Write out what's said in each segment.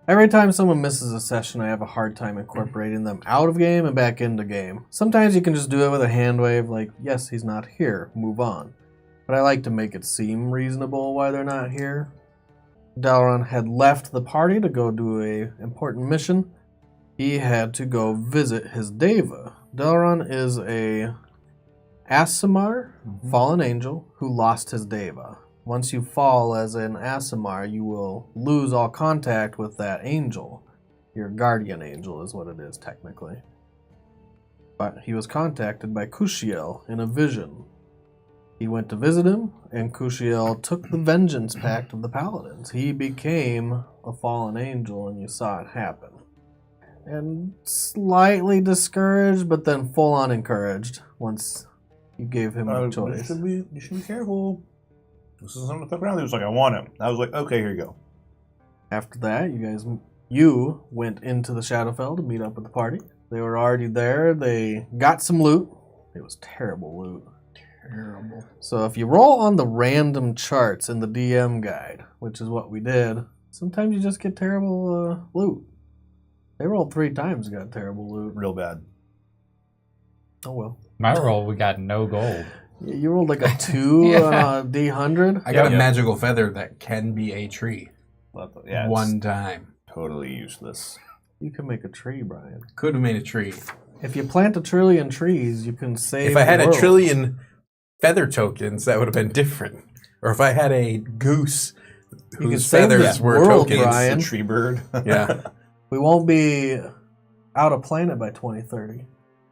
Every time someone misses a session, I have a hard time incorporating them out of game and back into game. Sometimes you can just do it with a hand wave, like, yes, he's not here, move on. But I like to make it seem reasonable why they're not here. Dalaran had left the party to go do a important mission. He had to go visit his Deva. Dalaran is a Aasimar, fallen angel, who lost his Deva. Once you fall as an Aasimar, you will lose all contact with that angel. Your guardian angel is what it is, technically. But he was contacted by Kushiel in a vision. He went to visit him, and Kushiel took the vengeance pact of the paladins. He became a fallen angel, and you saw it happen. And slightly discouraged, but then full-on encouraged once you gave him a choice. You should be careful. This is something to fuck around with. He was like, I want him. I was like, okay, here you go. After that, you went into the Shadowfell to meet up with the party. They were already there. They got some loot. It was terrible loot. Terrible. So if you roll on the random charts in the DM guide, which is what we did, sometimes you just get terrible loot. They rolled 3 times and got terrible loot. Real bad. Oh well. My roll, we got no gold. Yeah, you rolled like a 2 on a D100. I got a magical feather that can be a tree. Yeah, one time. Totally useless. You can make a tree, Brian. Could have made a tree. If you plant 1 trillion trees, you can save If I had the world. 1 trillion feather tokens, that would have been different. Or if I had a goose whose save feathers this were world, tokens. Brian. The tree bird. Yeah. We won't be out of planet by 2030.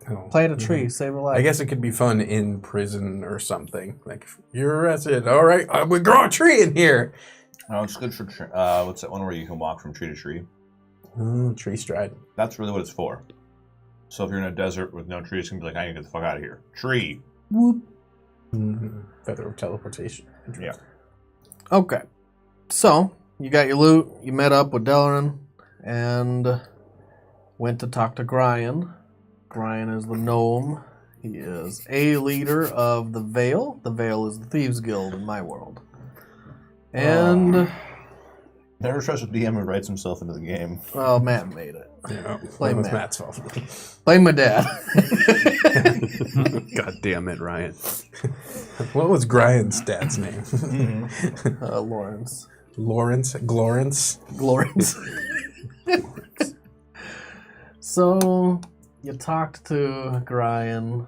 Oh, Plant a tree, save a life. I guess it could be fun in prison or something. Like, you're arrested. All right, we grow a tree in here. No, it's good for what's that one where you can walk from tree to tree? Tree stride. That's really what it's for. So if you're in a desert with no trees, you can be like, I need to get the fuck out of here. Tree. Whoop. Feather of teleportation. Yeah. Okay. So, you got your loot, you met up with Dalaran, and went to talk to Gryan. Gryan is the gnome. He is a leader of the Veil. The Veil is the Thieves Guild in my world. And... Never trust a DM who writes himself into the game. well, Matt made it. Yeah, Blame was Matt. Matt's fault. Blame my dad. God damn it, Ryan. What was Gryan's dad's name? Lawrence. Lawrence? Glorance? Glorious. So, you talked to Gryan.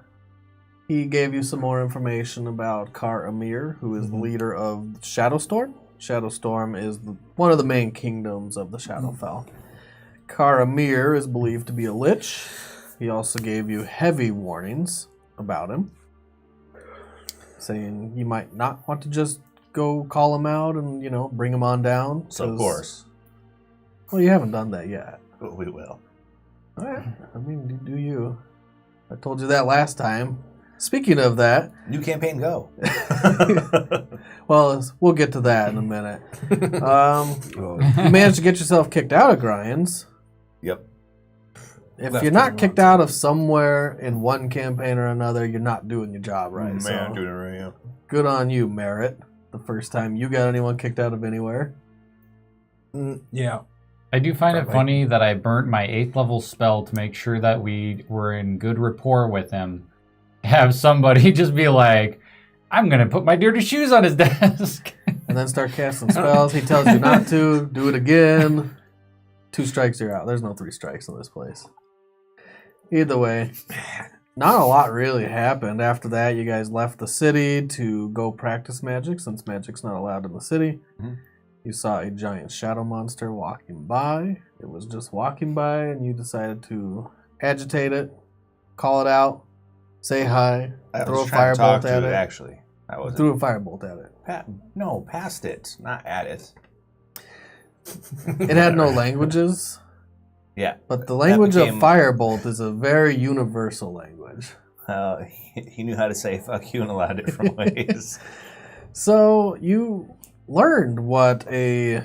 He gave you some more information about Kar Amir, who is the leader of Shadowstorm. Shadowstorm is one of the main kingdoms of the Shadowfell. Kar Amir is believed to be a lich. He also gave you heavy warnings about him, saying you might not want to just go call him out and, bring him on down. So, of course. Well, you haven't done that yet. But we will. All right. I mean, do you. I told you that last time. Speaking of that... New campaign, go. Well, we'll get to that in a minute. You managed to get yourself kicked out of Gryan's. Yep. If Left you're not and kicked out of somewhere in one campaign or another, you're not doing your job right. Man, So doing it right, yeah. good on you, Merritt. The first time you got anyone kicked out of anywhere. Yeah. I do find it funny that I burnt my 8th level spell to make sure that we were in good rapport with him. Have somebody just be like, I'm going to put my dirty shoes on his desk. And then start casting spells. He tells you not to. Do it again. 2 strikes, you're out. There's no 3 strikes in this place. Either way, not a lot really happened. After that, you guys left the city to go practice magic, since magic's not allowed in the city. Mm-hmm. You saw a giant shadow monster walking by. It was just walking by, and you decided to agitate it, call it out, say hi, throw a firebolt at it. Actually, Threw a firebolt at it. No, past it, not at it. It had no languages. Yeah. But the language became- of firebolt is a very universal language. He knew how to say fuck you in a lot of different ways. So you learned what a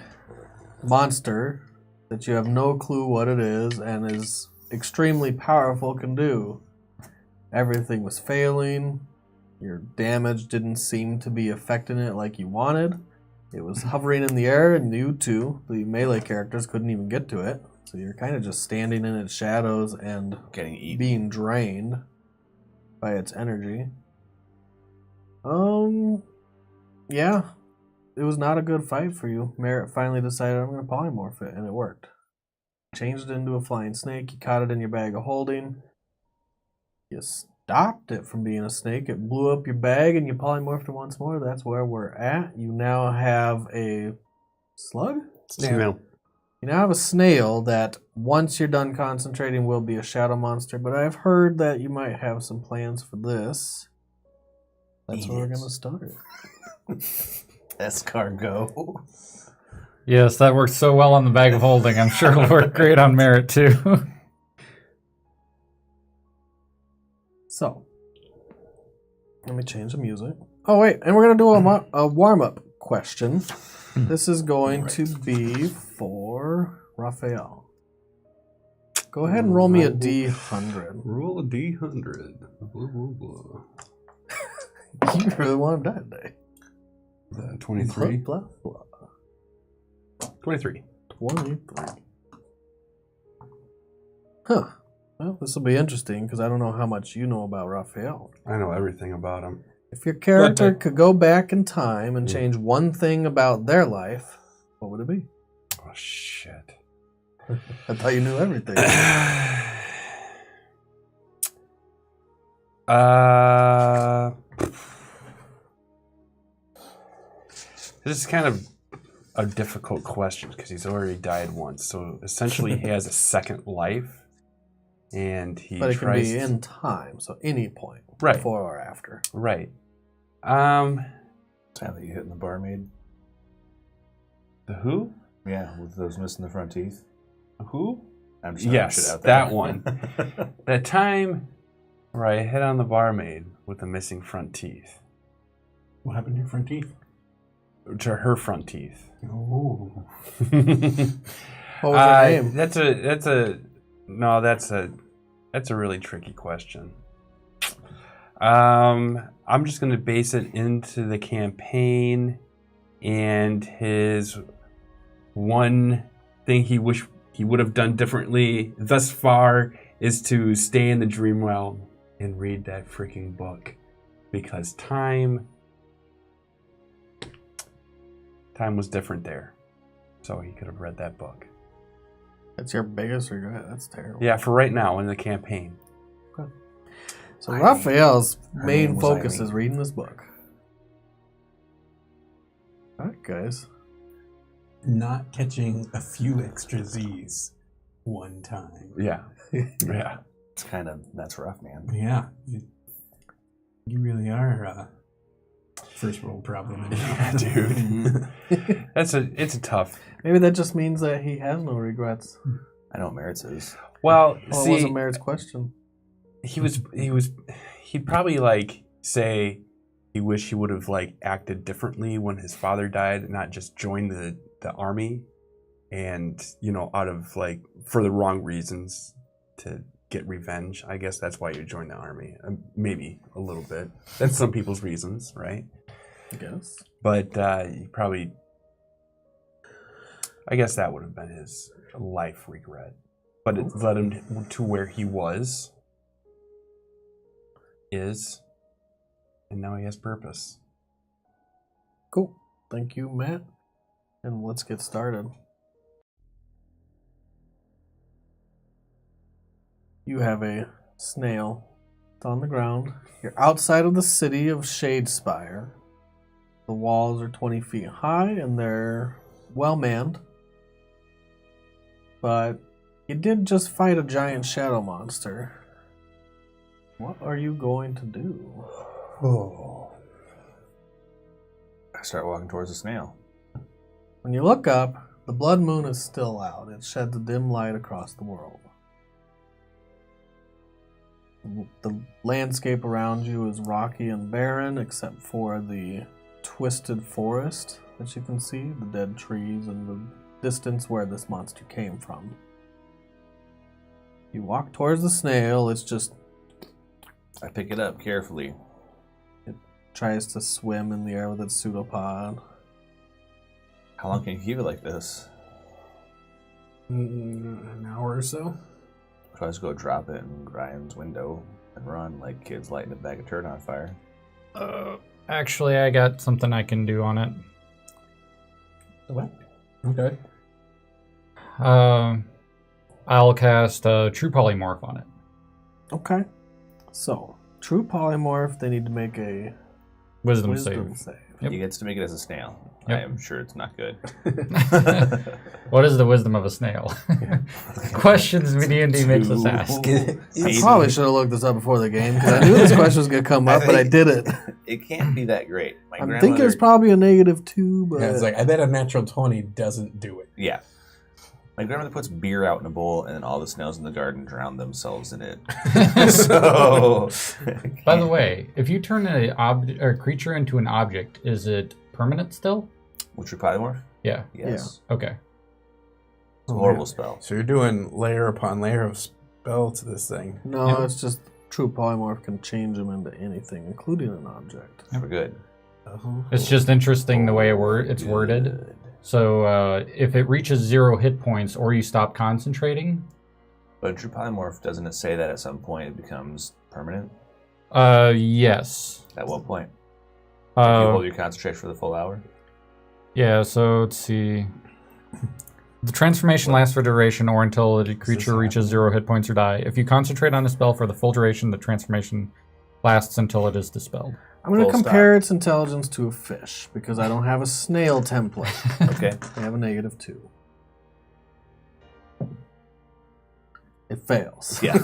monster that you have no clue what it is and is extremely powerful can do. Everything was failing. Your damage didn't seem to be affecting it like you wanted. It was hovering in the air, and you two, the melee characters, couldn't even get to it. So you're kind of just standing in its shadows and Getting eaten. being drained by its energy. Yeah. It was not a good fight for you. Merritt finally decided, I'm going to polymorph it, and it worked. Changed it into a flying snake. You caught it in your bag of holding. You stopped it from being a snake. It blew up your bag, and you polymorphed it once more. That's where we're at. You now have a slug? Snail. You now have a snail that, once you're done concentrating, will be a shadow monster. But I've heard that you might have some plans for this. That's where we're going to start. Escargot. Yes, that works so well on the bag of holding. I'm sure it'll work great on Merritt too. So, let me change the music. Oh, wait, and we're going to do a warm-up question. This is going to be for Raphael. Go ahead and roll me a D100. Roll a D100. Blah, blah, blah. You really want to die today. 23. Blah, blah, blah. 23. 23. Huh. Well, this will be interesting because I don't know how much you know about Raphael. I know everything about him. If your character could go back in time and change one thing about their life, what would it be? Oh, shit. I thought you knew everything. This is kind of a difficult question because he's already died once. So essentially, he has a second life, and he But it can tries be in time, so any point, Right. before or after. Right. Time that you hit in the barmaid. The who? Yeah, with those missing the front teeth. Who? I'm just throwing shit Yes, out there. that one. That time where I hit on the barmaid with the missing front teeth. What happened to your front teeth? To her front teeth. Oh. What was her name? That's a really tricky question. I'm just gonna base it into the campaign and his one thing he wished he would have done differently thus far is to stay in the dream realm and read that freaking book, because time was different there, so he could have read that book. That's your biggest regret? That's terrible. Yeah, for right now in the campaign. So Raphael's Her main name was focus Irene. is reading this book. Alright, guys. Not catching a few extra Z's one time. Yeah. Yeah. That's rough, man. Yeah. You really are first world problem. Yeah, dude. It's a tough. Maybe that just means that he has no regrets. I know what Merritt's is. Well, Well, it see, wasn't Merritt's question. he'd probably like say he wished he would have like acted differently when his father died, not just joined the army, and out of like for the wrong reasons to get revenge. I guess that's why you joined the army. Maybe a little bit. That's some people's reasons, right? I guess. But he probably, I guess that would have been his life regret. But it led him to where he is, and now he has purpose. Cool. Thank you, Matt. And let's get started. You have a snail. It's on the ground. You're outside of the city of Shadespire. The walls are 20 feet high and they're well manned. But you did just fight a giant shadow monster. What are you going to do? Oh. I start walking towards the snail. When you look up, the blood moon is still out. It sheds a dim light across the world. The landscape around you is rocky and barren, except for the twisted forest that you can see, the dead trees, and the distance where this monster came from. You walk towards the snail, it's just... I pick it up carefully. It tries to swim in the air with its pseudopod. How long can you keep it like this? An hour or so. Try to go drop it in Ryan's window and run like kids lighting a bag of turd on fire. Actually, I got something I can do on it. What? Okay. I'll cast True Polymorph on it. Okay. So, true polymorph, they need to make a Wisdom wisdom save. save. Yep. He gets to make it as a snail. Yep. I am sure it's not good. What is the wisdom of a snail? Questions D&D makes us ask. I probably should have looked this up before the game because I knew this question was going to come up, but I didn't. It can't be that great. My I'm thinking it's probably a -2, but Yeah, it's like I bet a natural 20 doesn't do it. Yeah. My grandmother puts beer out in a bowl, and then all the snails in the garden drown themselves in it. So, By the way, if you turn a creature into an object, is it permanent still? which would polymorph? Yeah. Yes. Okay. It's a horrible spell. So you're doing layer upon layer of spell to this thing. no, Yep. it's just true polymorph can change them into anything, including an object. For good. It's just interesting the way it's worded. Good. So if it reaches 0 hit points or you stop concentrating, But in True Polymorph, doesn't it say that at some point it becomes permanent? yes. At what point? If you Uh, hold your concentration for the full hour? yeah, so let's see. The transformation lasts for duration or until the creature reaches 0 hit points or die. If you concentrate on a spell for the full duration, the transformation lasts until it is dispelled. I'm going to Full compare its intelligence to a fish because I don't have a snail template. Okay. I have a -2. It fails. Yeah.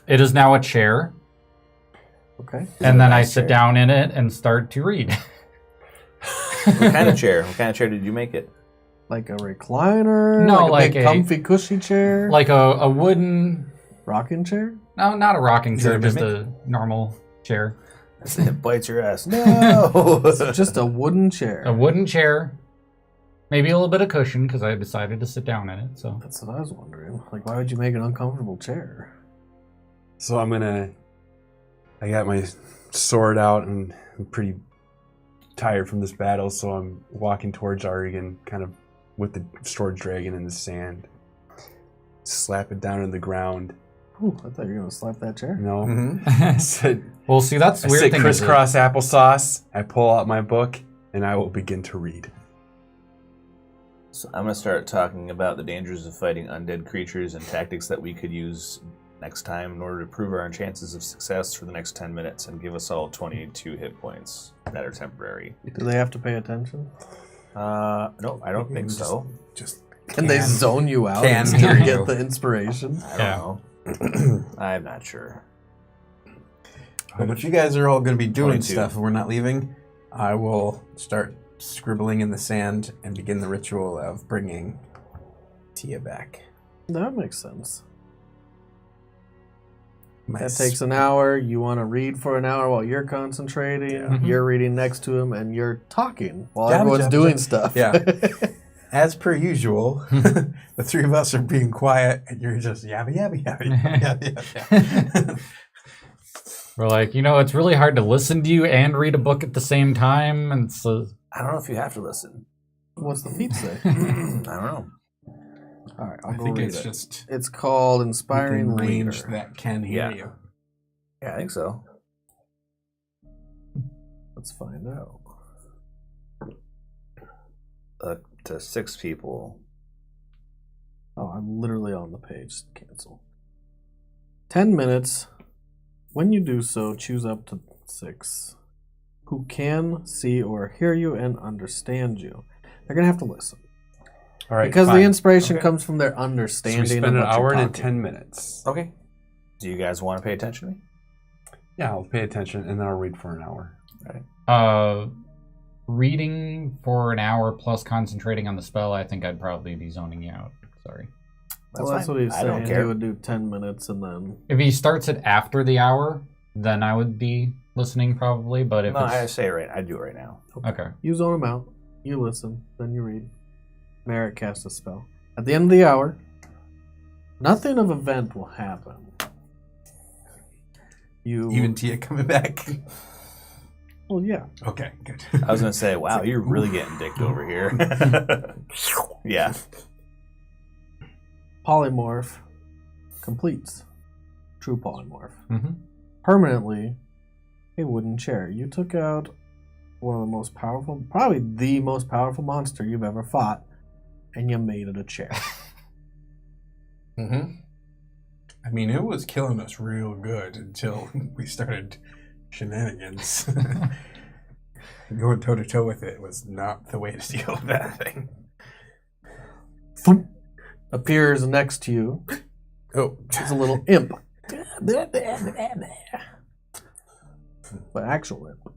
It is now a chair, Okay. and then I nice sit chair? down in it and start to read. What kind of chair? What kind of chair did you make it? Like a recliner? No, like like a big a- comfy cushy chair? Like a wooden... rocking chair? No, not a rocking Is chair, it a just mimic? a normal chair. It bites your ass. No! Just a wooden chair. A wooden chair, maybe a little bit of cushion because I decided to sit down in it. So That's what I was wondering. Like, why would you make an uncomfortable chair? So I got my sword out and I'm pretty tired from this battle, so I'm walking towards Arigan, kind of with the storage dragon in the sand. Slap it down in the ground. Ooh, I thought you were going to slap that chair. No. Mm-hmm. I said, well, see, that's the I weird say thing. is crisscross applesauce. I pull out my book and I will begin to read. So I'm going to start talking about the dangers of fighting undead creatures and tactics that we could use next time in order to improve our chances of success for the next 10 minutes and give us all 22 hit points that are temporary. Do they have to pay attention? No, I don't think so. Just Can they zone you out Can and hear get you. the inspiration? I Yeah. don't know. I'm not sure. But if you guys are all going to be doing 22. stuff and we're not leaving, I will start scribbling in the sand and begin the ritual of bringing Tia back. That makes sense. My That takes an hour. You want to read for an hour while you're concentrating. Yeah. You're reading next to him, and you're talking while Jabba, everyone's jabba, doing jabba. stuff. Yeah. As per usual, the three of us are being quiet, and you're just yabba yabba yabba yabba yabba. We're like, it's really hard to listen to you and read a book at the same time, and so I don't know if you have to listen. What's the feat say? I don't know. All right, I'll I go think read it's it. just It's called Inspiring within range Reader. that can hear Yeah. you. Yeah, I think so. Let's find out. To 6 people. Oh, I'm literally on the page. Cancel. 10 minutes. When you do so, choose up to 6 who can see or hear you and understand you. They're going to have to listen. All right, Because fine. the inspiration Okay. comes from their So understanding we spend of an what you're hour and talking. 10 minutes. Okay. Do you guys want to pay attention to me? Yeah, I'll pay attention and then I'll read for an hour. reading for an hour plus concentrating on the spell, I think I'd probably be zoning you out. Sorry. Well, that's fine. what he's I don't saying. care. He would do 10 minutes and then... If he starts it after the hour, then I would be listening probably, but if No, I it's... say it right. I do it right now. Okay. You zone him out. You listen. Then you read. Merritt casts a spell. At the end of the hour, nothing of event will happen. Even Tia coming back. Well, yeah. Okay, good. I was gonna say, wow, you're really getting dicked over here. Yeah. Polymorph completes. True polymorph. Mm-hmm. Permanently a wooden chair. You took out one of the most powerful, probably the most powerful monster you've ever fought, and you made it a chair. Mm-hmm. I mean, it was killing us real good until we started shenanigans. Going toe-to-toe with it was not the way to deal with that thing. Thump. Appears next to you. Oh, It's a little imp. But actual imp.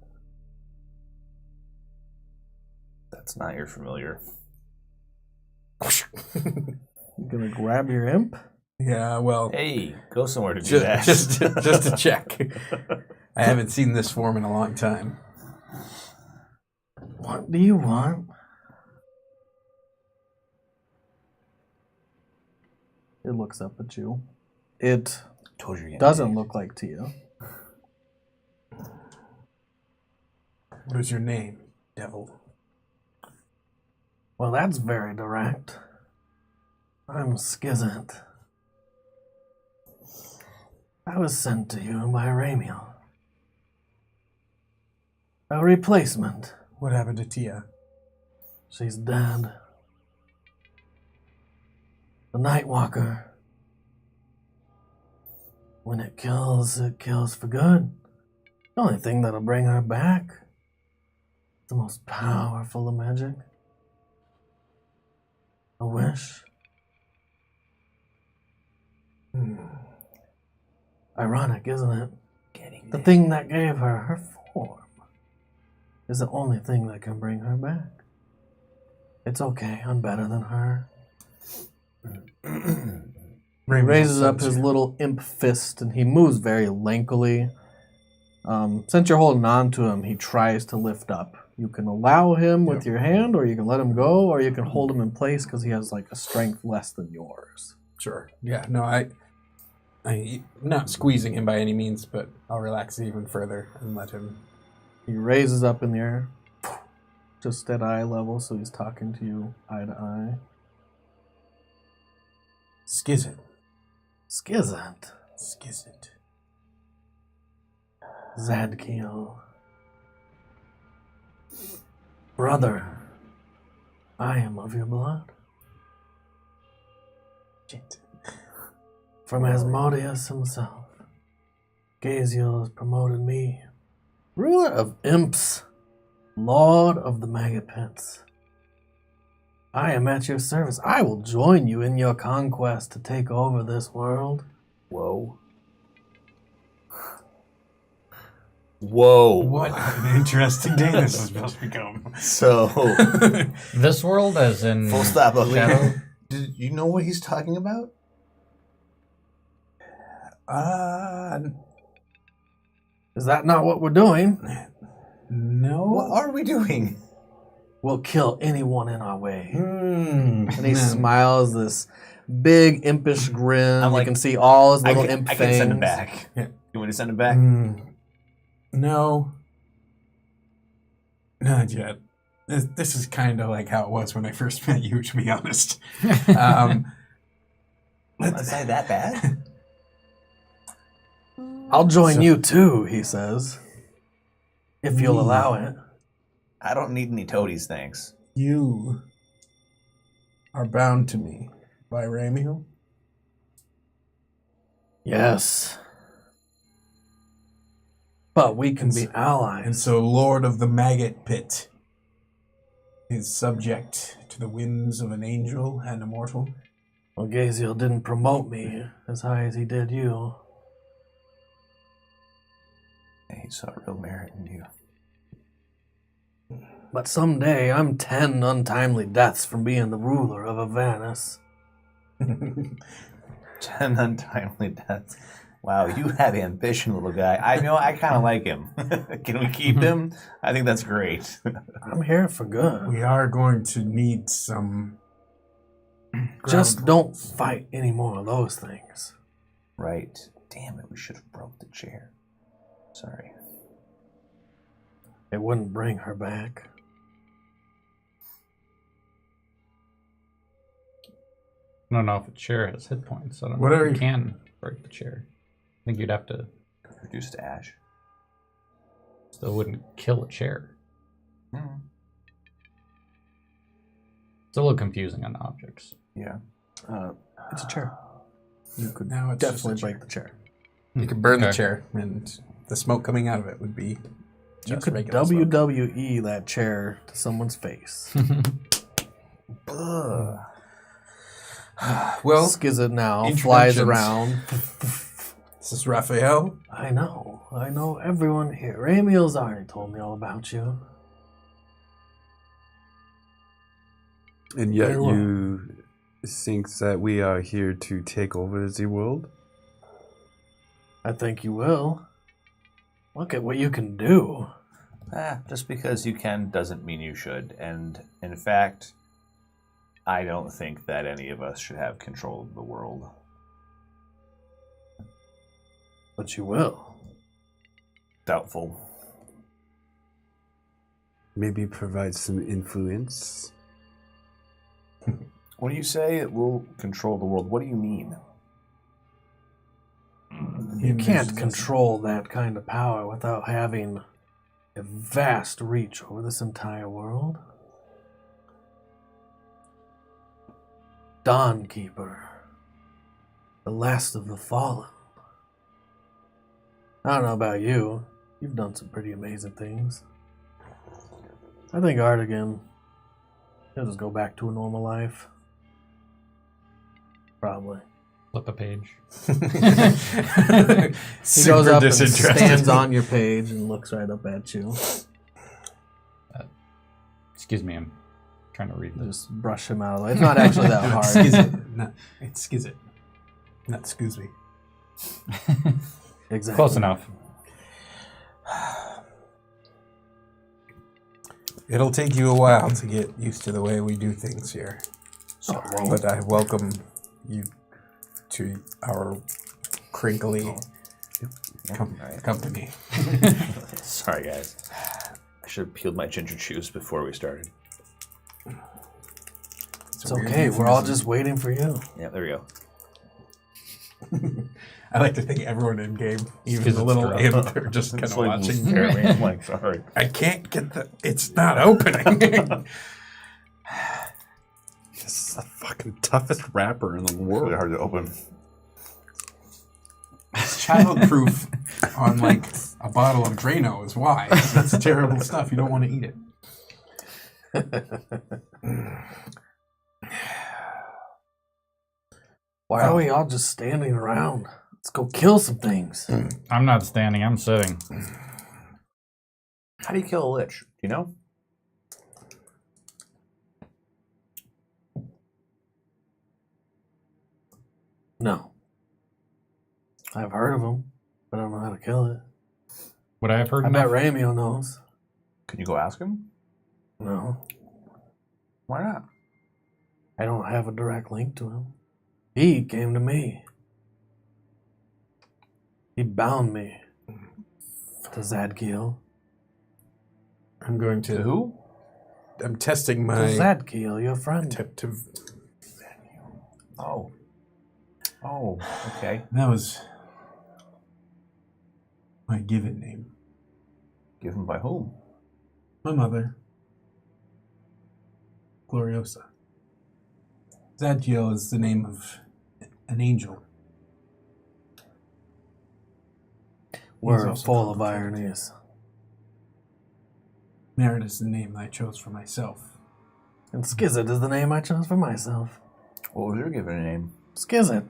That's not your familiar. You gonna grab your imp? yeah, well, Hey, go somewhere to do that. just to check. I haven't seen this form in a long time. What do you want? It looks up at you. It Told you. doesn't look like Tia. What is your name, devil? Well, that's very direct. I'm Skizant. I was sent to you by Ramiel. A replacement. What happened to Tia? She's dead. The Nightwalker. When it kills for good. The only thing that'll bring her back. The most powerful of magic. A wish. Ironic, isn't it? The thing that gave her form is the only thing that can bring her back. It's okay, I'm better than her. He raises up his little imp fist and he moves very lankily. Since you're holding on to him, he tries to lift up. You can allow him with your hand, or you can let him go, or you can hold him in place because he has like a strength less than yours. Sure. Yeah, no, I'm not squeezing him by any means, but I'll relax even further and let him. He raises up in the air, just at eye level, so he's talking to you eye to eye. Skizit. Skizant. Skizit. Zadkiel. Brother, I am of your blood. Shit. From Asmodeus himself, Gaziel has promoted me, ruler of imps, lord of the maggot pits. I am at your service. I will join you in your conquest to take over this world. Whoa. Whoa. What an interesting day this is supposed to become. So, This world, as in full stop. Shadow? Did you know what he's talking about? Is that not what we're doing? No. What are we doing? We'll kill anyone in our way. Hmm. And he smiles this big impish grin. I'm You like, can see all his little imp I fangs. can send him back. Yeah. You want me to send him back? No. Not yet. This is kind of like how it was when I first met you, to be honest. Is that bad? I'll join So- you too, he says. If you'll allow it. I don't need any toadies, thanks. You are bound to me by Ramiel. Yes. But we can be And allies. so Lord of the Maggot Pit is subject to the whims of an angel and a mortal. Well, Gaziel didn't promote me as high as he did you. He saw real merit in you. But someday I'm 10 untimely deaths from being the ruler of Avanus. 10 untimely deaths. Wow, you have ambition, little guy. I know, I kind of like him. Can we keep him? I think that's great. I'm here for good. We are going to need some. Just don't fight any more of those things. Right. Damn it, we should have broke the chair. Sorry. It wouldn't bring her back. I don't know if a chair has hit points. I don't know Whatever if you you- can break the chair. I think you'd have to. Reduced to ash. Still wouldn't kill a chair. Hmm. It's a little confusing on the objects. Yeah. It's a chair. You could Now it's just a definitely chair. break the chair. You could burn the Okay. chair, and the smoke coming out of it would be You just could regular smoke. WWE that chair to someone's face. Ugh. Well, Skizzit now flies introductions. around. this is Raphael. I know everyone here. Ramiel's already told me all about you. And yet Very well. you think that we are here to take over the world? I think you will. Look at what you can do. Just because you can doesn't mean you should. And in fact, I don't think that any of us should have control of the world. But you will. Doubtful. Maybe provide some influence? When you say it will control the world, what do you mean? You can't control that kind of power without having a vast reach over this entire world. Dawnkeeper, the last of the fallen. I don't know about you. You've done some pretty amazing things. I think Artigan, he'll just go back to a normal life. Probably. Flip a page. He goes up and stands on your page and looks right up at you. Excuse me, I'm trying to read this. Just brush him out. It's not actually that hard. It's Skizzit. Not excuse me. Exactly. Close enough. It'll take you a while to get used to the way we do things here. But I welcome you to our crinkly company. Sorry, guys. I should have peeled my ginger shoes before we started. It's okay. We're all just waiting for you. Yeah, there we go. I like to think everyone in game, even Because the it's little drunk. imp, they're just kind of watching. I'm like, sorry. I can't get the. It's not opening. This is the fucking toughest rapper in the It's really world. hard to open. It's childproof on like a bottle of Drano is why. It's terrible stuff. You don't want to eat it. Why are we all just standing around? Let's go kill some things. I'm not standing, I'm sitting. How do you kill a lich? Do you know? No. I've heard of them, but I don't know how to kill it. Would I have heard I bet enough? Ramiel knows. Can you go ask him? No. Why not? I don't have a direct link to him. He came to me. He bound me to Zadkiel. I'm going To to. who? I'm testing To my Zadkiel, your friend. attempt to. Oh. Oh, okay. That was my given name. Given by whom? My mother, Gloriosa. Zadkiel is the name of an angel. We're also full of complicated. ironies. Merit is the name I chose for myself. And Skizzit is the name I chose for myself. What was your given name? Skizzit.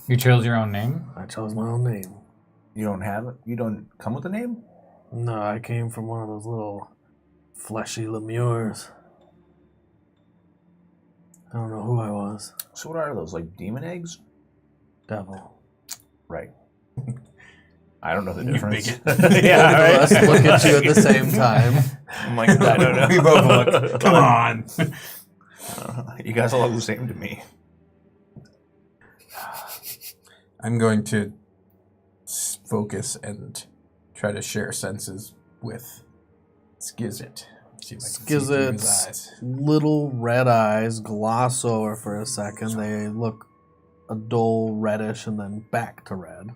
You chose your own name? I chose my own name. You don't have it? You don't come with a name? No, I came from one of those little fleshy lemures. I don't know who I was. So what are those, like demon eggs? Devil. Right. I don't know the You difference. bigot. Yeah, Both of us right. look at you at the same time. I'm like, I don't know. We both look. Come on. You guys all look the same to me. I'm going to focus and try to share senses with Skizit. See if I can see through his Skizit's eyes. little red eyes gloss over for a second. They look a dull reddish and then back to red.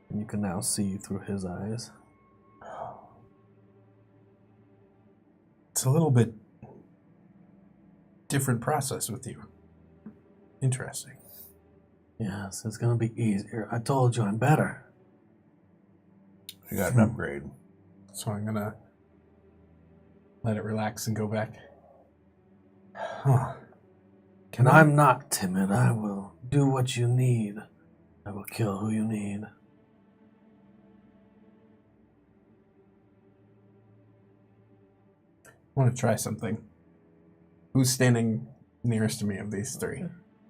And you can now see through his eyes. It's a little bit different process with you. Interesting. Yes, it's gonna be easier. I told you I'm better. You got an upgrade. So I'm gonna let it relax and go back. Huh. And I'm not timid. I will do what you need. I will kill who you need. I want to try something. Who's standing nearest to me of these three?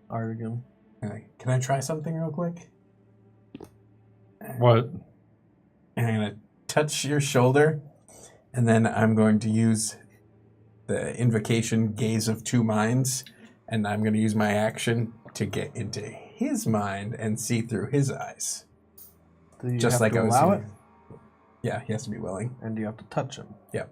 Artigan. Can I try something real quick? What? And I'm going to touch your shoulder, and then I'm going to use the invocation Gaze of Two Minds, and I'm going to use my action to get into his mind and see through his eyes. Do you Just have like to I was allow saying. it? Yeah, he has to be willing. And you have to touch him. Yep.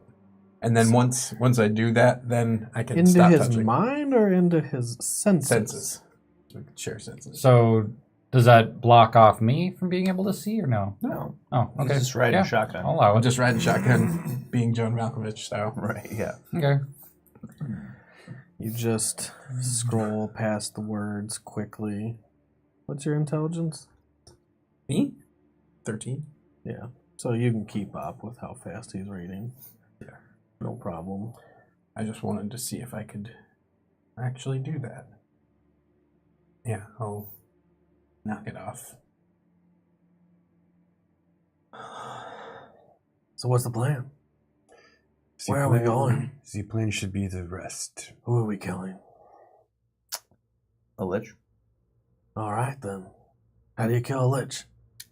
And then once I do that, then I can Into stop his touching. mind or into his senses? Senses. So we can share senses. So does that block off me from being able to see or no? No. Oh, He's okay. just riding Yeah, shotgun. I'll allow I'm it. just riding shotgun, being Joan Malkovich style. Right, yeah. Okay. You just scroll past the words quickly. What's your intelligence? Me? 13. Yeah. So you can keep up with how fast he's reading. Yeah. No problem. I just wanted to see if I could actually do that. Yeah, I'll knock it off. So what's the plan? Z Where are we plan- going? Z plan should be the rest. Who are we killing? A lich? All right, then. How do you kill a lich?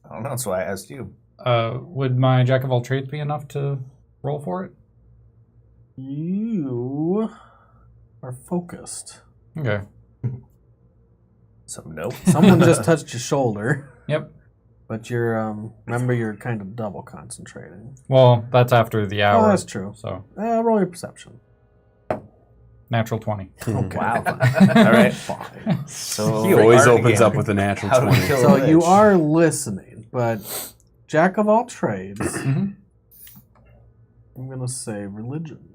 I don't know, that's why I asked you. Would my Jack of all trades be enough to roll for it? You are focused. Okay. So, nope. Someone just touched your shoulder, Yep. but you're, remember, you're kind of double concentrating. Well, that's after the hour. Oh, that's true. So, Roll your perception. natural 20. Okay. Wow. All right. Fine. So He always Artigan, opens up with a natural how do we 20. kill a So you lich? are listening, but Jack of all trades, Mhm. I'm going to say religion.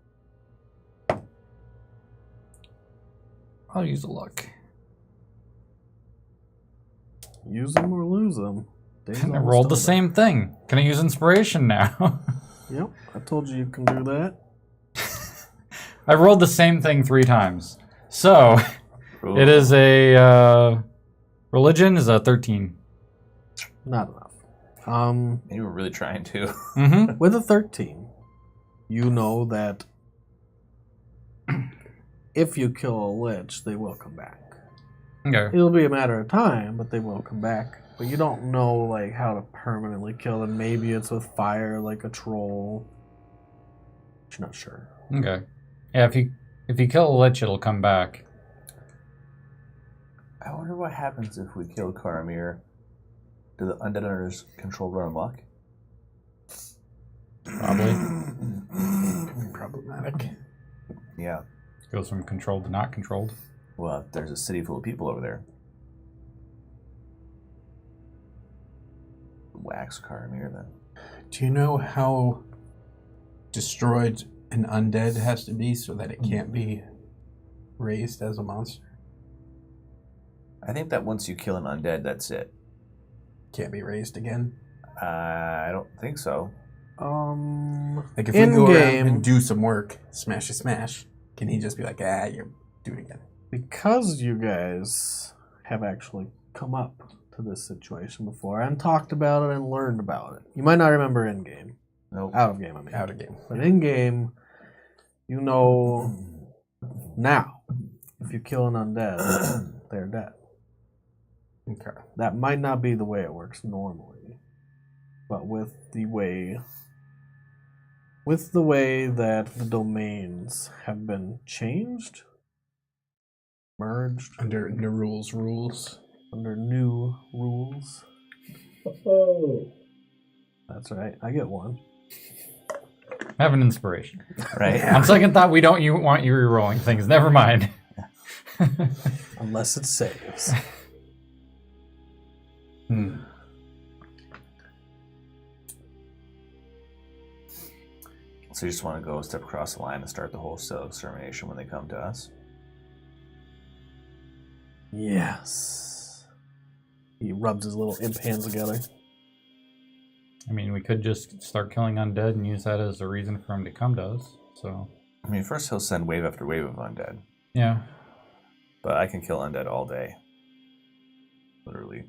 I'll use a luck. Use them or lose them. I rolled the same thing. Can I use inspiration now? Yep, I told you can do that. I rolled the same thing 3 times. So, Ooh. it is a religion is a 13. Not enough. Maybe we're really trying to. Mm-hmm. With a 13, you know that if you kill a lich, they will come back. Okay. It'll be a matter of time, but they will come back. But you don't know like how to permanently kill them. Maybe it's with fire, like a troll. But you're not sure. Okay. Yeah, if you kill a lich, it'll come back. I wonder what happens if we kill Karamir. Do the undead hunters control run amok? Probably. Problematic. Yeah. Goes from controlled to not controlled. Well, there's a city full of people over there. Wax Karamir then. Do you know how destroyed an undead has to be so that it can't be raised as a monster? I think that once you kill an undead, that's it. Can't be raised again? I don't think so. Like if In we go around game- and do some work, smash, can he just be like, you do it again? Because you guys have actually come up to this situation before and talked about it and learned about it. You might not remember in game. Nope. Out of game, I mean. Out of game. But in game, you know now, if you kill an undead, they're dead. Okay. That might not be the way it works normally, but with the way that the domains have been changed, merged Under rules. under new rules, Oh. That's right. I get one. Have an inspiration. Right? On second thought, we don't want you re-rolling things. Never mind. Unless it saves. So you just want to go a step across the line and start the wholesale extermination when they come to us? Yes. He rubs his little imp hands together. I mean, we could just start killing undead and use that as a reason for him to come to us. So, I mean, first he'll send wave after wave of undead. yeah. But I can kill undead all day. Literally.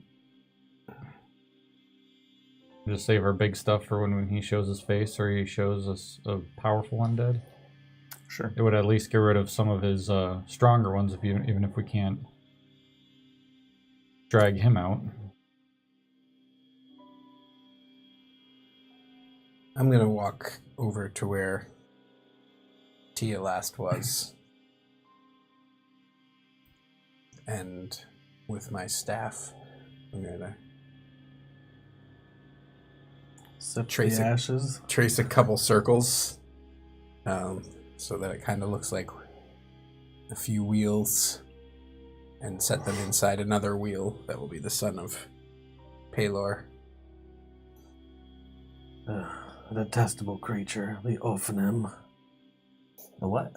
Just save our big stuff for when he shows his face or he shows us a powerful undead. Sure. It would at least get rid of some of his stronger ones, even if we can't drag him out. I'm gonna walk over to where Tia last was. And with my staff, I'm gonna Sip Trace the it. ashes. trace a couple circles so that it kind of looks like a few wheels and set them inside another wheel that will be the son of Palor. A detestable creature, the Ophanim. The what?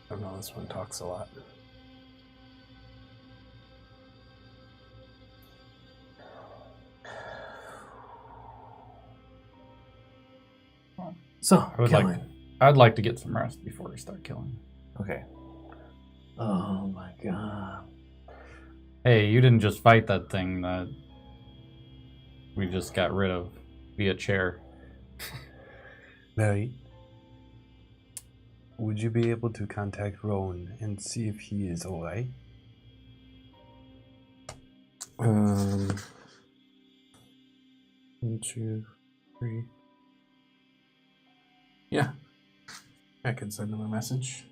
I don't know, this one talks a lot. So, would killing. I'd like to get some rest before we start killing. Okay. Oh my god. Hey, you didn't just fight that thing that we just got rid of via chair. Mary, would you be able to contact Rowan and see if he is alright? 1, 2, 3. Yeah. I can send him a message.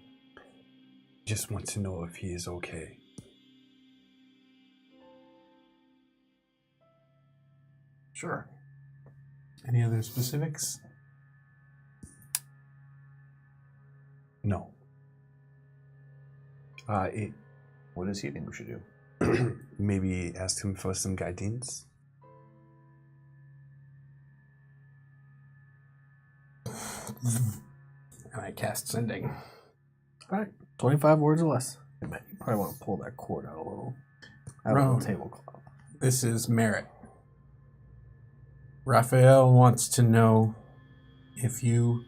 Just want to know if he is okay. Sure. Any other specifics? No. What does he think we should do? Maybe ask him for some guidance? And I cast sending. Alright, 25 words or less. Hey, man, you probably want to pull that cord out a little. Out of Roan. the tablecloth. This is Merritt. Raphael wants to know if you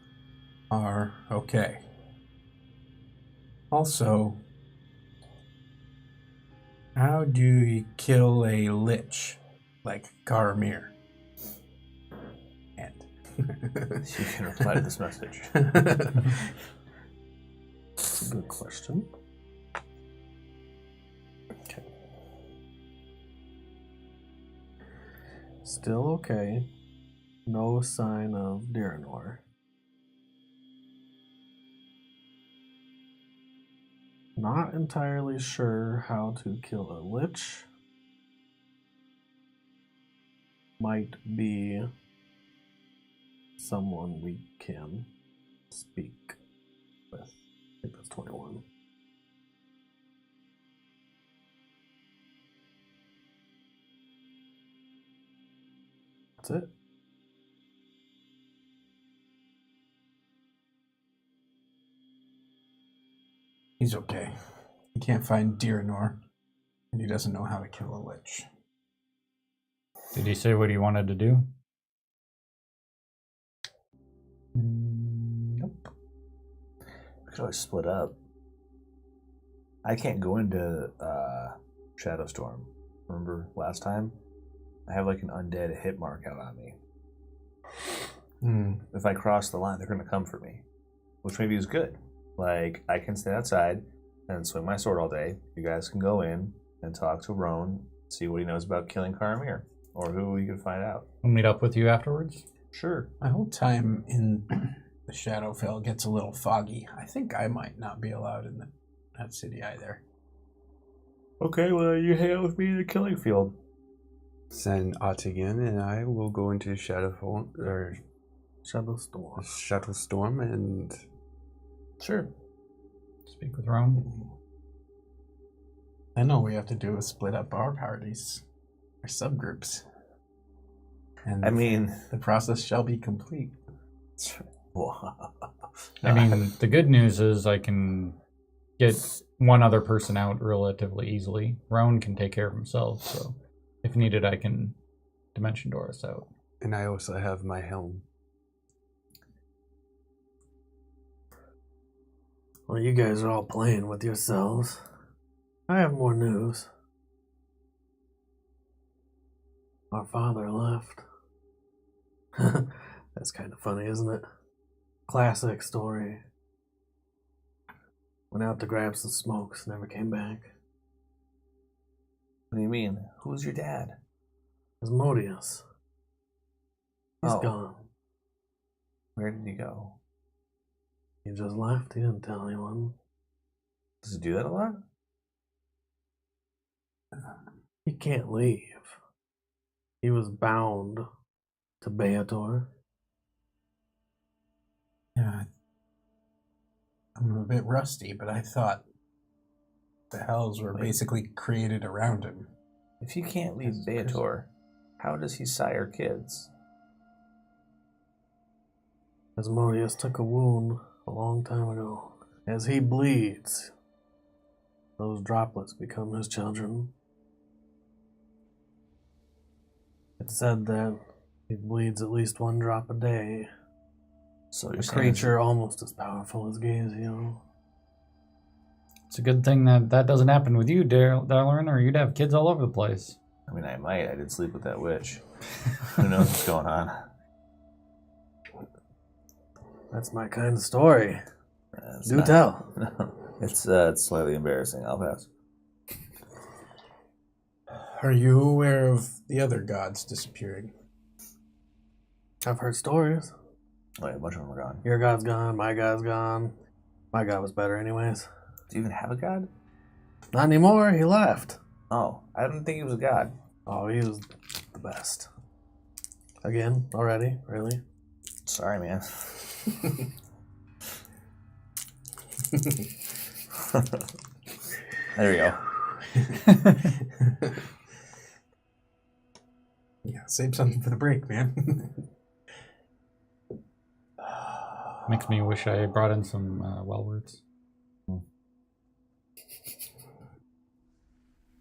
are okay. Also, how do you kill a lich like Karamir? And You can reply to this message. That's a good question. Okay. Still okay. No sign of Diranor. Not entirely sure how to kill a lich. Might be someone we can speak with. I think that's 21. That's it. he's okay. He can't find Diranor, and he doesn't know how to kill a lich. Did he say what he wanted to do? Nope. We could always split up. I can't go into Shadowstorm. Remember last time? I have like an undead hit mark out on me. If I cross the line, they're going to come for me, which maybe is good. Like, I can stay outside and swing my sword all day. You guys can go in and talk to Roan, see what he knows about killing Karamir, or who we can find out. We'll meet up with you afterwards. Sure. My whole time in the Shadowfell gets a little foggy. I think I might not be allowed in that city either. Okay, well, you hang out with me in the killing field. Send Otigan and I will go into Shadowstorm and Sure. Speak with Rome. I know we have to do is split up our parties, our subgroups. And I mean, the process shall be complete. I mean, the good news is I can get one other person out relatively easily. Roan can take care of himself, so if needed, I can Dimension Door us out. and I also have my helm. Well, you guys are all playing with yourselves. I have more news. Our father left. That's kind of funny, isn't it? Classic story. Went out to grab some smokes, never came back. what do you mean? Who's your dad? Asmodeus. He's Oh. gone. Where did he go? He just left. He didn't tell anyone. Does he do that a lot? He can't leave. He was bound to Beator. Yeah, I'm a bit rusty, but I thought the hells were basically created around him. If you can't leave Beator, how does he sire kids? Asmodeus took a wound a long time ago. As he bleeds, those droplets become his children. It's said that he bleeds at least one drop a day. So A you're saying creature almost as powerful as Gazio. It's a good thing that that doesn't happen with you, Darlin, or you'd have kids all over the place. I mean, I might. I did sleep with that witch. Who knows what's going on? That's my kind of story. It's Do not- tell. It's slightly embarrassing. I'll pass. Are you aware of the other gods disappearing? I've heard stories. Oh, yeah, a bunch of them are gone. Your god's gone, my god's gone. My god was better anyways. Do you even have a god? Not anymore, he left. Oh, I didn't think he was a god. Oh, he was the best. Again, already? Really? Sorry, man. There we go. Yeah, save something for the break, man. Makes me wish I brought in some well words.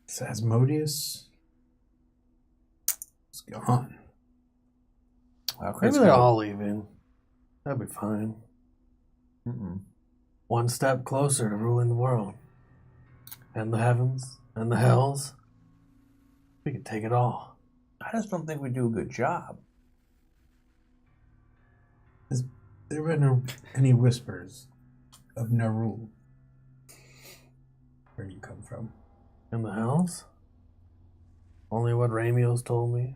So Asmodeus is gone. Wow, Maybe they're all leaving. That'd be fine. Mm-mm. One step closer to ruling the world. And the heavens. And the hells. We could take it all. I just don't think we do a good job. There were no any whispers of Naru. Where you come from? In the hells? Only what Ramios told me.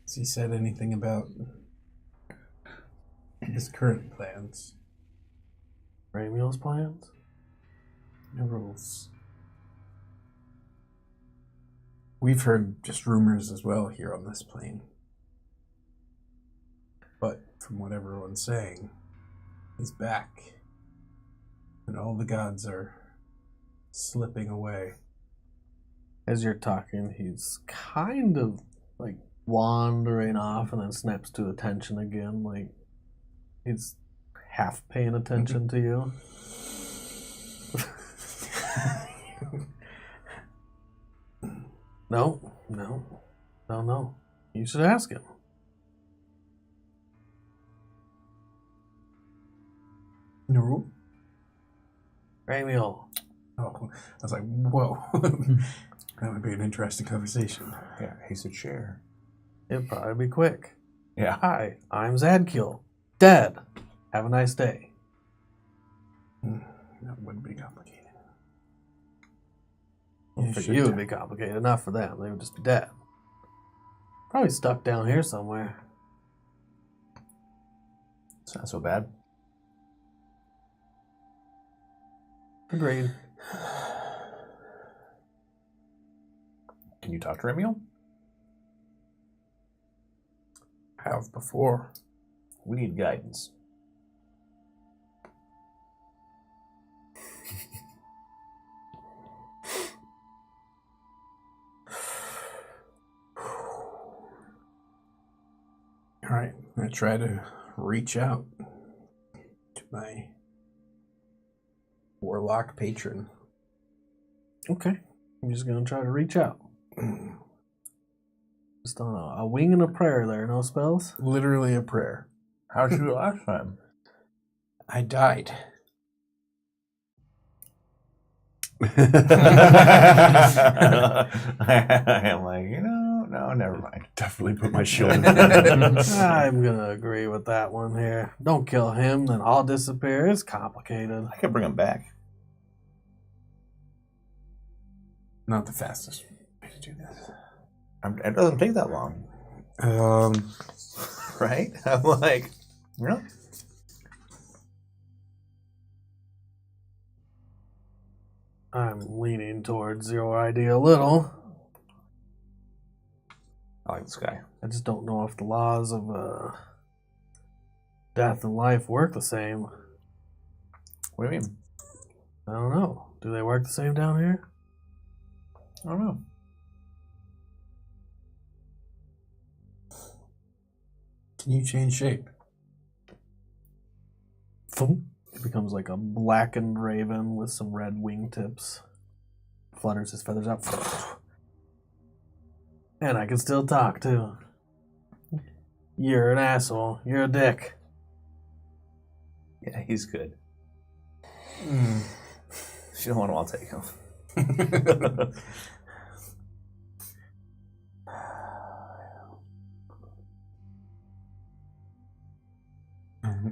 Has he said anything about his current plans? Ramios' plans? No rules. We've heard just rumors as well here on this plane. But from what everyone's saying, he's back. And all the gods are slipping away. As you're talking, he's kind of like wandering off and then snaps to attention again. Like he's half paying attention to you. No. You should ask him. Naru? Ramiel. Oh, I was like, whoa. That would be an interesting conversation. Yeah, he said share. It'd probably be quick. Yeah. Hi, I'm Zadkiel. Dead. Have a nice day. That would be complicated. Well, for you, it'd be complicated. Not for them. They would just be dead. Probably stuck down here somewhere. It's not so bad. Agreed. Can you talk to Remiel? Have before. We need guidance. All right, I'm gonna try to reach out to my warlock patron. Okay. I'm just gonna try to reach out. Just on a wing and a prayer there, no spells? Literally a prayer. How'd you do last time? I died. I'm like, no, never mind. Definitely put my shield in. I'm gonna agree with that one here. Don't kill him, then I'll disappear. It's complicated. I can bring him back. Not the fastest way to do this. It doesn't take that long, right? I'm like, I'm leaning towards your idea a little. I like this guy. I just don't know if the laws of death and life work the same. What do you mean? I don't know. Do they work the same down here? I don't know. Can you change shape? Thump. It becomes like a blackened raven with some red wingtips. Flutters his feathers out. And I can still talk, too. You're an asshole. You're a dick. Yeah, he's good. If you don't want him, I'll take him.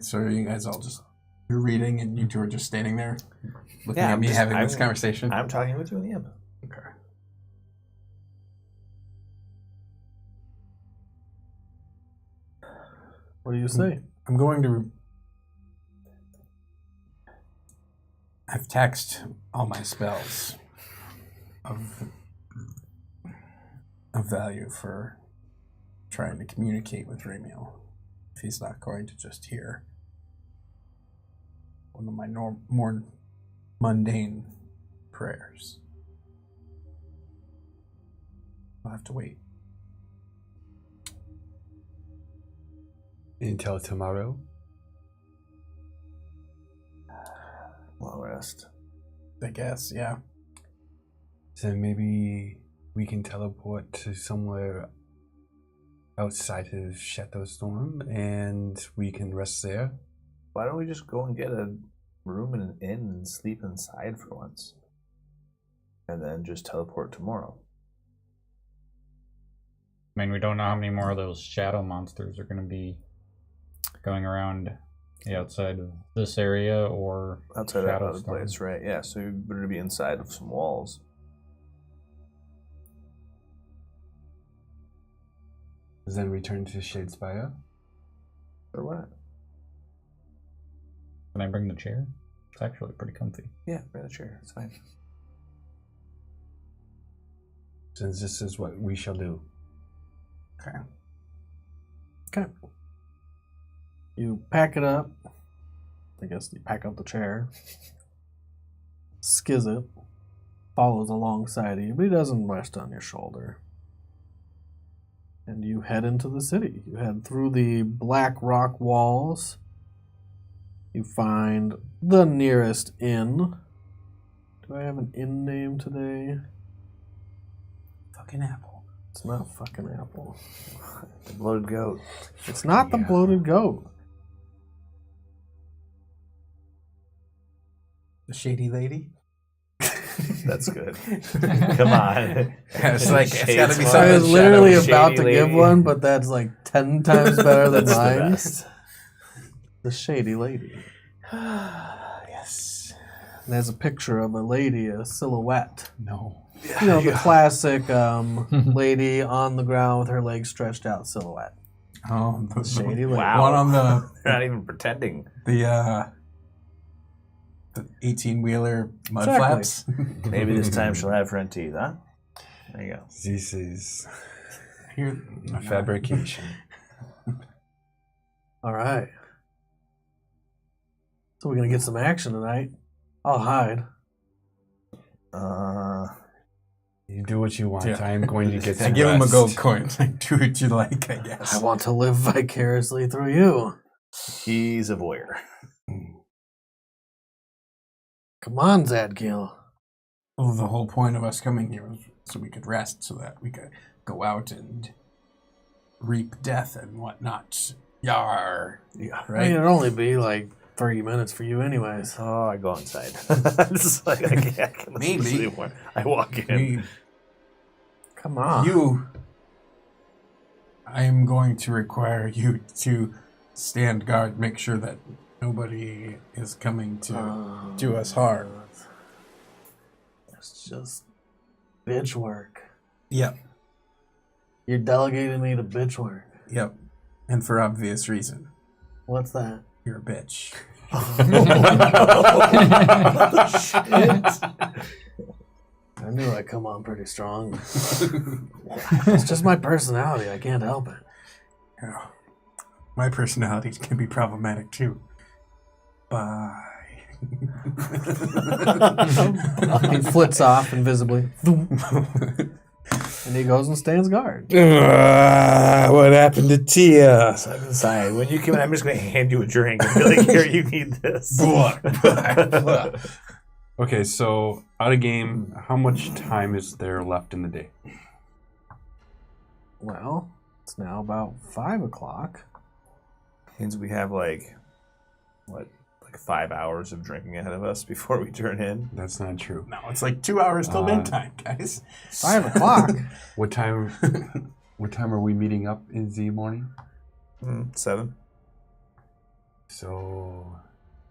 So you guys all just, you're reading and you two are just standing there looking Yeah, at me having this conversation? I'm talking with you and the imp. Okay. What do you say? I'm going to... I've taxed all my spells of value for trying to communicate with Remiel. If he's not going to just hear one of my more mundane prayers, I'll have to wait. Until tomorrow? Long rest. I guess, yeah. So maybe we can teleport to somewhere outside of Shadowstorm and we can rest there. Why don't we just go and get a room in an inn and sleep inside for once? And then just teleport tomorrow. I mean, we don't know how many more of those shadow monsters are going to be going around the outside of this area or outside of that other Shadowstorm. place, right? Yeah, so you better be inside of some walls. Then return to Shadespire. Or what? Can I bring the chair? It's actually pretty comfy. Yeah, bring the chair. It's fine. Since this is what we shall do. Okay. Okay. You pack it up. I guess you pack up the chair. Skizzit follows alongside of you, but he doesn't rest on your shoulder. And you head into the city. You head through the black rock walls. You find the nearest inn. Do I have an inn name today? Fucking apple. It's not fucking apple. The bloated goat. It's not the bloated goat. The shady lady? That's good. Come on. It's like, it's gotta be I something. was literally Shadow about to Shady give Lady. one, but that's like 10 times better than That's the mine. best. The Shady Lady. Yes. And there's a picture of a lady, a silhouette. No. You know, the classic lady on the ground with her legs stretched out silhouette. Oh, the Shady Lady. Wow. one on the They're not even pretending. the The 18-wheeler mud Exactly. flaps. Maybe this time she'll have front teeth, huh? There you go. This is Here, a fabrication. All right. So we're gonna get some action tonight. I'll hide. You do what you want. Yeah. I am going to get I some give him a rest. gold coin. Do what you like, I guess. I want to live vicariously through you. He's a voyeur. Come on, Zadkiel. Well, the whole point of us coming here was so we could rest, so that we could go out and reap death and whatnot. Yar. Yeah. I Right? mean, it'd only be like 30 minutes for you anyways. Oh, I go inside. It's like I can't listen Maybe. to anymore. I walk in. We- Come on. I am going to require you to stand guard, make sure that nobody is coming to do us harm. It's just bitch work. Yep, You're delegating me to bitch work. yep. And for obvious reason. What's that? You're a bitch. I knew I'd come on pretty strong. It's just my personality. I can't help it. Yeah. My personality can be problematic too. Bye. He flits off invisibly. And he goes and stands guard. What happened to Tia? So I'm inside. When you come in, I'm just going to hand you a drink and be like, here, you need this. Okay, so out of game, how much time is there left in the day? Well, it's now about 5 o'clock. Means we have like 5 hours of drinking ahead of us before we turn in. That's not true. No, it's like 2 hours till bedtime, guys. 5 o'clock? What time? What time are we meeting up in the morning? 7. So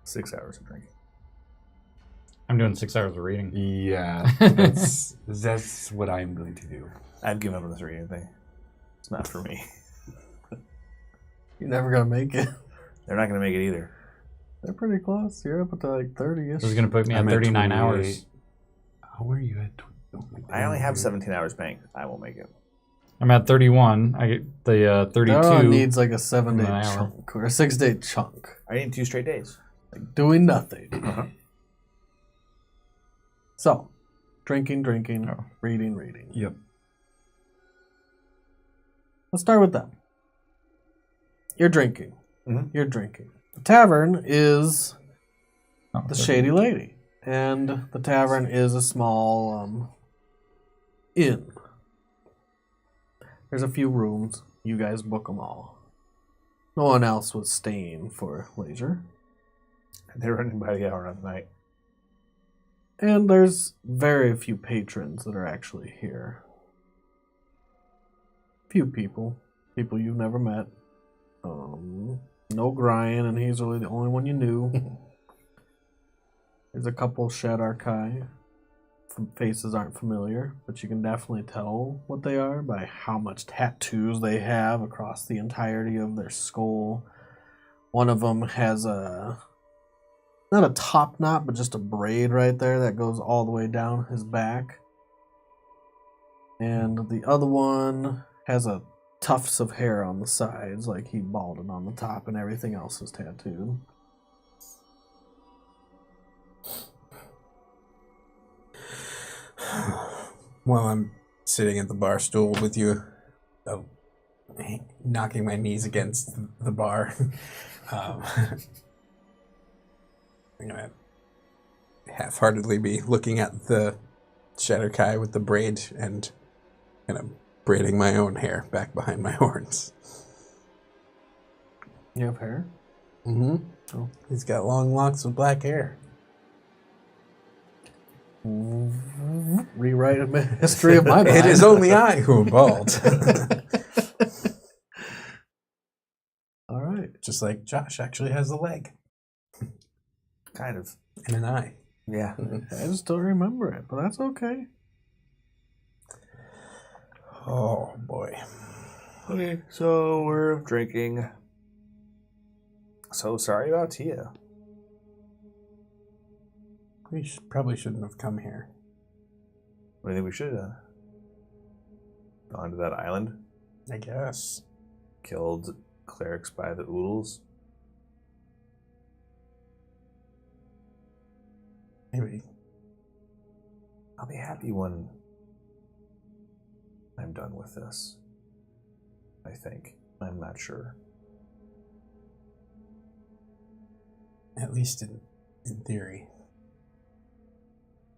6 hours of drinking. I'm doing 6 hours of reading. yeah, that's what I'm going to do. I've given up on this reading thing. It's not for me. You're never going to make it. They're not going to make it either. They're pretty close. You're up to like 30-ish. This is going to put me I'm at at 39 28. hours. How are you at? I only have 17 hours banked. I won't make it. I'm at 31. I get the 32. That one needs like a 7-day an hour. chunk or a 6-day chunk. I need 2 straight days. Like doing nothing. Uh-huh. So, drinking, Oh. reading. Yep. Let's start with them. You're drinking. Mhm. You're drinking. The tavern is Oh, the 30. Shady Lady. And the tavern is a small inn. There's a few rooms. You guys book them all. No one else was staying for leisure. They're running by the hour of the night. And there's very few patrons that are actually here. Few people you've never met. No Brian, and he's really the only one you knew. There's a couple Shadarkai. Faces aren't familiar, but you can definitely tell what they are by how much tattoos they have across the entirety of their skull. One of them has not a top knot, but just a braid right there that goes all the way down his back. And the other one has a tufts of hair on the sides, like he balded on the top, and everything else is tattooed. While I'm sitting at the bar stool with you, knocking my knees against the bar, I'm gonna half-heartedly be looking at the Shadowkai with the braid and kind of braiding my own hair back behind my horns. You have hair? Mm-hmm. Oh, he's got long locks of black hair. Rewrite a history of my mind. It is only I who am bald. All right. Just like Josh actually has a leg Kind of. and an eye. Yeah. I just don't remember it, but that's okay. Oh boy. Okay, so we're drinking. So sorry about Tia. We probably shouldn't have come here. What do you think we should have done? Gone to that island? I guess. Killed clerics by the oodles? Maybe. I'll be happy when I'm done with this. I think. I'm not sure. At least in theory.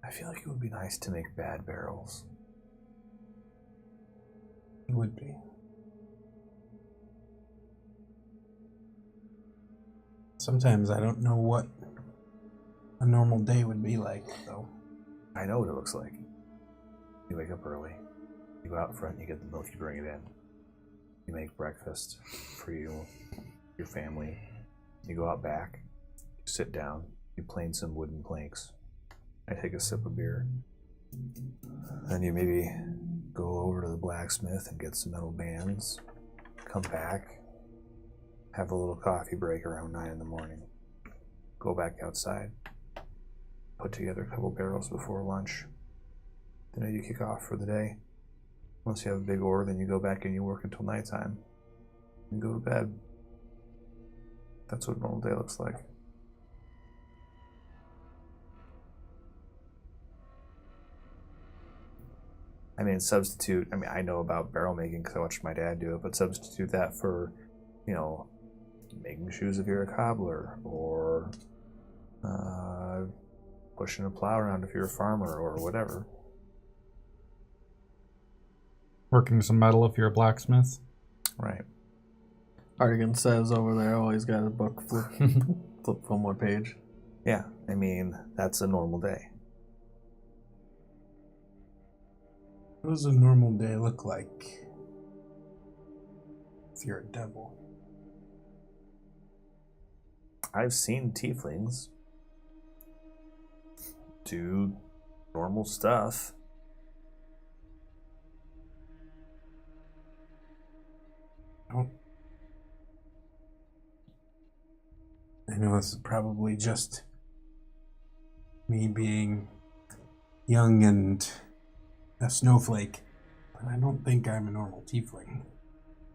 I feel like it would be nice to make bad barrels. It would be. Sometimes I don't know what a normal day would be like, though. I know what it looks like. You wake up early. You go out front, you get the milk, you bring it in. You make breakfast for you, your family. You go out back, you sit down, you plane some wooden planks. I take a sip of beer. Then you maybe go over to the blacksmith and get some metal bands. Come back, have a little coffee break around 9 in the morning. Go back outside, put together a couple barrels before lunch. Then you kick off for the day. Once you have a big order, then you go back and you work until nighttime. And go to bed. That's what a normal day looks like. I mean, I know about barrel making because I watched my dad do it, but substitute that for, making shoes if you're a cobbler, or pushing a plow around if you're a farmer, or whatever. Working some metal if you're a blacksmith. Right. Artigan says over there, oh, he's got a book flip, flip from one page. Yeah, I mean, that's a normal day. What does a normal day look like if you're a devil? I've seen tieflings do normal stuff. I know this is probably just me being young and a snowflake, but I don't think I'm a normal tiefling.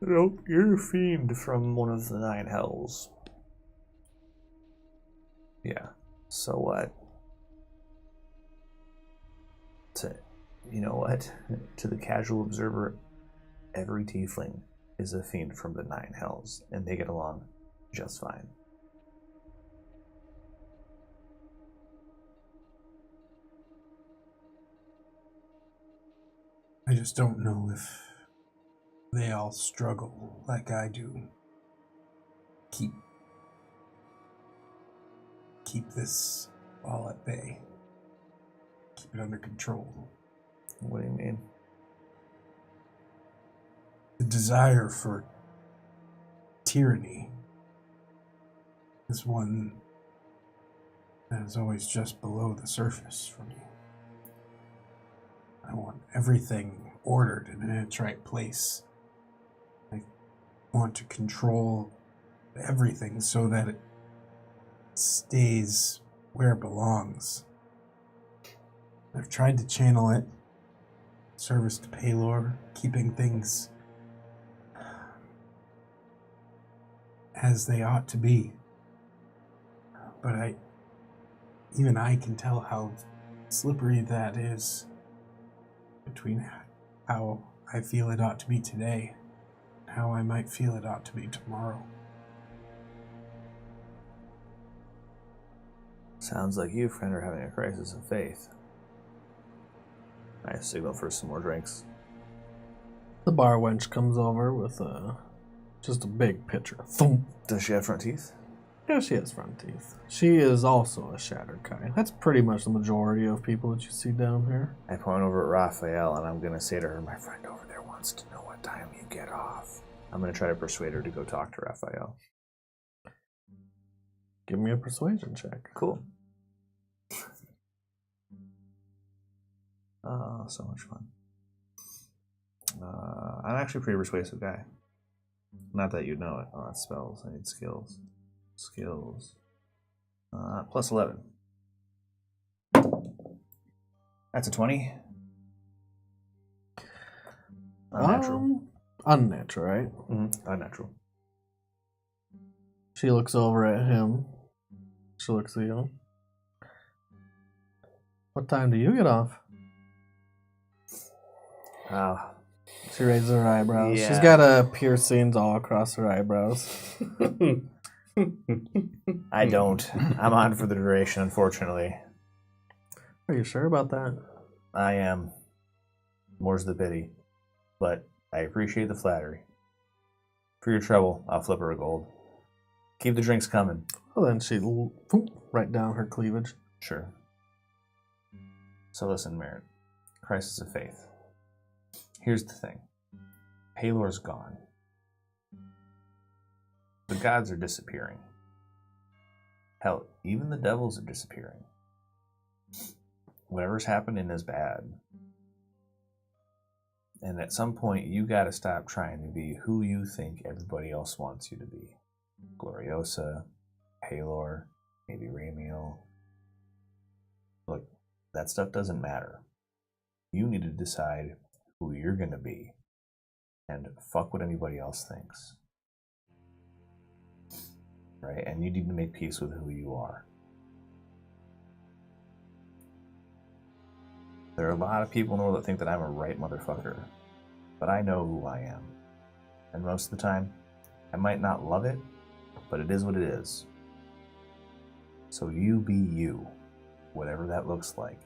Nope, you're a fiend from one of the 9 hells. Yeah, so what? You know what? To the casual observer, every tiefling is a fiend from the 9 hells, and they get along just fine. I just don't know if they all struggle like I do. Keep this all at bay. Keep it under control. What do you mean? The desire for tyranny is one that is always just below the surface for me. I want everything ordered and in its right place. I want to control everything so that it stays where it belongs. I've tried to channel it, service to Paylor, keeping things as they ought to be. But even I can tell how slippery that is between how I feel it ought to be today and how I might feel it ought to be tomorrow. Sounds like you, friend, are having a crisis of faith. I signal for some more drinks. The bar wench comes over with just a big pitcher. Thump. Does she have front teeth? Yeah, she has front teeth. She is also a shattered kind. That's pretty much the majority of people that you see down here. I point over at Raphael and I'm going to say to her, my friend over there wants to know what time you get off. I'm going to try to persuade her to go talk to Raphael. Give me a persuasion check. Cool. Oh, so much fun. I'm actually a pretty persuasive guy. Not that you'd know it. Oh, that's spells. I need skills. Skills. Plus 11. That's a 20. Unnatural. Unnatural, right? Mm-hmm. Unnatural. She looks over at him. She looks at you. What time do you get off? She raises her eyebrows. Yeah. She's got piercings all across her eyebrows. I don't. I'm on for the duration, unfortunately. Are you sure about that? I am. More's the pity. But I appreciate the flattery. For your trouble, I'll flip her a gold. Keep the drinks coming. Well, then she right down her cleavage. Sure. So listen, Merritt. Crisis of faith. Here's the thing. Halor's gone. The gods are disappearing. Hell, even the devils are disappearing. Whatever's happening is bad. And at some point, you gotta stop trying to be who you think everybody else wants you to be. Gloriosa, Halor, maybe Ramiel. Look, that stuff doesn't matter. You need to decide who you're gonna be. And fuck what anybody else thinks. Right? And you need to make peace with who you are. There are a lot of people in the world that think that I'm a right motherfucker. But I know who I am. And most of the time, I might not love it, but it is what it is. So you be you, whatever that looks like.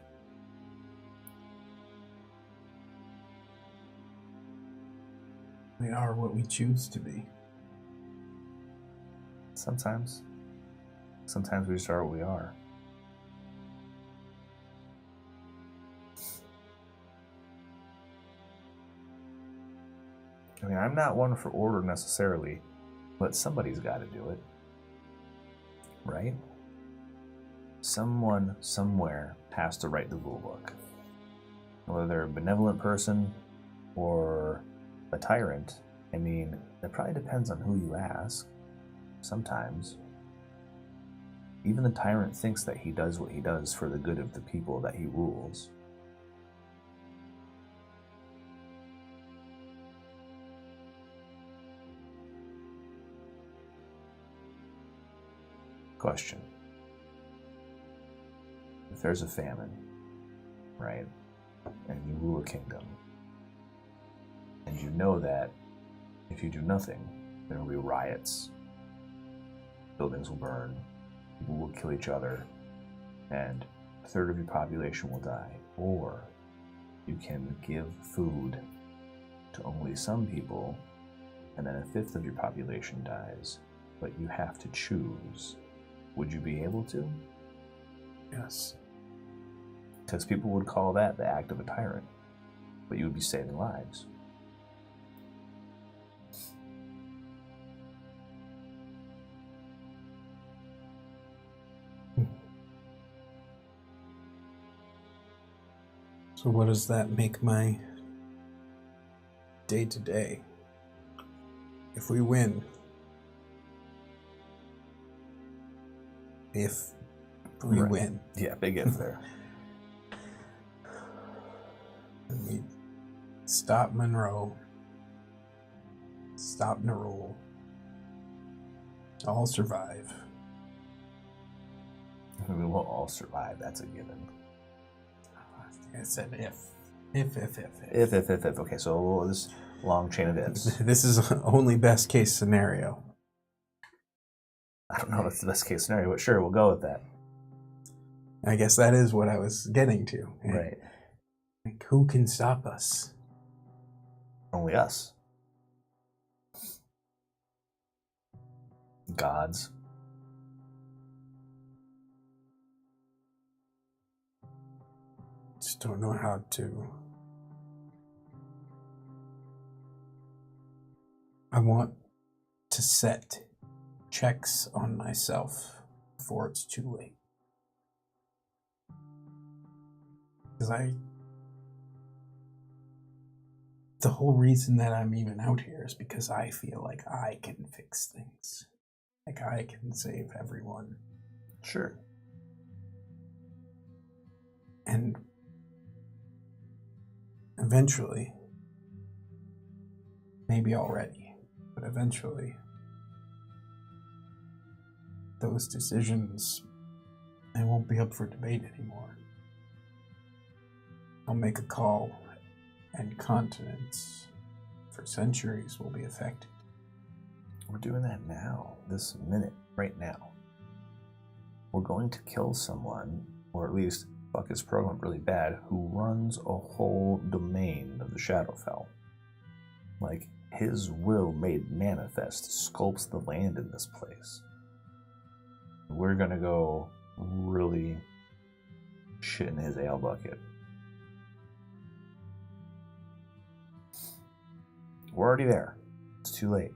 We are what we choose to be. Sometimes we just are what we are. I mean, I'm not one for order necessarily, but somebody's got to do it. Right? Someone, somewhere, has to write the rule book. Whether they're a benevolent person or a tyrant, I mean, it probably depends on who you ask. Sometimes. Even the tyrant thinks that he does what he does for the good of the people that he rules. Question. If there's a famine, right, and you rule a kingdom, and you know that if you do nothing, there will be riots, buildings will burn, people will kill each other, and a third of your population will die. Or you can give food to only some people, and then a fifth of your population dies, but you have to choose. Would you be able to? Yes. Because people would call that the act of a tyrant, but you would be saving lives. So what does that make my day-to-day? If we win, if we Right. win, Yeah, big if there. and we stop Monroe, stop Nerul, all survive. We will all survive, that's a given. I said if. If. Okay, so this long chain of ifs. This is only best case scenario. I don't know if it's the best case scenario, but sure, we'll go with that. I guess that is what I was getting to. Right. Like, who can stop us? Only us. Gods. Just don't know how to. I want to set checks on myself before it's too late. Because the whole reason that I'm even out here is because I feel like I can fix things. Like I can save everyone. Sure. And Eventually. Maybe already, but eventually. Those decisions, they won't be up for debate anymore. I'll make a call, and continents for centuries will be affected. We're doing that now, this minute, right now. We're going to kill someone, or at least fuck his program really bad, who runs a whole domain of the Shadowfell. Like, his will made manifest sculpts the land in this place. We're gonna go really shit in his ale bucket. We're already there. It's too late.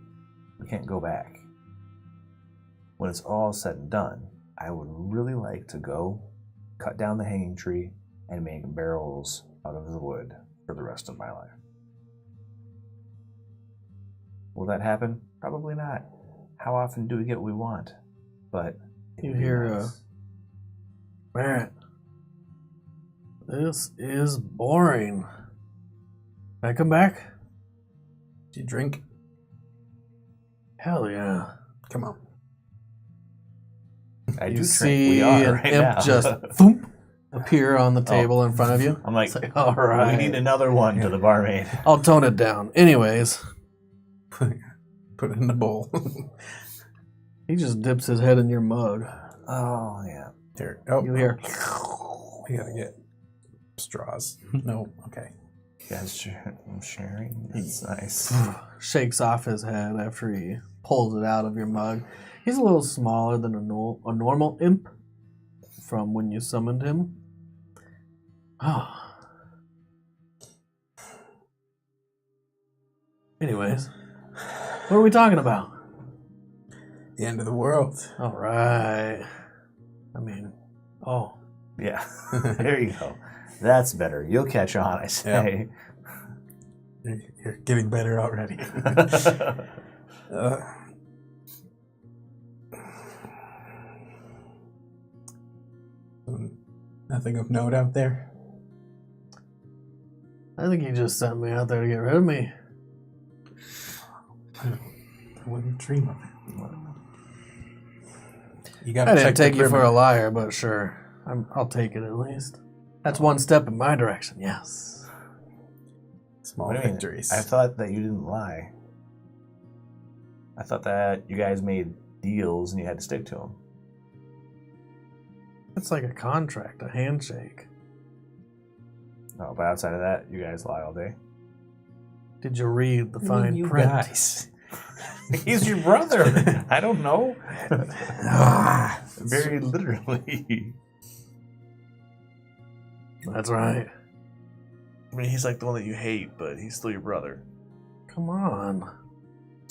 We can't go back. When it's all said and done, I would really like to go cut down the hanging tree and make barrels out of the wood for the rest of my life. Will that happen? Probably not. How often do we get what we want? But You hear, Barrett, this is boring. Can I come back? Do you drink? Hell yeah. Come on. I You do see drink. We are an right imp now. just thump, appear on the table in front of you. I'm like, It's like, all right. we need another one to the barmaid. I'll tone it down. Anyways, Put it in the bowl. he just dips his head in your mug. Oh, yeah. Here. Oh, You hear, we gotta get straws. No, okay. You guys, I'm sharing. That's nice. shakes off his head after he pulls it out of your mug. He's a little smaller than a normal imp from when you summoned him. Anyways, what are we talking about? The end of the world. All right. I mean, oh. Yeah. There you go. That's better. You'll catch on, I say. You're getting better already. Nothing of note out there? I think he just sent me out there to get rid of me. I wouldn't dream of it. You I gotta didn't check take the you for a perimeter. liar, but sure. I'll take it at least. That's one step in my direction, yes. Small What do you mean? victories. I thought that you didn't lie. I thought that you guys made deals and you had to stick to them. It's like a contract, a handshake. No, but outside of that, you guys lie all day. Did you read the I mean, fine you print? guys. He's your brother. I don't know. Very literally. That's right. I mean, he's like the one that you hate, but he's still your brother. Come on.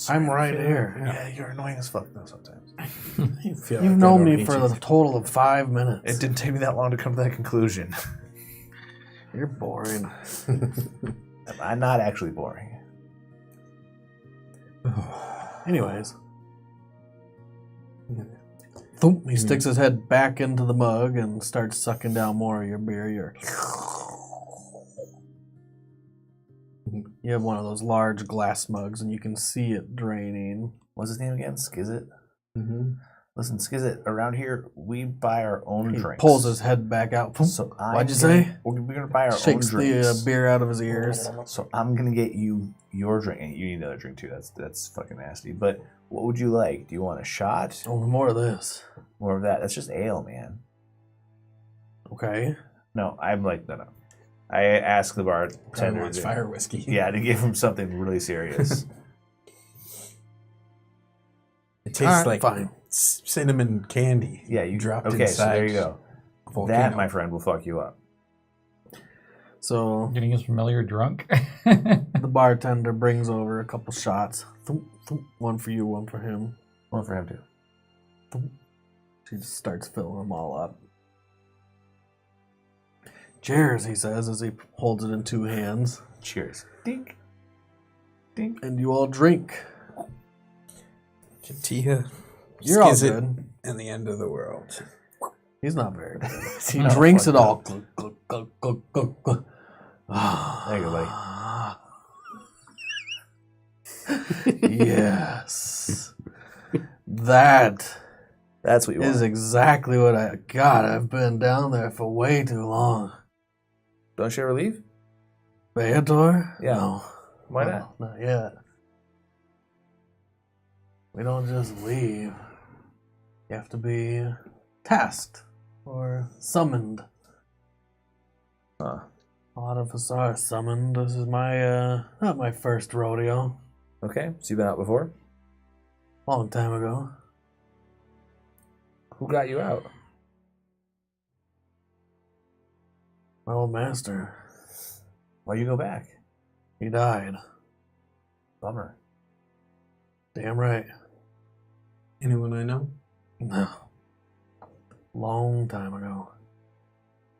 I'm right here. Yeah, you're annoying as fuck though sometimes. You've known me for the total of 5 minutes. It didn't take me that long to come to that conclusion. You're boring. I'm not actually boring. Anyways. Thump, he sticks his head back into the mug and starts sucking down more of your beer. You have one of those large glass mugs and you can see it draining. What's his name again? Skizit? Mm-hmm. Listen, Skizit, around here, we buy our own He drinks. pulls his head back out. So What'd you say? We're going to buy our Shakes own the drinks. beer out of his ears. So I'm going to get you your drink. And you need another drink, too. That's fucking nasty. But what would you like? Do you want a shot? Oh, more of this. More of that? That's just ale, man. Okay. No, I'm like, no. I asked the Probably bartender. wants fire whiskey. Yeah, to give him something really serious. It tastes like fine. cinnamon candy. Yeah, you dropped okay, inside. so there you go. a volcano. That, my friend, will fuck you up. So Getting his familiar drunk. the bartender brings over a couple shots. Thump, thump. One for you, one for him. One for him, too. Thump. She just starts filling them all up. Cheers, he says as he holds it in two hands. Cheers. Dink. Dink. And you all drink. Katia, You're all Skizit, good. and the end of the world. He's not very good. He No, drinks fuck it all. no. Glug, glug, glug, glug, glug, glug. There you go, buddy. Yes. That That's what you is want. exactly what I got. I've been down there for way too long. Don't you ever leave? Beator? Yeah. No. Why No, not? Not yet. We don't just leave. You have to be tasked or summoned. Huh. A lot of us are summoned. This is my, not my first rodeo. Okay, so you've been out before? Long time ago. Who got you out? My old master. Why'd you go back? He died. Bummer. Damn right. Anyone I know? No. Long time ago.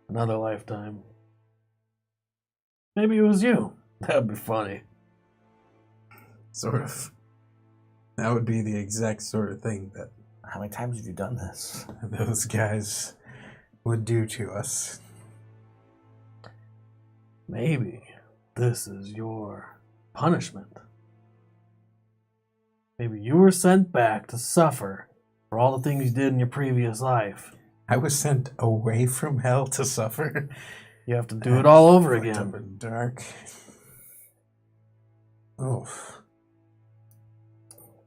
Another lifetime. Maybe it was you. That'd be funny. Sort of. That would be the exact sort of thing that How many times have you done this? those guys would do to us. Maybe this is your punishment. Maybe you were sent back to suffer for all the things you did in your previous life. I was sent away from hell to suffer. You have to do it all over Fucked up again. and dark. Oh.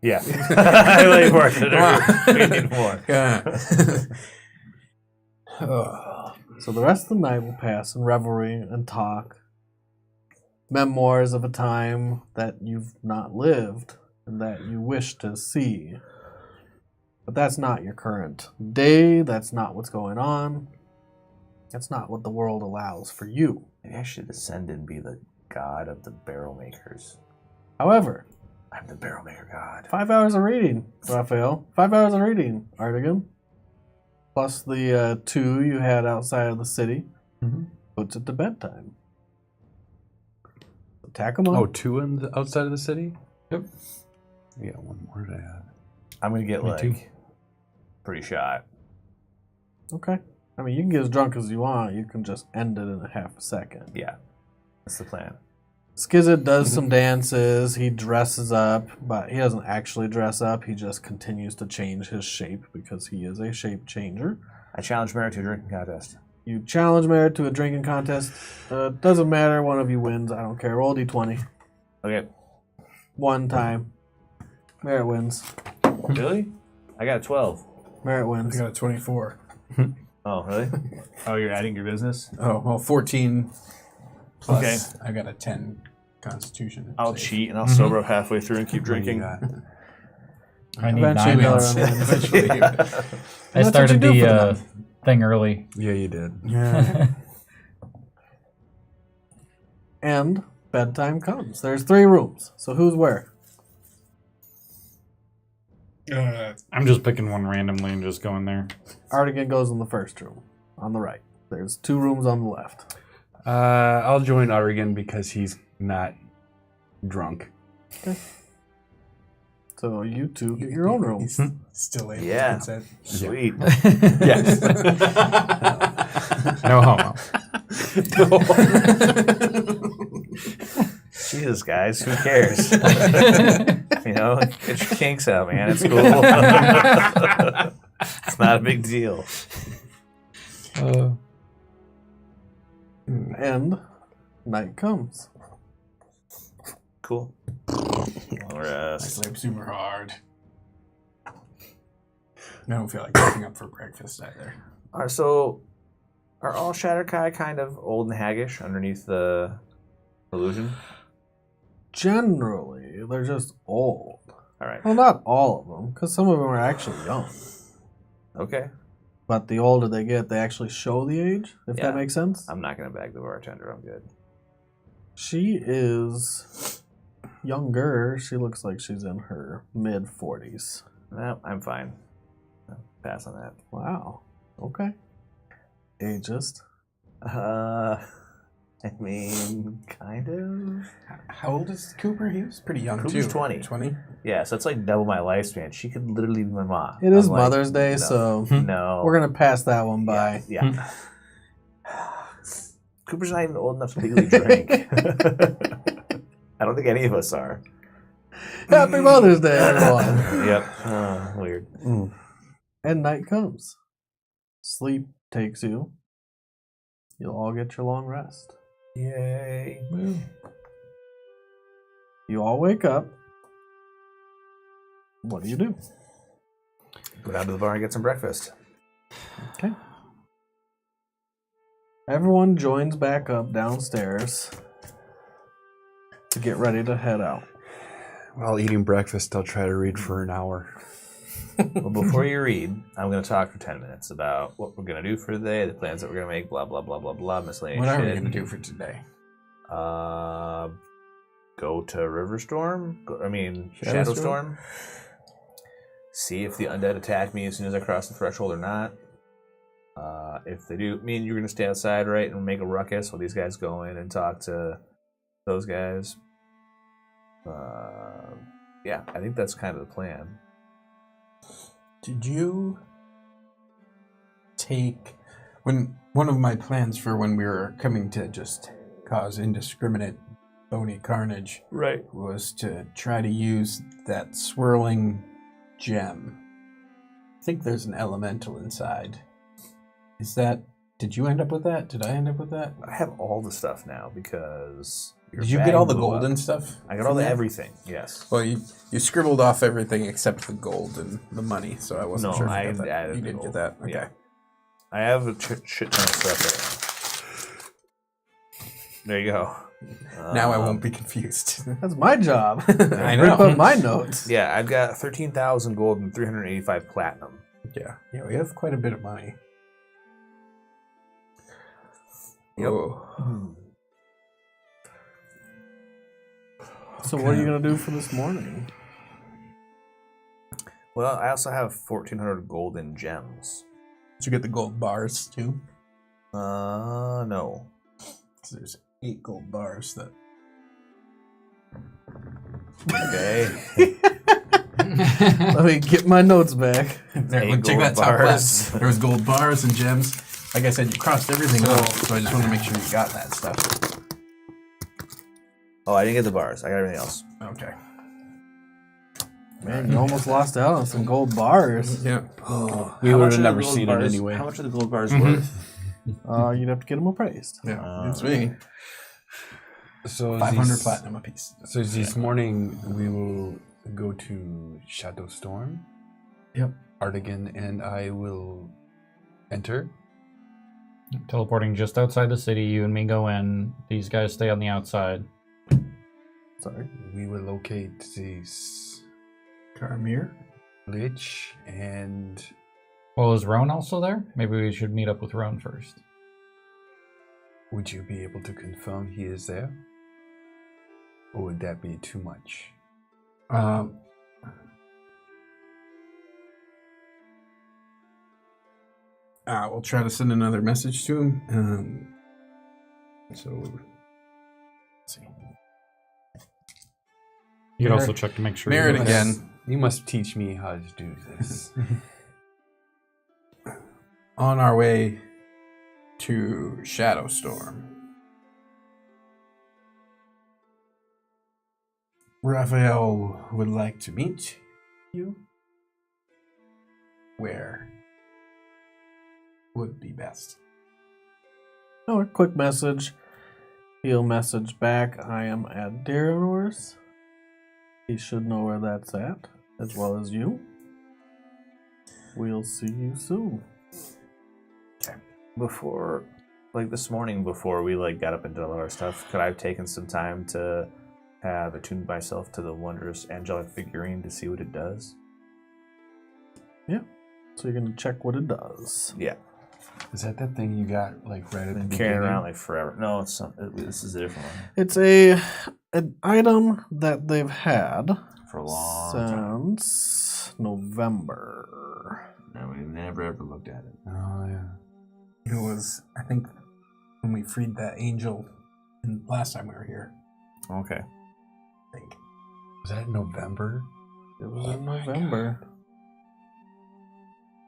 Yeah. I more. We need more. Oh. So the rest of the night will pass in revelry and talk. Memoirs of a time that you've not lived and that you wish to see. But that's not your current day. That's not what's going on. That's not what the world allows for you. Maybe I should ascend and be the god of the barrel makers. However, I'm the barrel maker god. 5 hours of reading, Raphael. 5 hours of reading, Artigan. Plus the 2 you had outside of the city. Mhm. Puts it to bedtime. Attack them up. Oh, 2 in the, outside of the city? Yep. We got one more to add. I'm gonna get Me like too. pretty shot. Okay. I mean, you can get as drunk as you want. You can just end it in a half a second. Yeah. That's the plan. Skizit does some dances. He dresses up, but he doesn't actually dress up. He just continues to change his shape because he is a shape changer. I challenge Merrick to a drinking contest. You challenge Merritt to a drinking contest. Doesn't matter. One of you wins. I don't care. Roll D20. Okay. One time. Merritt wins. Really? I got a 12. Merritt I wins. got a 24. Oh, really? Oh, you're adding your business? Oh, well, 14 plus. Okay. I got a 10 constitution. I'll save. cheat and I'll sober up halfway through and keep drinking. I need Eventually 9 they'll minutes. remember. Eventually. I That's what started you do for the the month. thing early. Yeah, you did. Yeah. And bedtime comes. There's 3 rooms. So who's where? I'm just picking one randomly and just going there. Artigan goes in the first room on the right. There's 2 rooms on the left. I'll join Oregon because he's not drunk. So you 2 get your own room. He's still able Yeah. to consent. Sweet. Yes. No homo. Jesus, guys, who cares? You know, get your kinks out, man. It's cool. It's not a big deal. And night comes. Cool. I Rest. sleep super hard. I don't feel like waking up for breakfast either. Alright, so are all Shatterkai kind of old and haggish underneath the illusion? Generally, they're just old. Alright. Well, not all of them, because some of them are actually young. Okay. But the older they get, they actually show the age, if Yeah. that makes sense. I'm not going to bag the bartender. I'm good. She is younger. She looks like she's in her mid-40s. No, I'm fine. Pass on that. Wow. Okay. Ageist. I mean, kind of. How old is Cooper? He was pretty young Cooper's too. 20. 20? Yeah, so it's like double my lifespan. She could literally be my mom. It is I'm like, Mother's Day, no, so no. we're going to pass that one by. Yeah. Cooper's not even old enough to legally drink. I don't think any of us are. Happy Mother's Day, everyone. Yep. Weird. And night comes. Sleep takes you. You'll all get your long rest. Yay. You all wake up. What do you do? Go down to the bar and get some breakfast. Okay. Everyone joins back up downstairs to get ready to head out. While eating breakfast, I'll try to read for an hour. Well, before you read, I'm going to talk for 10 minutes about what we're going to do for the day, the plans that we're going to make, blah, blah, blah, blah, blah, miscellaneous What are we shit. going to do for today? Go to Shadowstorm. See if the undead attack me as soon as I cross the threshold or not. If they do, me and you're going to stay outside, right, and make a ruckus while these guys go in and talk to those guys. Yeah, I think that's kind of the plan. Did you take one of my plans for when we were coming to just cause indiscriminate bony carnage Right. was to try to use that swirling gem. I think there's an elemental inside. Did you end up with that? Did I end up with that? I have all the stuff now because... Did you get all the golden stuff? I got all the everything, yes. Well, you scribbled off everything except the gold and the money, so I wasn't sure if I you got that. added You the didn't gold. get that? Okay. Yeah. I have a shit ton of stuff there. There you go. Now I won't be confused. That's my job. I Rip know. up my notes. Yeah, I've got 13,000 gold and 385 platinum. Yeah, we have quite a bit of money. Yep. Whoa. So what are you going to do for this morning? Well, I also have 1,400 gold in gems. Did you get the gold bars too? No. So there's 8 gold bars that. Okay. Let me get my notes back. There, 8 look, check gold that top bars. left. There was gold bars and gems. Like I said, you crossed everything off, so I just want to make sure you got that stuff. Oh, I didn't get the bars. I got everything else. Okay. Man, you almost lost out on some gold bars. Yeah. We How would much have are never the gold seen bars, it anyway. How much are the gold bars worth? You'd have to get them appraised. Yeah. It's me. So 500 platinum apiece. So this morning we will go to Shadowstorm. Yep. Artigan and I will enter. Teleporting just outside the city. You and me go in. These guys stay on the outside. Sorry. We will locate this Carmir? lich and Well, is Roan also there? Maybe we should meet up with Roan first. would you be able to confirm he is there? Or would that be too much? We'll try to send another message to him. So, let's see. You could also check to make sure. Mirror it you again. You must teach me how to do this. On our way to Shadowstorm. Raphael would like to meet you. Where would be best? Oh, a quick message. He'll message back, I am at Diranor's. He should know where that's at, as well as you. We'll see you soon. Before, this morning, before we got up into all our stuff, could I have taken some time to have attuned myself to the wondrous angelic figurine to see what it does? Yeah. So you're gonna check what it does. Yeah. Is that thing you got right at the Been beginning? carrying around forever. No, it's this is a different one. It's an item that they've had For a long time. since November. No, we never ever looked at it. Oh yeah. It was, I think, when we freed that angel last time we were here. Okay. I think. Was that November? It was in November.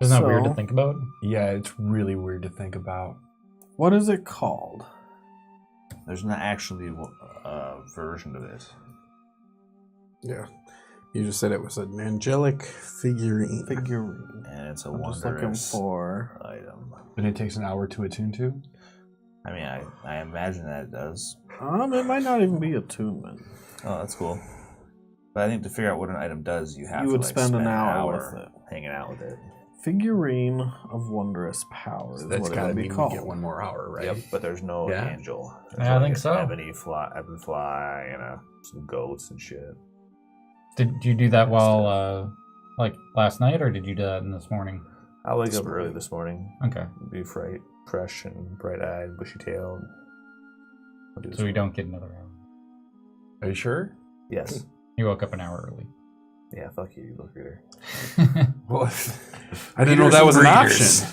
Isn't that weird to So- think about? Yeah, it's really weird to think about. What is it called? There's not actually a version of it. Yeah. You just said it was an angelic figurine. And it's a I'm just looking wondrous for. item. And it takes an hour to attune to? I mean, I imagine that it does. It might not even be attunement. Oh, that's cool. But I think to figure out what an item does, you have You to would like, spend an hour hour with it. hanging out with it. Figurine of wondrous power. So Is that's what it gotta would be mean we called. get one more hour, right? Yep, but there's no Yeah. angel. There's Yeah, I like think an so. Ebony fly, and some goats and shit. Did you do that while, like, last night, or did you do that in this morning? I'll wake up early this morning. Okay. Be fresh and bright-eyed, bushy-tailed. I'll do this So we one. don't get another hour. Are you sure? Yes. You woke up an hour early. Yeah, fuck you, book reader. Well, I didn't know that was an option.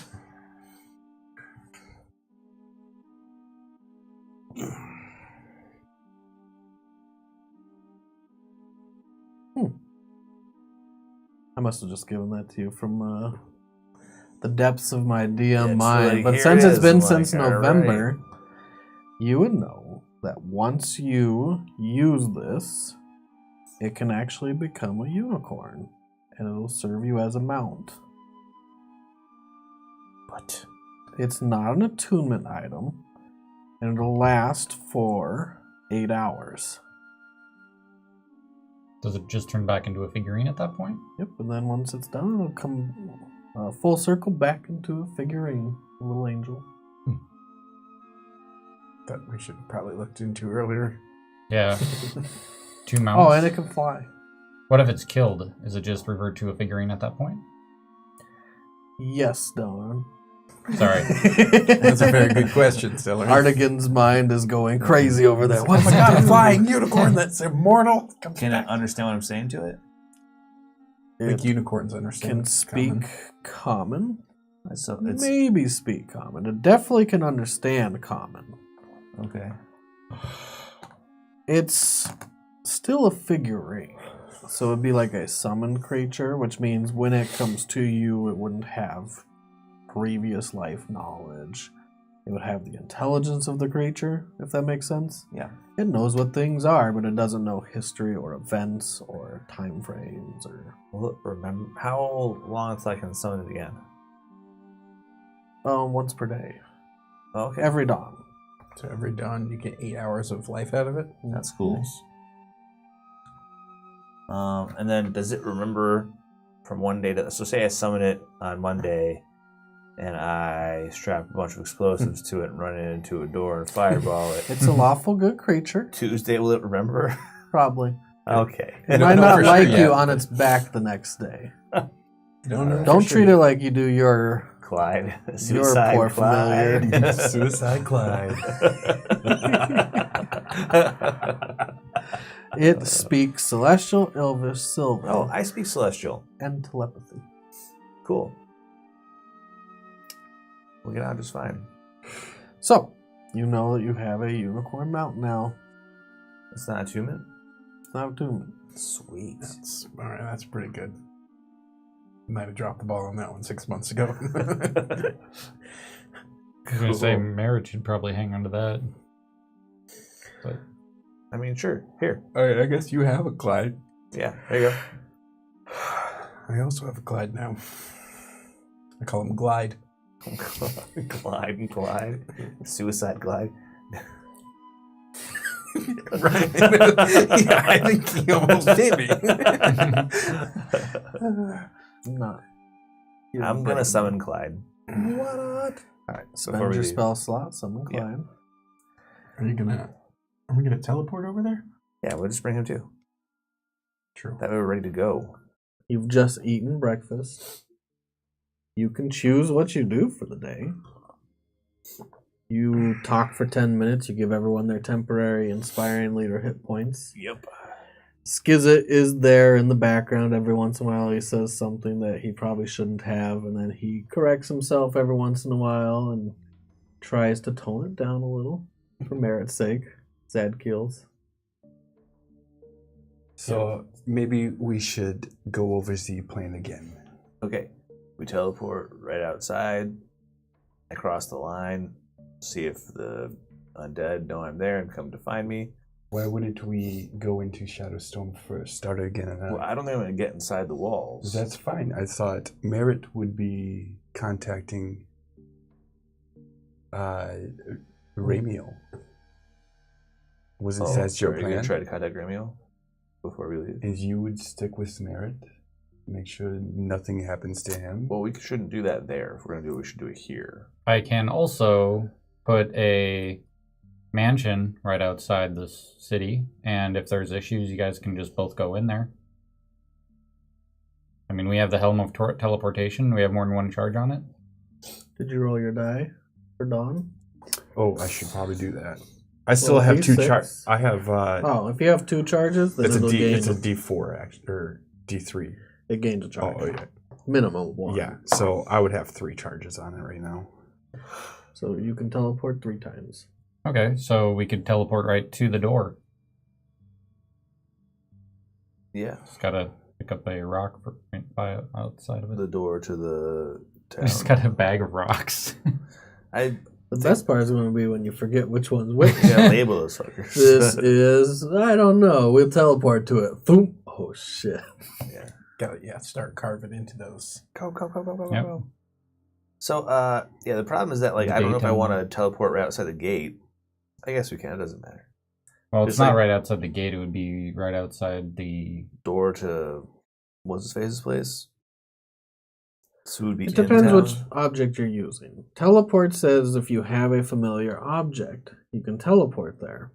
I must have just given that to you from the depths of my DM It's mind. like, But here since it it's is, been I'm since like, all November, you would know that once you use this, it can actually become a unicorn, and it'll serve you as a mount. But it's not an attunement item, and it'll last for 8 hours. Does it just turn back into a figurine at that point? Yep, and then once it's done, it'll come full circle back into a figurine, a little angel. That we should have probably looked into earlier. Yeah. 2 mounts? Oh, and it can fly. What if it's killed? Is it just revert to a figurine at that point? Yes, Don. Sorry. That's a very good question, Stiller. Artigan's mind is going crazy over there. Oh What's my it god, a do? flying unicorn that's immortal. Comes Can back. it understand what I'm saying to it? I think It unicorns understand. can what's speak coming. common. So it's Maybe speak common. It definitely can understand common. okay. It's still a figurine. So it'd be like a summoned creature, which means when it comes to you, it wouldn't have previous life knowledge. It would have the intelligence of the creature, if that makes sense. Yeah. It knows what things are, but it doesn't know history or events or time frames or Well, remember how long until I can summon it again? once per day. Okay. Every dawn. So every dawn you get 8 hours of life out of it. That's cool. Nice. And then does it remember from one day to so say I summon it on Monday and I strap a bunch of explosives to it and run it into a door and fireball it. It's a lawful good creature. Tuesday will it remember? Probably. Okay. It don't might know not for like sure you yet. on its back the next day. Don't know. Don't treat it like you do your Clyde. your Suicide poor Clyde. familiar. Suicide Clyde. It speaks Celestial, Elvish, Sylvan, Oh, I speak Celestial. and telepathy. Cool. We'll get on just fine. So, you know that you have a unicorn mount now. It's not attunement? It's not attunement. Sweet. That's all right. That's pretty good. Might have dropped the ball on that one 6 months ago. I was going to say marriage should probably hang on to that. But I mean, sure. Here. All right, I guess you have a Clyde. Yeah, there you go. I also have a Clyde now. I call him Glide. Glide and Glide. Suicide Glide. Right. Yeah, I think he almost did me. Not. I'm going to summon Clyde. What? Alright, Spend your spell slot, summon Yeah. Clyde. Are we gonna teleport over there? Yeah, we'll just bring him too. True. That way we're ready to go. You've just eaten breakfast. You can choose what you do for the day. You talk for 10 minutes. You give everyone their temporary inspiring leader hit points. Yep. Skizit is there in the background. Every once in a while, he says something that he probably shouldn't have, and then he corrects himself every once in a while and tries to tone it down a little for merit's sake. Zad kills. So maybe we should go over the plan again. Okay. We teleport right outside, across the line, see if the undead know I'm there and come to find me. Why wouldn't we go into Shadowstorm first? Start it again. Well, I don't think I'm going to get inside the walls. That's fine. I thought Merritt would be contacting Ramiel. Wasn't that your Are you going plan? to try to contact Ramiel before we leave? And you would stick with Merritt? Make sure nothing happens to him? Well, we shouldn't do that there. If we're going to do it, we should do it here. I can also put a mansion right outside the city, and if there's issues, you guys can just both go in there. I mean, we have the Helm of Teleportation. We have more than one charge on it. Did you roll your die for Dawn? Oh, I should probably do that. I still have two charges. I have... if you have 2 charges, then it'll gain... It's a D4, actually, or D3. It gains a charge. Oh, yeah. Minimum of 1. Yeah, so I would have 3 charges on it right now. So you can teleport 3 times. Okay, so we could teleport right to the door. Yeah. Just gotta pick up a rock by outside of it. The door to the town. Just got a bag of rocks. The best part is going to be when you forget which one's which. You gotta label those fuckers. This is, I don't know. We'll teleport to it. Boom. Oh, shit. Yeah. Gotta start carving into those. Go. Yep. So, the problem is that, like, I don't know if I want to teleport right outside the gate. I guess we can. It doesn't matter. Well, it's Just not like- right outside the gate. It would be right outside the... Door to what's his face's place. So it would be It depends in which town. object you're using. Teleport says if you have a familiar object, you can teleport there.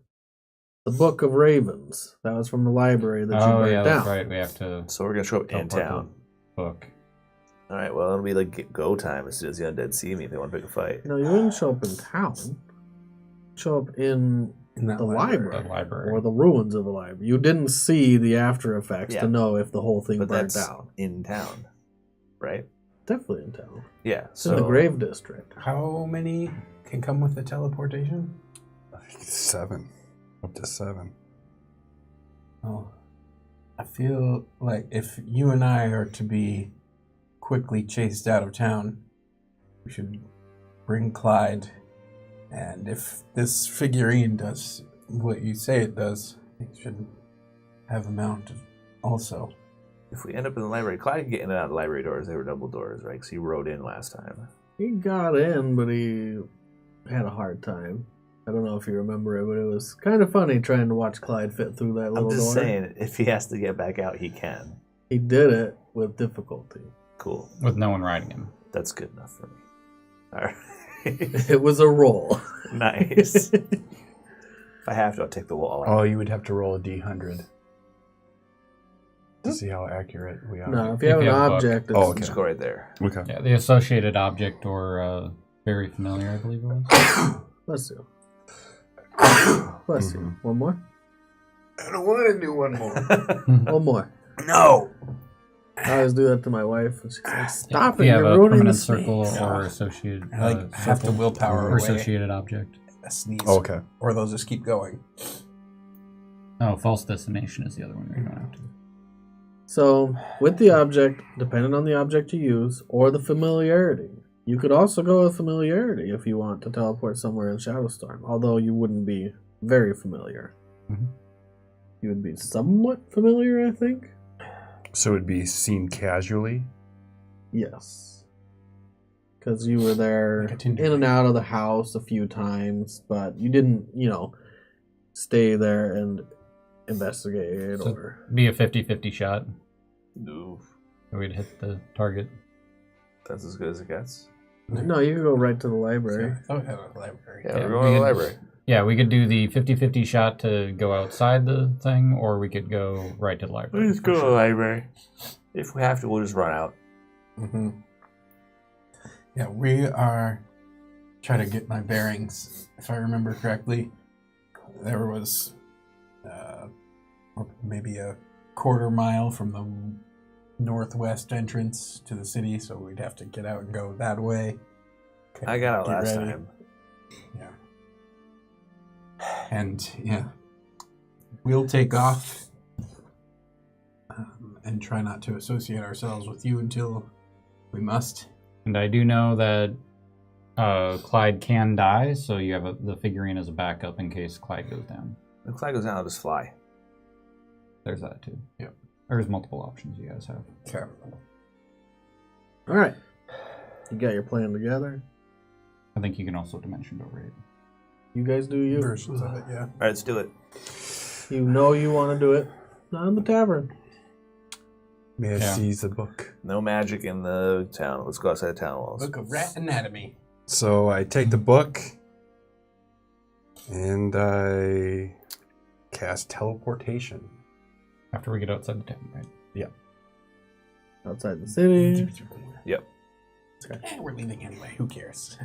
The Book of Ravens. That was from the library that you Oh, burnt yeah, down. that's right. We have to So we're gonna show up in teleport town. the book. All right. Well, it'll be like go time as soon as the undead see me if they want to pick a fight. No, you wouldn't show up in town. Show up in that the library. The library. Or the ruins of the library. You didn't see the after effects Yeah. to know if the whole thing But burnt that's down. in town, right? Definitely in town. Yeah. It's in the Grave District. How many can come with the teleportation? 7. Up to 7. Oh, I feel like if you and I are to be quickly chased out of town, we should bring Clyde. And if this figurine does what you say it does, it should have a mount also. If we end up in the library, Clyde can get in and out of the library doors. They were double doors, right? Because he rode in last time. He got in, but he had a hard time. I don't know if you remember it, but it was kind of funny trying to watch Clyde fit through that little I'm just door. saying, if he has to get back out, he can. He did it with difficulty. Cool. With no one riding him. That's good enough for me. All right. It was a roll. Nice. If I have to, I'll take the wall out. Oh, you would have to roll a D100 to see how accurate we are. No, if you have an a book. object, it's Oh, okay. Just go right there. Okay. Yeah, the associated object or very familiar, I believe it was. Bless you. Bless you. One more? I don't want to do one more. One more. No! I always do that to my wife. And she's like, stop If it, you have you're a ruining permanent the circle space." or associated I like have to circle willpower or away associated object. a sneeze. Oh, okay. Or they'll just keep going. Oh, false destination is the other one. You don't have to. So, with the object, depending on the object you use, or the familiarity, you could also go with familiarity if you want to teleport somewhere in Shadowstorm, although you wouldn't be very familiar. Mhm. You would be somewhat familiar, I think? So it'd be seen casually? Yes. Because you were there Like a Tinder in and out of the house a few times, but you didn't, stay there and investigate So- or... Be a 50-50 shot. No. We'd hit the target. That's as good as it gets. No, you could go right to the library. Oh, yeah, the library. Yeah, Yeah, we're going to the we could- library. Yeah, we could do the 50-50 shot to go outside the thing, or we could go right to the library. Let's go to the library. If we have to, we'll just run out. Mm-hmm. Yeah, we are trying to get my bearings. If I remember correctly, there was maybe a quarter mile from the northwest entrance to the city, so we'd have to get out and go that way. I got out Get last ready. time. Yeah. And yeah, we'll take off and try not to associate ourselves with you until we must. And I do know that Clyde can die, so you have the figurine as a backup in case Clyde goes down. If Clyde goes down, I'll just fly. There's that too. Yep. There's multiple options you guys have. Okay. All right. You got your plan together. I think you can also dimension over it. You guys do you. Versions of it, yeah. All right, let's do it. You know you want to do it. Not in the tavern. May I seize the book? No magic in the town. Let's go outside the town walls. Book of Rat Anatomy. So I take the book and I cast teleportation. After we get outside the town, right? Outside the city. Yep. And we're leaving anyway. Who cares?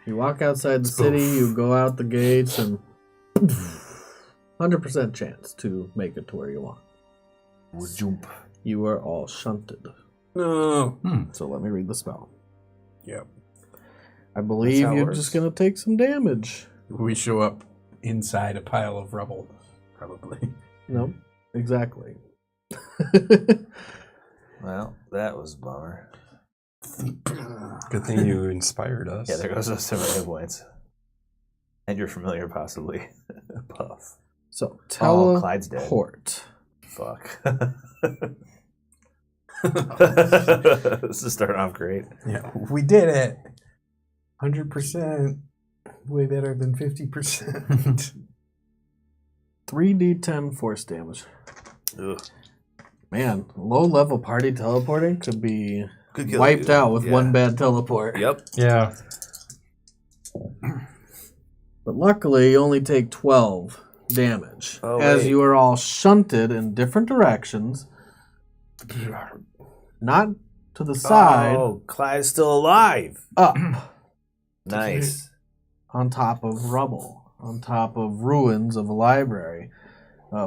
You walk outside the city, you go out the gates, and 100% chance to make it to where you want. Jump. You are all shunted. No. So let me read the spell. Yep. I believe how it you're works. just going to take some damage. We show up inside a pile of rubble, probably. No, exactly. Well, that was a bummer. Good thing you inspired us. Yeah, there goes those 7 hit points. And you're familiar, possibly. Puff. So, Clyde's dead. teleport. Fuck. This is starting off great. Yeah, we did it. 100%. Way better than 50%. 3d10 force damage. Ugh. Man, low-level party teleporting could be Could kill wiped you. out with Yeah. one bad teleport. Yep. Yeah. But luckily, you only take 12 damage. Oh, as wait. you are all shunted in different directions. Not to the side, Oh, Clyde's still alive. up. Nice. On top of rubble. On top of ruins of a library.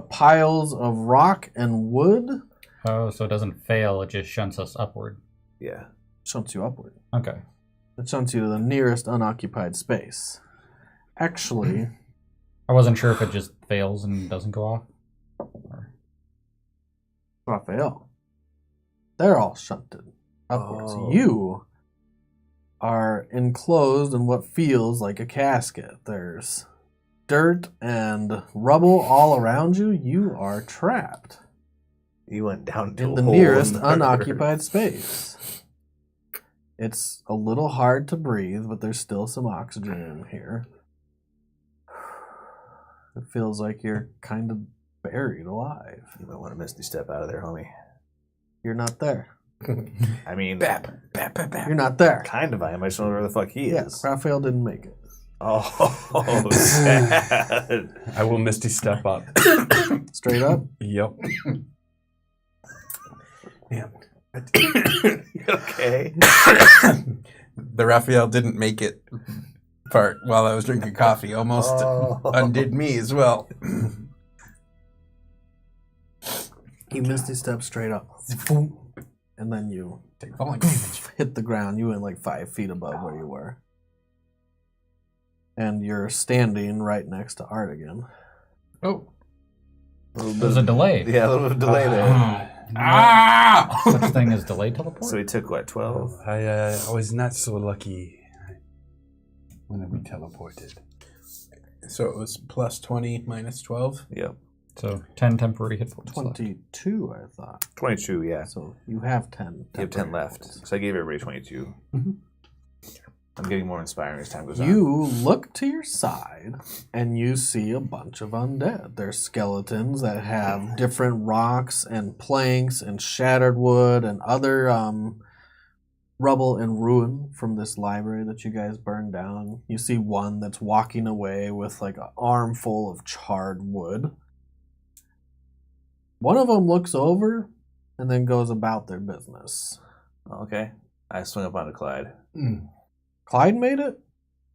Piles of rock and wood Oh, so it doesn't fail, it just shunts us upward. Yeah. shunts you upward. Okay. It shunts you to the nearest unoccupied space. Actually, I wasn't sure if it just fails and doesn't go off. Or... Raphael, they're all shunted upwards. Oh. You are enclosed in what feels like a casket. There's dirt and rubble all around you. You are trapped He went down to in a the hole nearest in the unoccupied space. It's a little hard to breathe, but there's still some oxygen in here. It feels like you're kind of buried alive. You might want to misty step out of there, homie. You're not there. I mean, Bap, bap, bap, bap. You're not there. kind of I am. I just don't know where the fuck he Yeah, is. Raphael didn't make it. Oh, sad. I will misty step up. Straight up. Yep. Man. Okay. The Raphael didn't make it part while I was drinking coffee almost undid me as well. You misty step straight up. Boom. And then you Take falling damage. hit the ground. You went like 5 feet above where you were. And you're standing right next to Art again. Oh, Little bit there's a of- delay. Yeah, a little bit of delay there. Ah! Such thing as delay teleport? So he took, what, 12? I was not so lucky when we teleported. So it was plus 20 minus 12. Yep. So 10 temporary hit points left. 22, I thought. 22, yeah. So you have 10. You have 10 left. So I gave everybody 22. Mhm. I'm getting more inspiring as time goes on. You look to your side and you see a bunch of undead. They're skeletons that have different rocks and planks and shattered wood and other rubble and ruin from this library that you guys burned down. You see one that's walking away with like an armful of charred wood. One of them looks over and then goes about their business. Okay. I swing up onto Clyde. Clyde made it,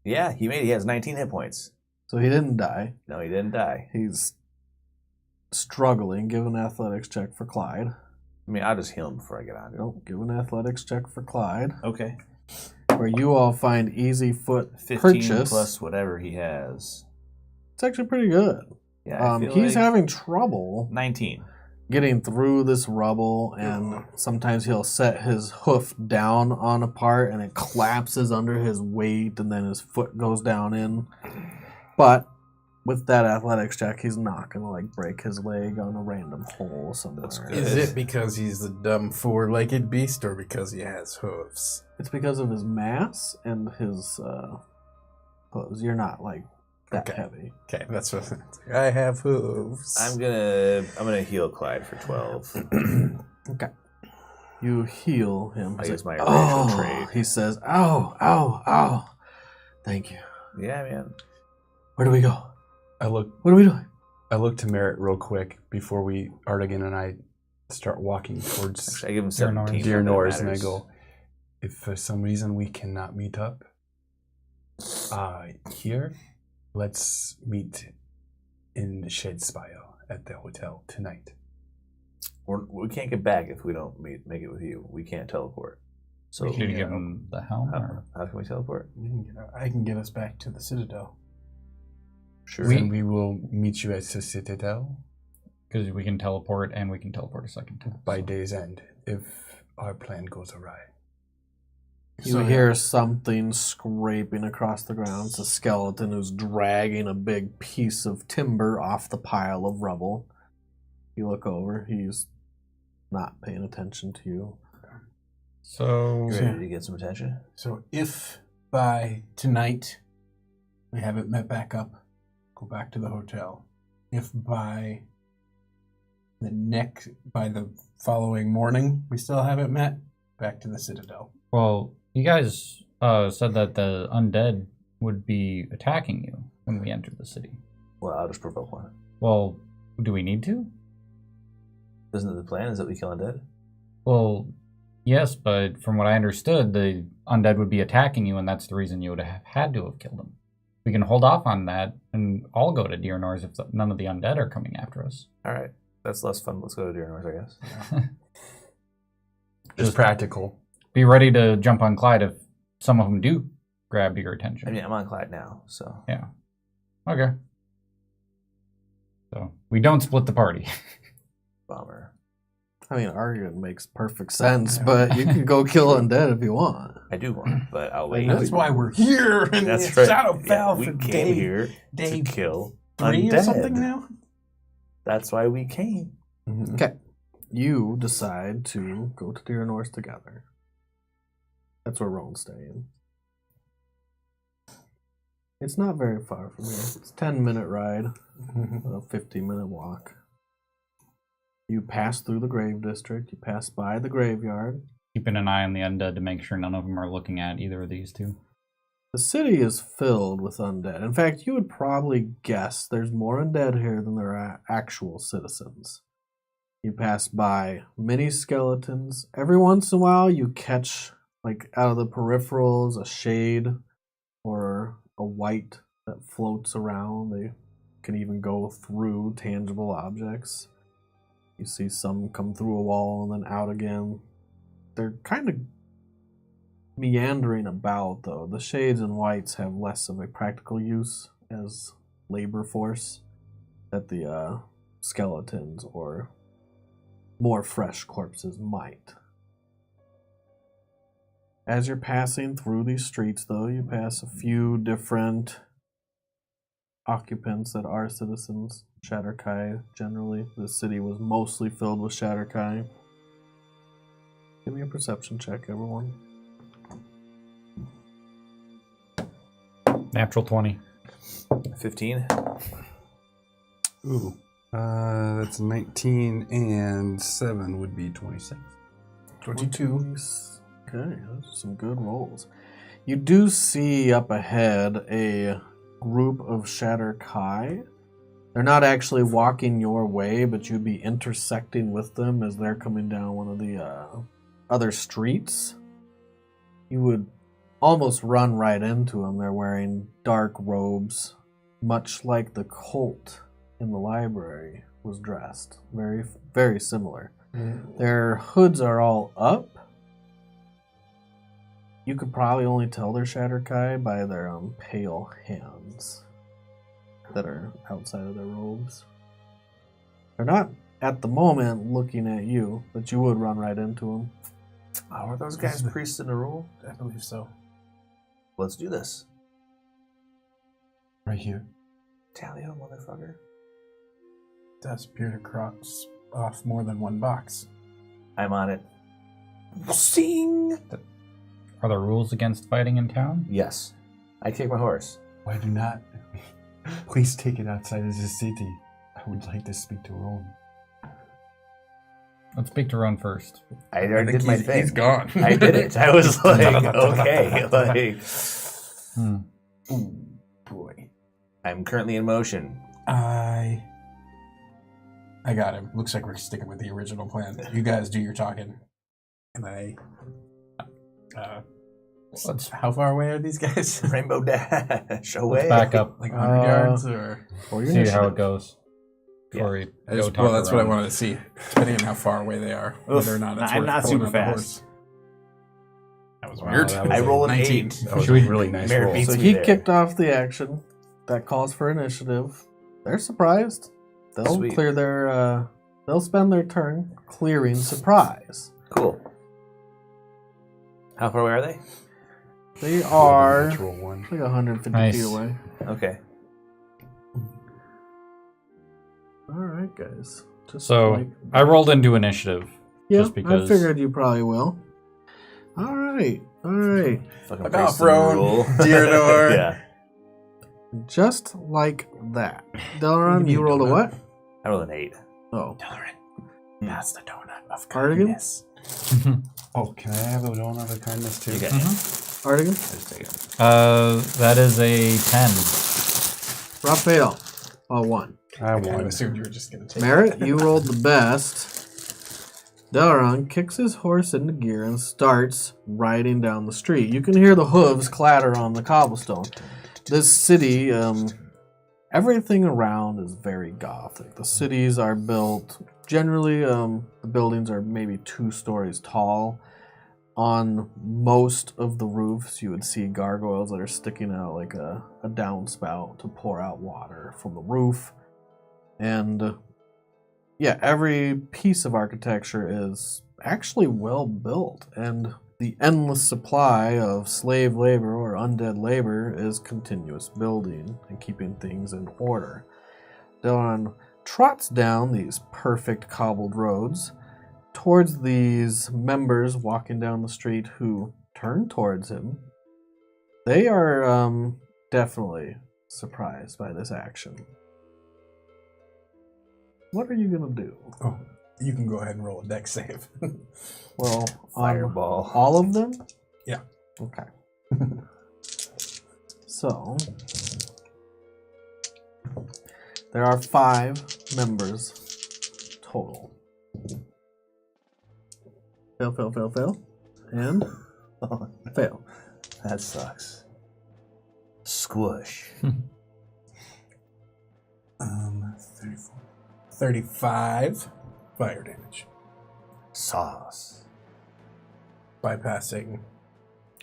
Yeah, he made it. He has 19 hit points. so he didn't die. No, he didn't die. He's struggling. Give an athletics check for Clyde. I mean, I'll just heal him before I get on to him. Nope. Give an athletics check for Clyde. Okay. Where you all find easy foot 15 purchase. plus whatever he has. It's actually pretty good. Yeah, I feel He's like having trouble 19. getting through this rubble, and sometimes he'll set his hoof down on a part and it collapses under his weight, and then his foot goes down in. But with that athletics check, he's not going to like break his leg on a random hole somewhere. That's good. Is it because he's the dumb four-legged beast or because he has hooves? It's because of his mass and his hooves. You're not like that heavy. Okay, that's what I have hooves. I'm gonna heal Clyde for 12. Okay. You heal him. I use my oh, racial trait. he says, "Ow, ow, ow. Thank you. Yeah, man. Where do we go? What are we doing?" I look to Merritt real quick before Artigan and I start walking towards Actually, I give him Dear Norris. 17. Dear if that Norris, and I matters. go, if for some reason we cannot meet up here, let's meet in the Shed Spire at the hotel tonight. We can't get back if we don't make it with you. We can't teleport. So Did you give him the helm? Or? how can we teleport? I can get us back to the Citadel. Sure. Then we will meet you at the Citadel Because we can teleport and we can teleport a second time. by day's end if our plan goes awry. You hear something scraping across the ground. It's a skeleton who's dragging a big piece of timber off the pile of rubble. You look over. He's not paying attention to you. So, You ready to get some attention? So if by tonight we haven't met back up, go back to the hotel. If by the following morning we still haven't met, back to the Citadel. well, you guys said that the undead would be attacking you when we entered the city. Well, I'll just provoke one. Well, do we need to? Isn't it the plan? Is that we kill undead? Well, yes, but from what I understood, the undead would be attacking you, and that's the reason you would have had to have killed them. We can hold off on that and all go to Deer Norris if none of the undead are coming after us. All right. That's less fun. Let's go to Deer North, I guess. Just practical. Be ready to jump on Clyde if some of them do grab your attention. I mean, I'm on Clyde now, so. Yeah. Okay. So we don't split the party. Bummer. I mean, argument makes perfect sense, but you can go kill undead if you want. I do want, but I'll wait. That's why we're here in That's the right. Shadowfell We for came here day to kill 3 undead. or something now. That's why we came. Okay. You decide to go to Deer North together. That's where Roan's staying. It's not very far from here. It's a 10-minute ride, a 15-minute walk. You pass through the grave district. You pass by the graveyard. Keeping an eye on the undead to make sure none of them are looking at either of these two. The city is filled with undead. In fact, you would probably guess there's more undead here than there are actual citizens. You pass by many skeletons. Every once in a while, you catch, like, out of the peripherals, a shade or a white that floats around. They can even go through tangible objects. You see some come through a wall and then out again. They're kind of meandering about, though. The shades and whites have less of a practical use as labor force that the skeletons or more fresh corpses might. As you're passing through these streets, though, you pass a few different occupants that are citizens. Shatterkai, generally. The city was mostly filled with Shatterkai. Give me a perception check, everyone. Natural 20. 15. Ooh. That's 19 and 7 would be 26. 22. Okay, those are some good rolls. You do see up ahead a group of Shatterkai. They're not actually walking your way, but you'd be intersecting with them as they're coming down one of the other streets. You would almost run right into them. They're wearing dark robes, much like the cult in the library was dressed. Very, very similar. Their hoods are all up. You could probably only tell they're Shatterkai by their pale hands that are outside of their robes. They're not at the moment looking at you, but you would run right into him. Oh, are those guys priests in the rule? I believe so. Let's do this. Right here. Tally ho, motherfucker. Does appear to cross off more than one box. I'm on it. Sing! Are there rules against fighting in town? Yes. I kick my horse. Why do not? Please take it outside of the city. I would like to speak to Rome. Let's speak to Ron first. I already did my thing. He's gone. I did it. I was like, okay. Like, Ooh, boy. I'm currently in motion. I got him. Looks like we're sticking with the original plan. You guys do your talking. And I... how far away are these guys? Rainbow Dash away. Let's back up. Like 100 yards or... See how it goes. Before we go talk that's what I around. wanted to see. Depending on how far away they are. Whether or not it's I'm worth not pulling super out the fast. horse. That was Wow, weird. that was I roll an 19. 8. That was Should we- a really nice Mary roll. beats So me he there. kicked off the action. That calls for initiative. They're surprised. They'll Sweet. clear their. They'll spend their turn clearing surprise. Cool. How far away are they? They are Natural one. like 150 Nice. feet away. Okay. All right, guys. Just So I rolled into initiative. yeah, just because- I figured you probably will. All right, all right. Fucking Look priest off, in the Rowan. rule. Deardor. Yeah. Just like that. Delron, you rolled a what? I rolled an 8. Oh, Pass the donut of Cardigan? kindness. Oh, can I have a donut of kindness too? You got it. Artigan, Just take it. That is a 10. Raphael, a 1. I I kind of won. assumed you were just going to take Merritt, you rolled the best. Delron kicks his horse into gear and starts riding down the street. You can hear the hooves clatter on the cobblestone. This city, everything around is very gothic. The cities are built, generally, the buildings are maybe 2 stories tall. On most of the roofs, you would see gargoyles that are sticking out like a downspout to pour out water from the roof. And yeah, every piece of architecture is actually well built, and the endless supply of slave labor or undead labor is continuous building and keeping things in order. Dylan trots down these perfect cobbled roads towards these members walking down the street who turn towards him. They are definitely surprised by this action. What are you gonna do? Oh, you can go ahead and roll a dex save. Well, Fireball. all of them? Yeah. Okay. So, there are 5 members total. Fail, fail, fail, fail. And fail. That sucks. Squish. 34. 35 fire damage. Sauce. Bypassing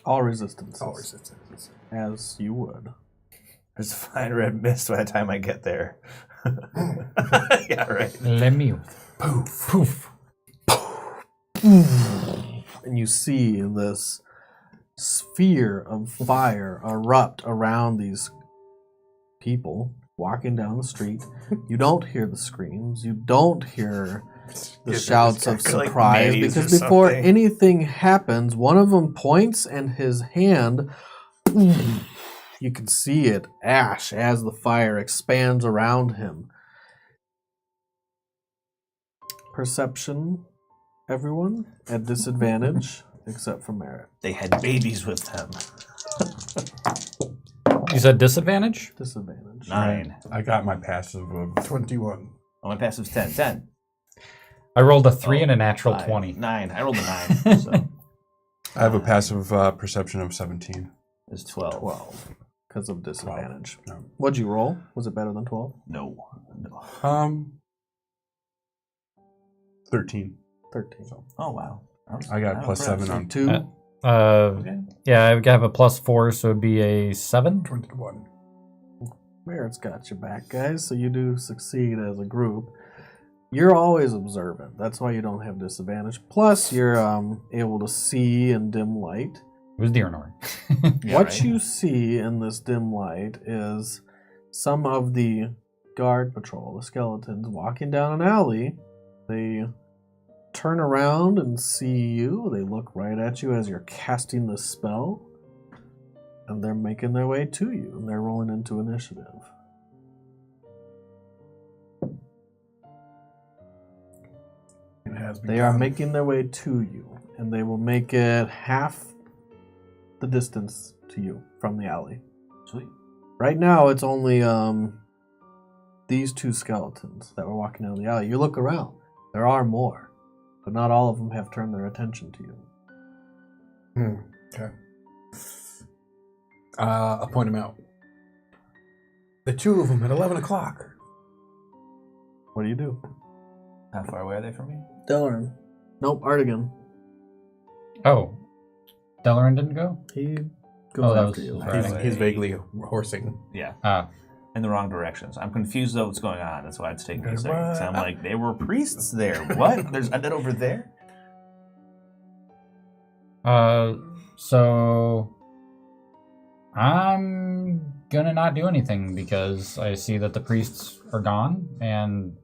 All resistances. all resistance. As you would. There's a fine red mist by the time I get there. Yeah, right. Lemieux. Poof, poof, poof. And you see this sphere of fire erupt around these people walking down the street. You don't hear the screams. You don't hear the shouts of Like surprise, mayonnaise because or before something. anything happens, one of them points and his hand, you can see it ash as the fire expands around him. Perception, everyone, at disadvantage, except for Merritt. They had babies with them. You said disadvantage? Disadvantage. 9. I got my passive of 21. Oh, my passive's 10. 10. I rolled a 3 and a natural 5. 20. 9. I rolled a 9. So I have a passive perception of 17. it's 12. 12, because of disadvantage. No. What'd you roll? Was it better than 12? No. No. 13. 13. Oh, wow. I got plus 7 on 2. Okay. Yeah, I have a plus 4, so it'd be a 7. 21. Merritt's got your back, guys, so you do succeed as a group. You're always observant. That's why you don't have disadvantage. Plus, you're able to see in dim light. It was Deernor. What you see in this dim light is some of the guard patrol, the skeletons, walking down an alley. They turn around and see you. They look right at you as you're casting the spell. And they're making their way to you. And they're rolling into initiative. It has They are begun. making their way to you. And they will make it half the distance to you from the alley. Sweet. Right now, it's only these two skeletons that were walking down the alley. You look around. There are more. But not all of them have turned their attention to you. Okay. I'll point them out. The two of them at 11 o'clock. What do you do? How far away are they from me? Delaran. Nope, Artigan. Oh. Delaran didn't go? He Oh, goes that after was you. right. He's vaguely horsing. Yeah. Ah. In the wrong directions. I'm confused though what's going on. That's why it's taking me a What? second. 'Cause I'm like, there were priests there. What? There's undead over there? So I'm gonna not do anything because I see that the priests are gone and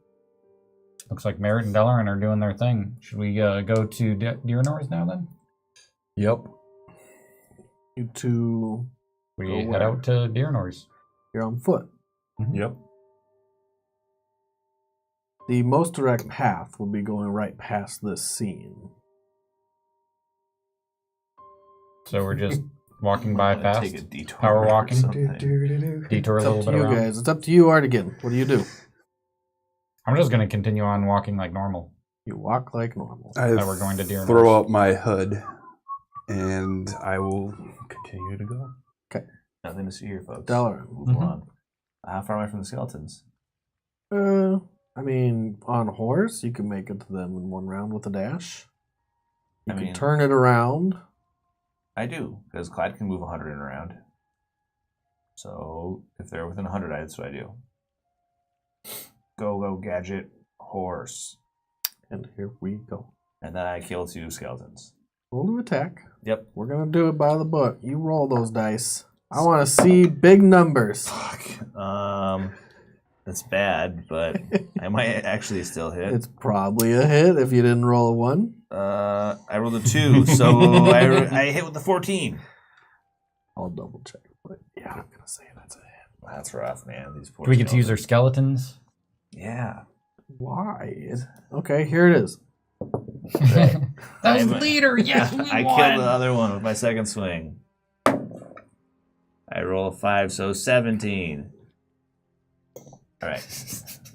looks like Merritt and Delaran are doing their thing. Should we go to Deernor's now then? Yep. You two, We Go head where? out to Deernor's. you're on foot. Yep. The most direct path will be going right past this scene. So we're just walking by I'm gonna fast. Take a detour. Power or walking. something. Detour a It's little up to bit you around. guys. It's up to you, Artigan. What do you do? I'm just gonna continue on walking like normal. You walk like normal. I That we're going to Deer throw North. out my hood, and I will continue to go. Nothing to see here, folks. Delaran. Move Mhm. along. How far am I from the skeletons? I mean, on horse, you can make it to them in one round with a dash. You I can mean- turn it around. I do, because Clyde can move 100 in a round. So if they're within 100, that's what I do. Go, gadget, horse. And here we go. And then I kill 2 skeletons. Roll to attack. Yep. We're going to do it by the book. You roll those dice. I want to see big numbers. That's bad, but I might actually still hit. It's probably a hit if you didn't roll a 1. I rolled a 2, so I hit with the 14. I'll double check. But yeah, I'm going to say that's a hit. That's rough, man. These poor Do we get to use our skeletons. skeletons? Yeah. Why? Okay, here it is. That was I'm- leader. Yes, we I won. killed the other one with my second swing. I roll a 5, so 17. All right.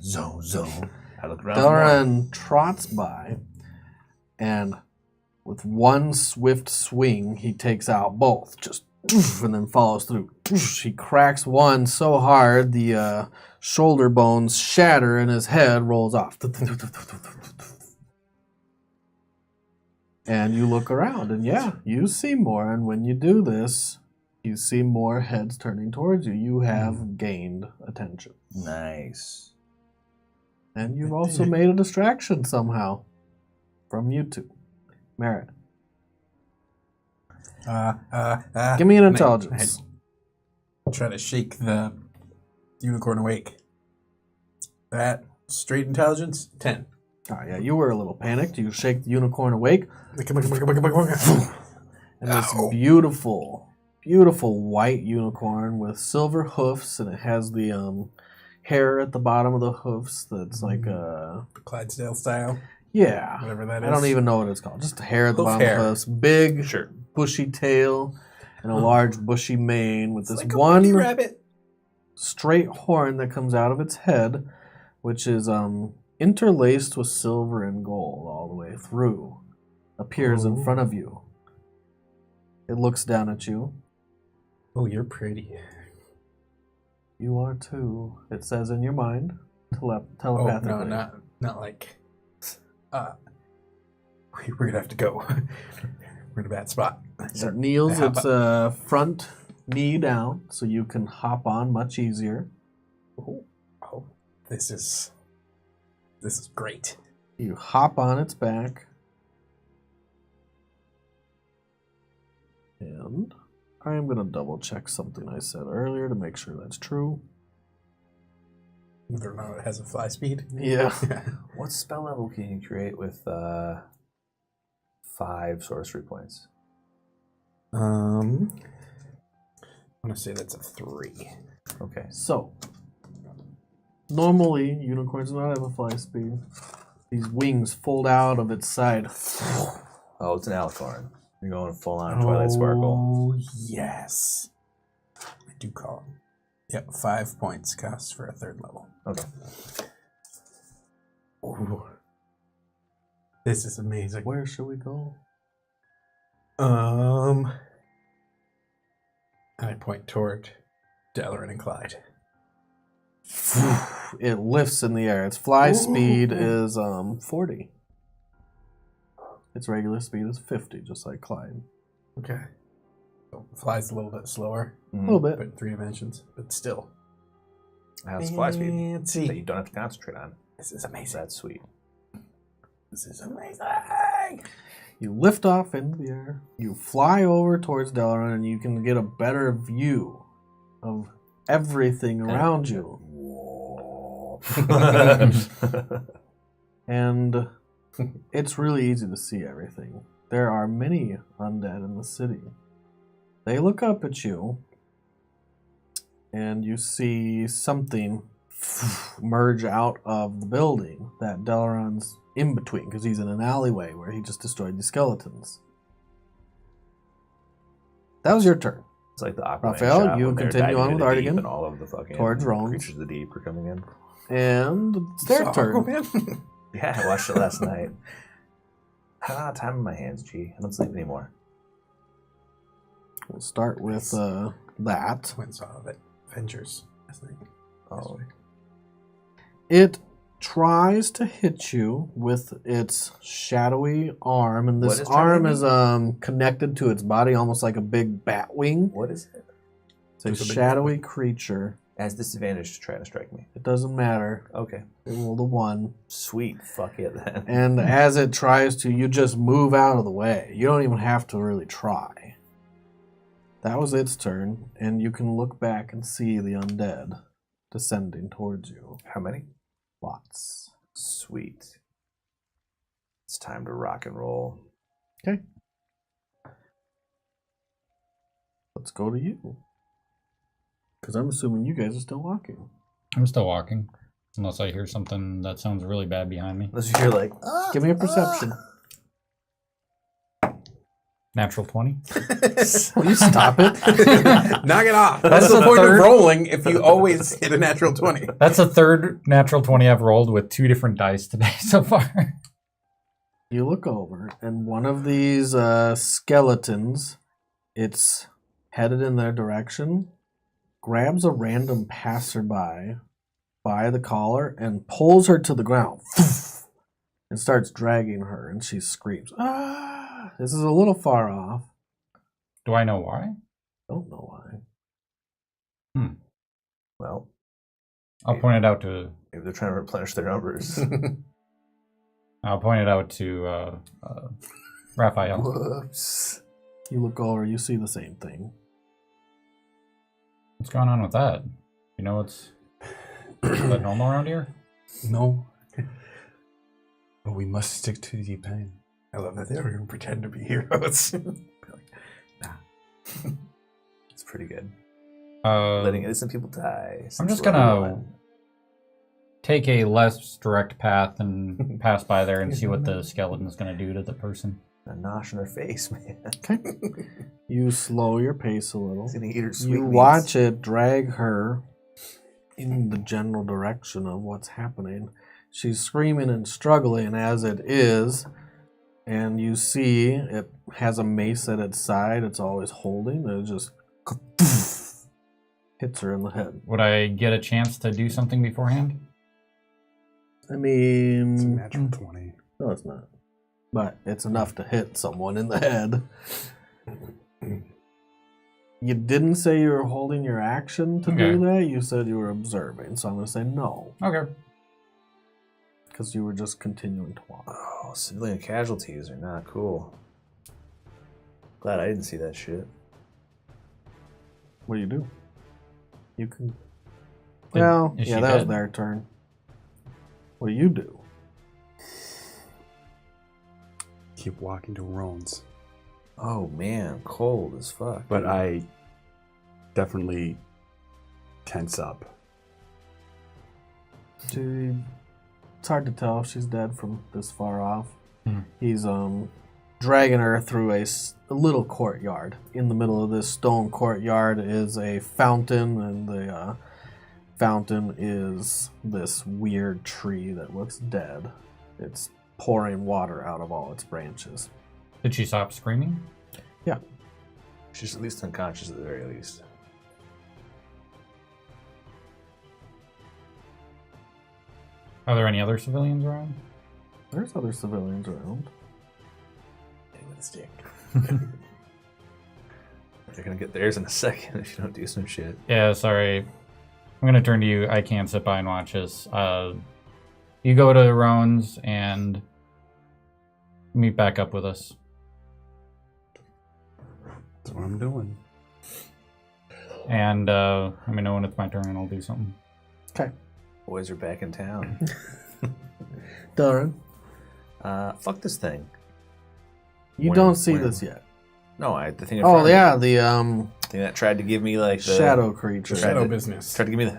Zone. I look around. for more. Delaran trots by, and with one swift swing, he takes out both, just and then follows through. He cracks one so hard the shoulder bones shatter and his head rolls off. And you look around, and yeah, you see more. And when you do this, you see more heads turning towards you. You have gained attention. Nice. And you've also made a distraction somehow from you two. Merritt, give me an intelligence. Try to shake the unicorn awake. That straight intelligence 10. Oh, yeah, you were a little panicked. You shake the unicorn awake, and this Ow. beautiful white unicorn with silver hoofs, and it has the hair at the bottom of the hoofs that's like Clydesdale style, yeah. whatever that is. I don't even know what it's called. Just the hair at the Hoof bottom hair. of the hoofs. Big, Sure. bushy tail, and a large bushy mane with It's this like a one bunny rabbit. straight horn that comes out of its head, which is interlaced with silver and gold all the way through, appears in front of you. It looks down at you. Oh, you're pretty. You are too. It says in your mind, Oh telepathically. no, not like. We're gonna have to go. We're in a bad spot. It kneels How its front knee down, so you can hop on much easier. Oh, this is This is great. You hop on its back. And I am going to double check something I said earlier to make sure that's true. Whether or not it has a fly speed. Yeah. What spell level can you create with 5 sorcery points? I'm gonna say that's a 3. Okay. So, normally unicorns do not have a fly speed. These wings fold out of its side. Oh, it's an alicorn. You're going full on Twilight Sparkle. Oh yes, I do call him. Yep, 5 points cost for a 3rd level. Okay. Ooh. This is amazing. Where should we go? I point toward Dalaran and Clyde. It lifts in the air. Its fly speed is 40. Its regular speed is 50, just like Clyde. Okay. So flies a little bit slower, A little bit. but in 3 dimensions, but still. How's fly speed that you Fancy. don't have to concentrate on? This is amazing. That's sweet. This is amazing. You lift off into the air. You fly over towards Dalaran, and you can get a better view of everything around you. And it's really easy to see everything. There are many undead in the city. They look up at you, and you see something merge out of the building that Dalaran's in between, because he's in an alleyway where he just destroyed the skeletons. That was your turn. It's like the Aquaman Raphael, shot you when they're continue diving on with into the deep Artigan and all of the fucking towards Rones. creatures of the deep are coming in. And it's their So, turn. Aquaman? Yeah, I watched it last night. I have a lot of time in my hands, G. I don't sleep anymore. We'll start with that. Went and saw the Avengers last night. Oh, It tries to hit you with its shadowy arm, and this What is trying arm to is connected to its body almost like a big bat wing. what is it? It's a Just a big shadowy creature. It has disadvantage to try to strike me. It doesn't matter. Okay. It rolled a 1. Sweet. Fuck it then. And as it tries to, you just move out of the way. You don't even have to really try. That was its turn, and you can look back and see the undead descending towards you. How many? Lots. Sweet. It's time to rock and roll. Okay. Let's go to you. Because I'm assuming you guys are still walking. I'm still walking. Unless I hear something that sounds really bad behind me. Unless you're like, Give me a perception. Natural 20. Will you stop it? Knock it off. That's That's the the point third- of rolling if you always hit a natural 20. That's the third natural 20 I've rolled with 2 different dice today so far. You look over, and one of these skeletons, it's headed in their direction, grabs a random passerby by the collar and pulls her to the ground and starts dragging her, and she screams, "Ah!" This is a little far off. Do I know why? Don't know why. well, I'll point it out to maybe they're trying to replenish their numbers. Raphael. Whoops. You look over, you see the same thing. What's going on with that? You know what's is that normal around here? No. But we must stick to the plan. I love that they don't even pretend to be heroes. It's pretty good. Uh, Letting innocent people die. I'm since just level gonna 1. take a less direct path and pass by there and see what the skeleton's gonna do to the person. A nosh in her face, man. Okay. You slow your pace a little. He's gonna eat her sweet You meats. watch it drag her in the general direction of what's happening. She's screaming and struggling as it is, and you see it has a mace at its side it's always holding, and it just hits her in the head. Would I get a chance to do something beforehand? I It's a mean, natural 20. no, it's not. But it's enough to hit someone in the head. You didn't say you were holding your action to do Okay. that. You said you were observing, so I'm going to say no. Okay. because you were just continuing to walk. Oh, civilian casualties are not cool. Glad I didn't see that shit. What do you do? You can. Is Well, she yeah, that was dead? their turn. What do you do? Keep walking to Roan's. Oh man, cold as fuck. But I definitely tense up. It's hard to tell if she's dead from this far off. Hmm. He's dragging her through a little courtyard. In the middle of this stone courtyard is a fountain, and the fountain is this weird tree that looks dead. It's pouring water out of all its branches. Did she stop screaming? Yeah. She's at least unconscious at the very least. Are there any other civilians around? There's other civilians around. Hit with a stick. They're gonna get theirs in a second if you don't do some shit. Yeah, sorry. I'm gonna turn to you. I can't sit by and watch this. You go to Roan's and meet back up with us. That's what I'm doing. And let me know when it's my turn and I'll do something. Okay. Boys are back in town. Darren, Fuck this thing. you When- don't see when- this yet. No, the thing in Oh front of me, yeah, the the thing that tried to give me like the shadow creature. Tried Shadow to- business. Tried to give me the.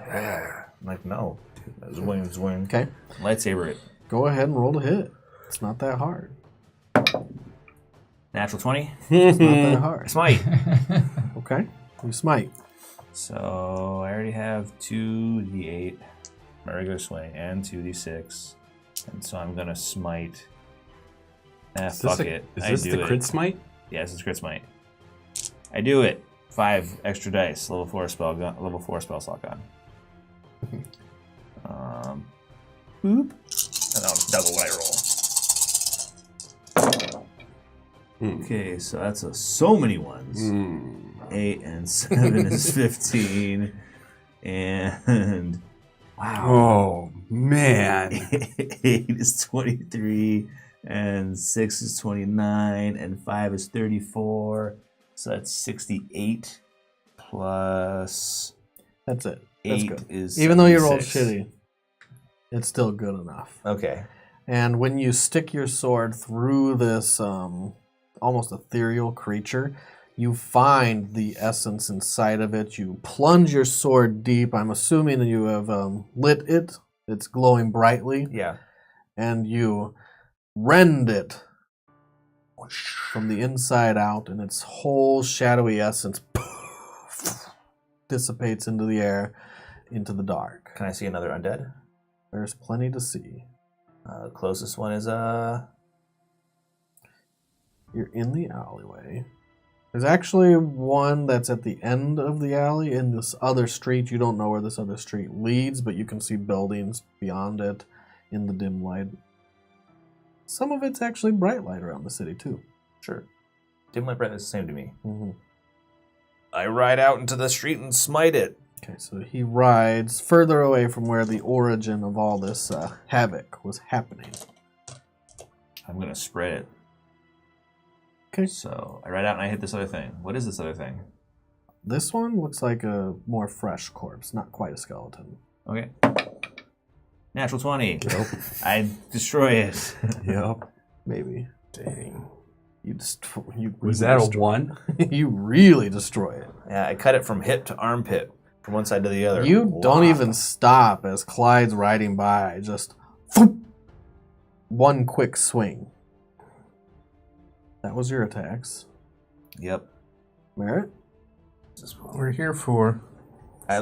I'm like, no, dude, zwing. Okay, Lightsaber it. go ahead and roll to hit. It's not that hard. Natural 20. It's not that hard. Smite. Okay, you smite. So I already have 2d8, my regular swing, and 2d6, and so I'm gonna smite. Fuck it. Is I this do the it. crit smite? Yeah, this is crit smite. I do it. 5 extra dice. Level 4 spell gun. Level 4 spell slot gun. Boop. And I'll double what I roll. Okay, so that's so many ones. 8 and 7 is 15. And wow. Oh, man. 8 is 23. And 6 is 29. And 5 is 34. So that's 68. Plus That's it. That's 8 good. is Even though you rolled 76. shitty, it's still good enough. Okay. And when you stick your sword through this almost ethereal creature, you find the essence inside of it. You plunge your sword deep. I'm assuming that you have lit it. It's glowing brightly. Yeah. And you rend it from the inside out, and its whole shadowy essence dissipates into the air, into the dark. Can I see another undead? There's plenty to see. The closest one is You're in the alleyway. There's actually one that's at the end of the alley in this other street. You don't know where this other street leads, but you can see buildings beyond it in the dim light. Some of it's actually bright light around the city, too. sure. Dim light brightness is the same to me. Mm-hmm. I ride out into the street and smite it. Okay, so he rides further away from where the origin of all this havoc was happening. I'm gonna spread it. Okay. So I ride out and I hit this other thing. What is this other thing? This one looks like a more fresh corpse, not quite a skeleton. Okay. Natural 20. Yep. I destroy it. Yep. Maybe. Dang. You Was really that a destroy- 1? You really destroy it. Yeah, I cut it from hip to armpit, from one side to the other. You don't Wow. even stop as Clyde's riding by. Just thump, one quick swing. That was your attacks. Yep. Merritt? This is what we're here for. I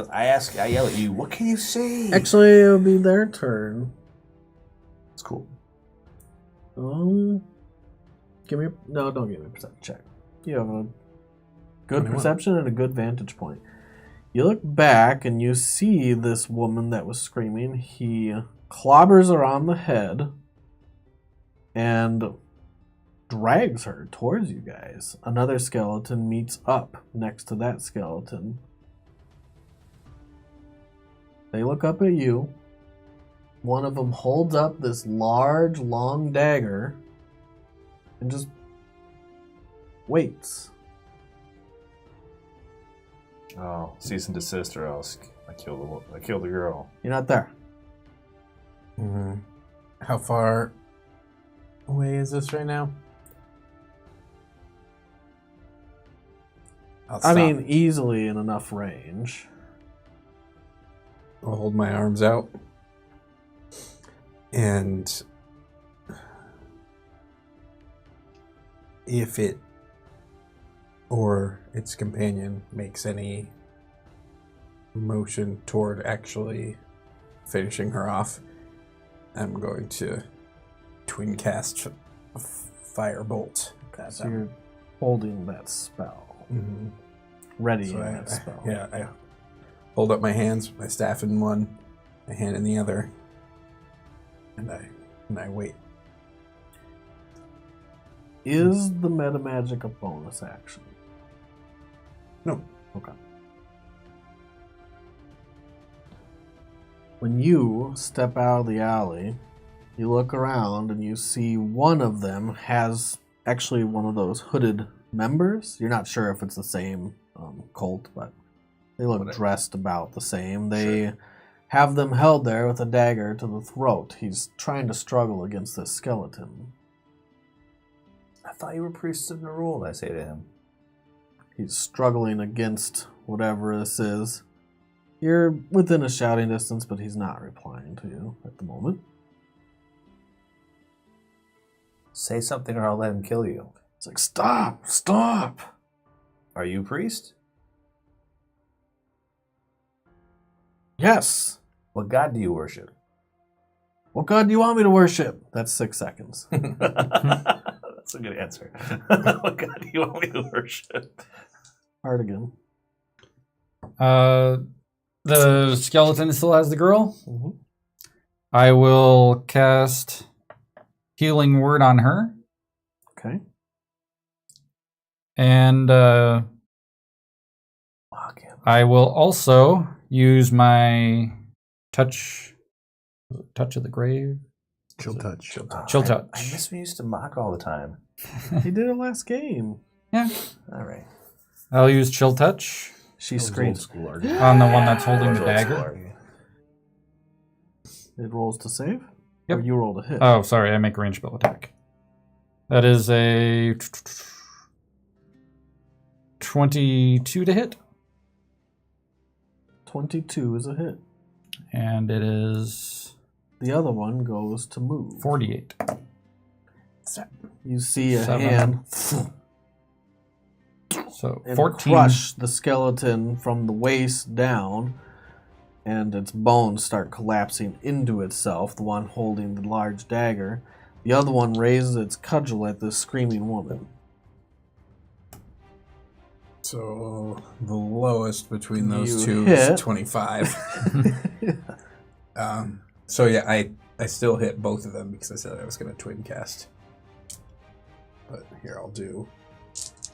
yell at you, what can you say? Actually, it'll be their turn. It's cool. Don't give me a perception check. You have a good 21. perception and a good vantage point. You look back and you see this woman that was screaming. He clobbers her on the head and drags her towards you guys. Another skeleton meets up next to that skeleton. They look up at you. one of them holds up this large, long dagger and just waits. Oh, cease and desist, or else I kill the girl. You're not there. Mm-hmm. How far away is this right now? I mean, easily in enough range. I'll hold my arms out. And if it or its companion makes any motion toward actually finishing her off, I'm going to twin cast a firebolt. So you're holding that spell. Mm-hmm. Readying So that spell. I hold up my hands, my staff in one, my hand in the other, and I wait. Is the meta magic a bonus action? No. Okay. When you step out of the alley, you look around and you see one of them has actually one of those hooded members. You're not sure if it's the same cult, but they look dressed about the same. They have them held there with a dagger to the throat. He's trying to struggle against this skeleton. I thought you were priests of Nerul, I say to him. He's struggling against whatever this is. You're within a shouting distance, but he's not replying to you at the moment. Say something or I'll let him kill you. It's like, stop, stop. Are you a priest? Yes. What god do you worship? What god do you want me to worship? That's 6 seconds. That's a good answer. What god do you want me to worship? Hard again. The skeleton still has the girl. Mm-hmm. I will cast Healing Word on her. Okay. And I will also use my touch of the grave. Chill touch. Chill touch. I miss when you used to mock all the time. He did it last game. Yeah. All right. I'll use chill touch She screams. on the one that's holding the dagger. It rolls to save? Yep. Or you roll to hit? Oh, sorry, I make a range spell attack. That is a 22 to hit. 22 is a hit. And it is The other one goes to move. 48. You see a 7. hand So and 14. crush the skeleton from the waist down, and its bones start collapsing into itself, the one holding the large dagger. The other one raises its cudgel at this screaming woman. So the lowest between those You two hit. is 25. So yeah, I still hit both of them because I said I was going to twin cast. But here I'll do.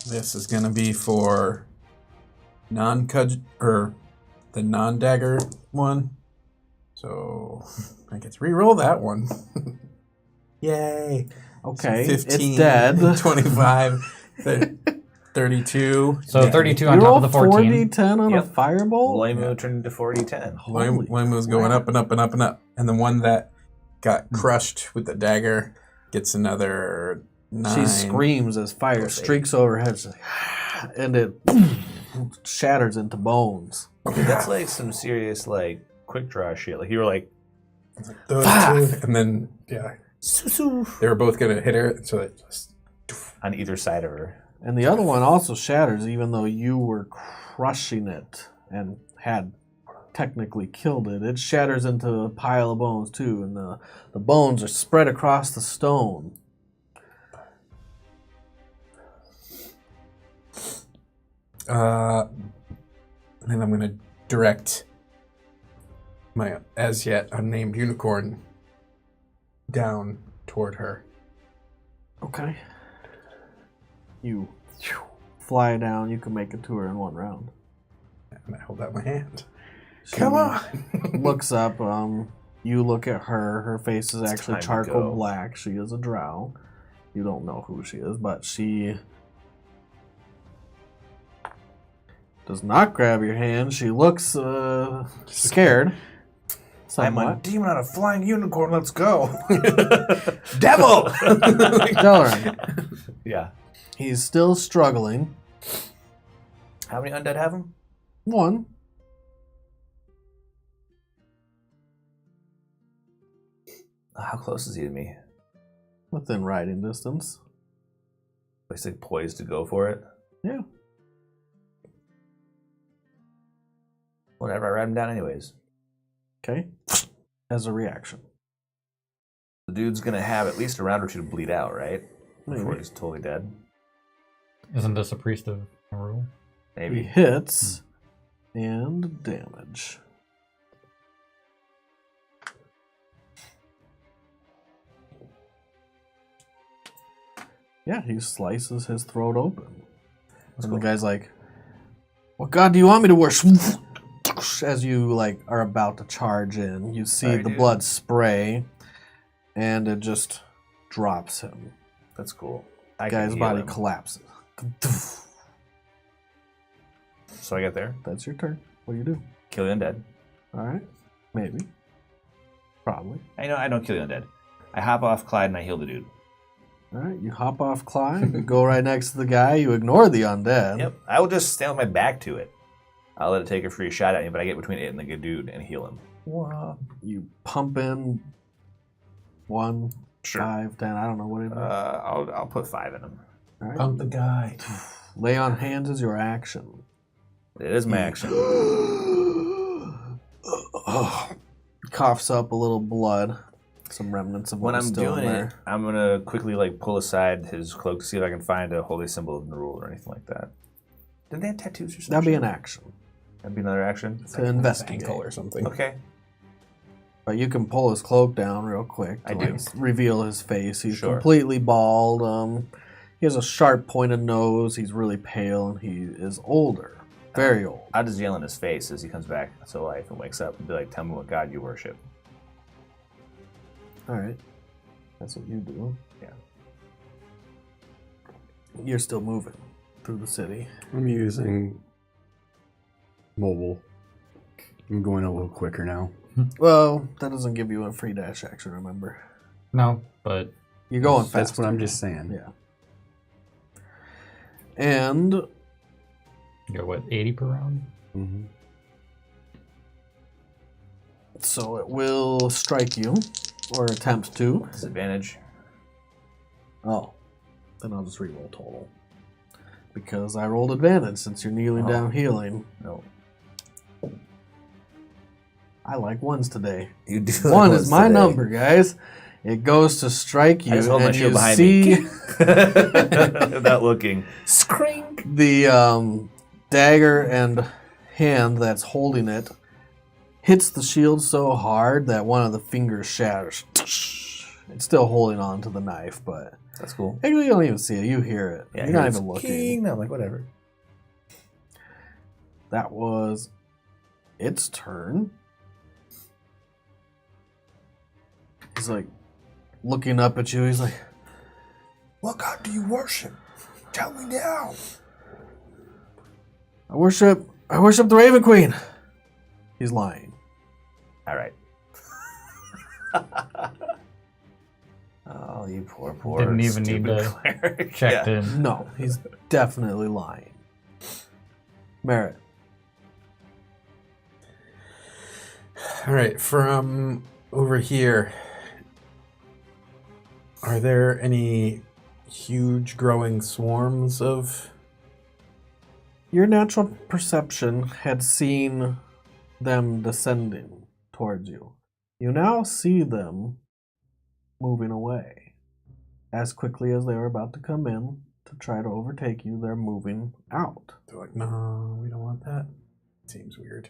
This is going to be for the non-dagger one. So I get to re-roll that one. Yay! Okay, So 15, it's dead. 25, 32. So Yeah. 32 on You top roll of the 14. 4d10 on a Yep. firebolt? Lamo turned into 40-10. One was going up and up and up and up. And the one that got crushed with the dagger gets another 9. She screams as fire Plus 8. streaks overhead, she's like, and it shatters into bones. Dude, that's like some serious, like, quick draw shit. Like, you were like, Those two, and then, yeah. They were both going to hit her, so it just... on either side of her. And the other one also shatters, even though you were crushing it and had technically killed it. It shatters into a pile of bones too, and the bones are spread across the stone. And then I'm going to direct my as yet unnamed unicorn down toward her. Okay. You fly down. You can make it to her in one round. And I hold out my hand. She Come on! looks up. You look at her. Her face is It's actually time to charcoal go. black. She is a drow. You don't know who she is, but she does not grab your hand. She looks scared. I'm a Somewhat. demon on a flying unicorn. Let's go. Devil! Delaran. Yeah. He's still struggling. How many undead have him? One. How close is he to me? Within riding distance. He's like poised to go for it. Yeah. Whatever, I ride him down anyways. Okay. As a reaction. The dude's gonna have at least a round or two to bleed out, right? Before Maybe. he's totally dead. Isn't this a priest of Monroe? He Maybe. hits and damage. Yeah, he slices his throat open. And the guy's like, "What god do you want me to worship?" As you like are about to charge in, you see Sorry, the dude. blood spray, and it just drops him. That's cool. The I can guy's heal body him. collapses. So I get there, That's your turn. What do you do? kill the undead. All right, maybe, probably. I don't kill the undead. I hop off Clyde and I heal the dude. All right, you hop off Clyde, you go right next to the guy, you ignore the undead. Yep. I will just stand with my back to it. I'll let it take a free shot at me, but I get between it and the good dude and heal him. You pump in 1, Sure. 5, 10, I don't know what it is. I'll put 5 in him. All right. Pump the guy. Lay on hands is your action. It is my action. Coughs up a little blood. Some remnants of When blood I'm still doing in it, there. I'm gonna quickly like pull aside his cloak to see if I can find a holy symbol of Nerul or anything like that. Did they have tattoos or something? That'd be an action That'd be another action. to investigate. Ankle or something. Okay. But you can pull his cloak down real quick to I do. reveal his face. He's Sure. completely bald. He has a sharp pointed nose. He's really pale and he is older. Very old. I'll just yell in his face as he comes back to life and wakes up and be like, "Tell me what god you worship." Alright. That's what you do. Yeah. You're still moving through the city. I'm using mobile. I'm going a little quicker now. Well, that doesn't give you a free dash action, remember? No, but You're going fast. That's what I'm just saying. Yeah. And you're what, 80 per round? Mm-hmm. so it will strike you, or attempt to. Disadvantage. Oh. Then I'll just reroll total. Because I rolled advantage since you're kneeling Oh. down healing. No. I like ones today. You do. One like is my today. number, guys. It goes to strike you, I just hold my and shield you behind see me. Without looking. Scrink. the dagger and hand that's holding it hits the shield so hard that one of the fingers shatters. It's still holding on to the knife, but That's cool. actually you don't even see it. You hear it. Yeah, You're not even looking. No, I'm like, whatever. That was its turn. He's like looking up at you. He's like, What god do you worship? Tell me now. I worship the Raven Queen. He's lying. All right. Oh, you poor. Didn't even need stupid to cleric. check Yeah. in. No, he's definitely lying. Merritt. All right, from over here, are there any huge growing swarms of... Your natural perception had seen them descending towards you. You now see them moving away. As quickly as they were about to come in to try to overtake you, they're moving out. They're like, no, we don't want that. Seems weird.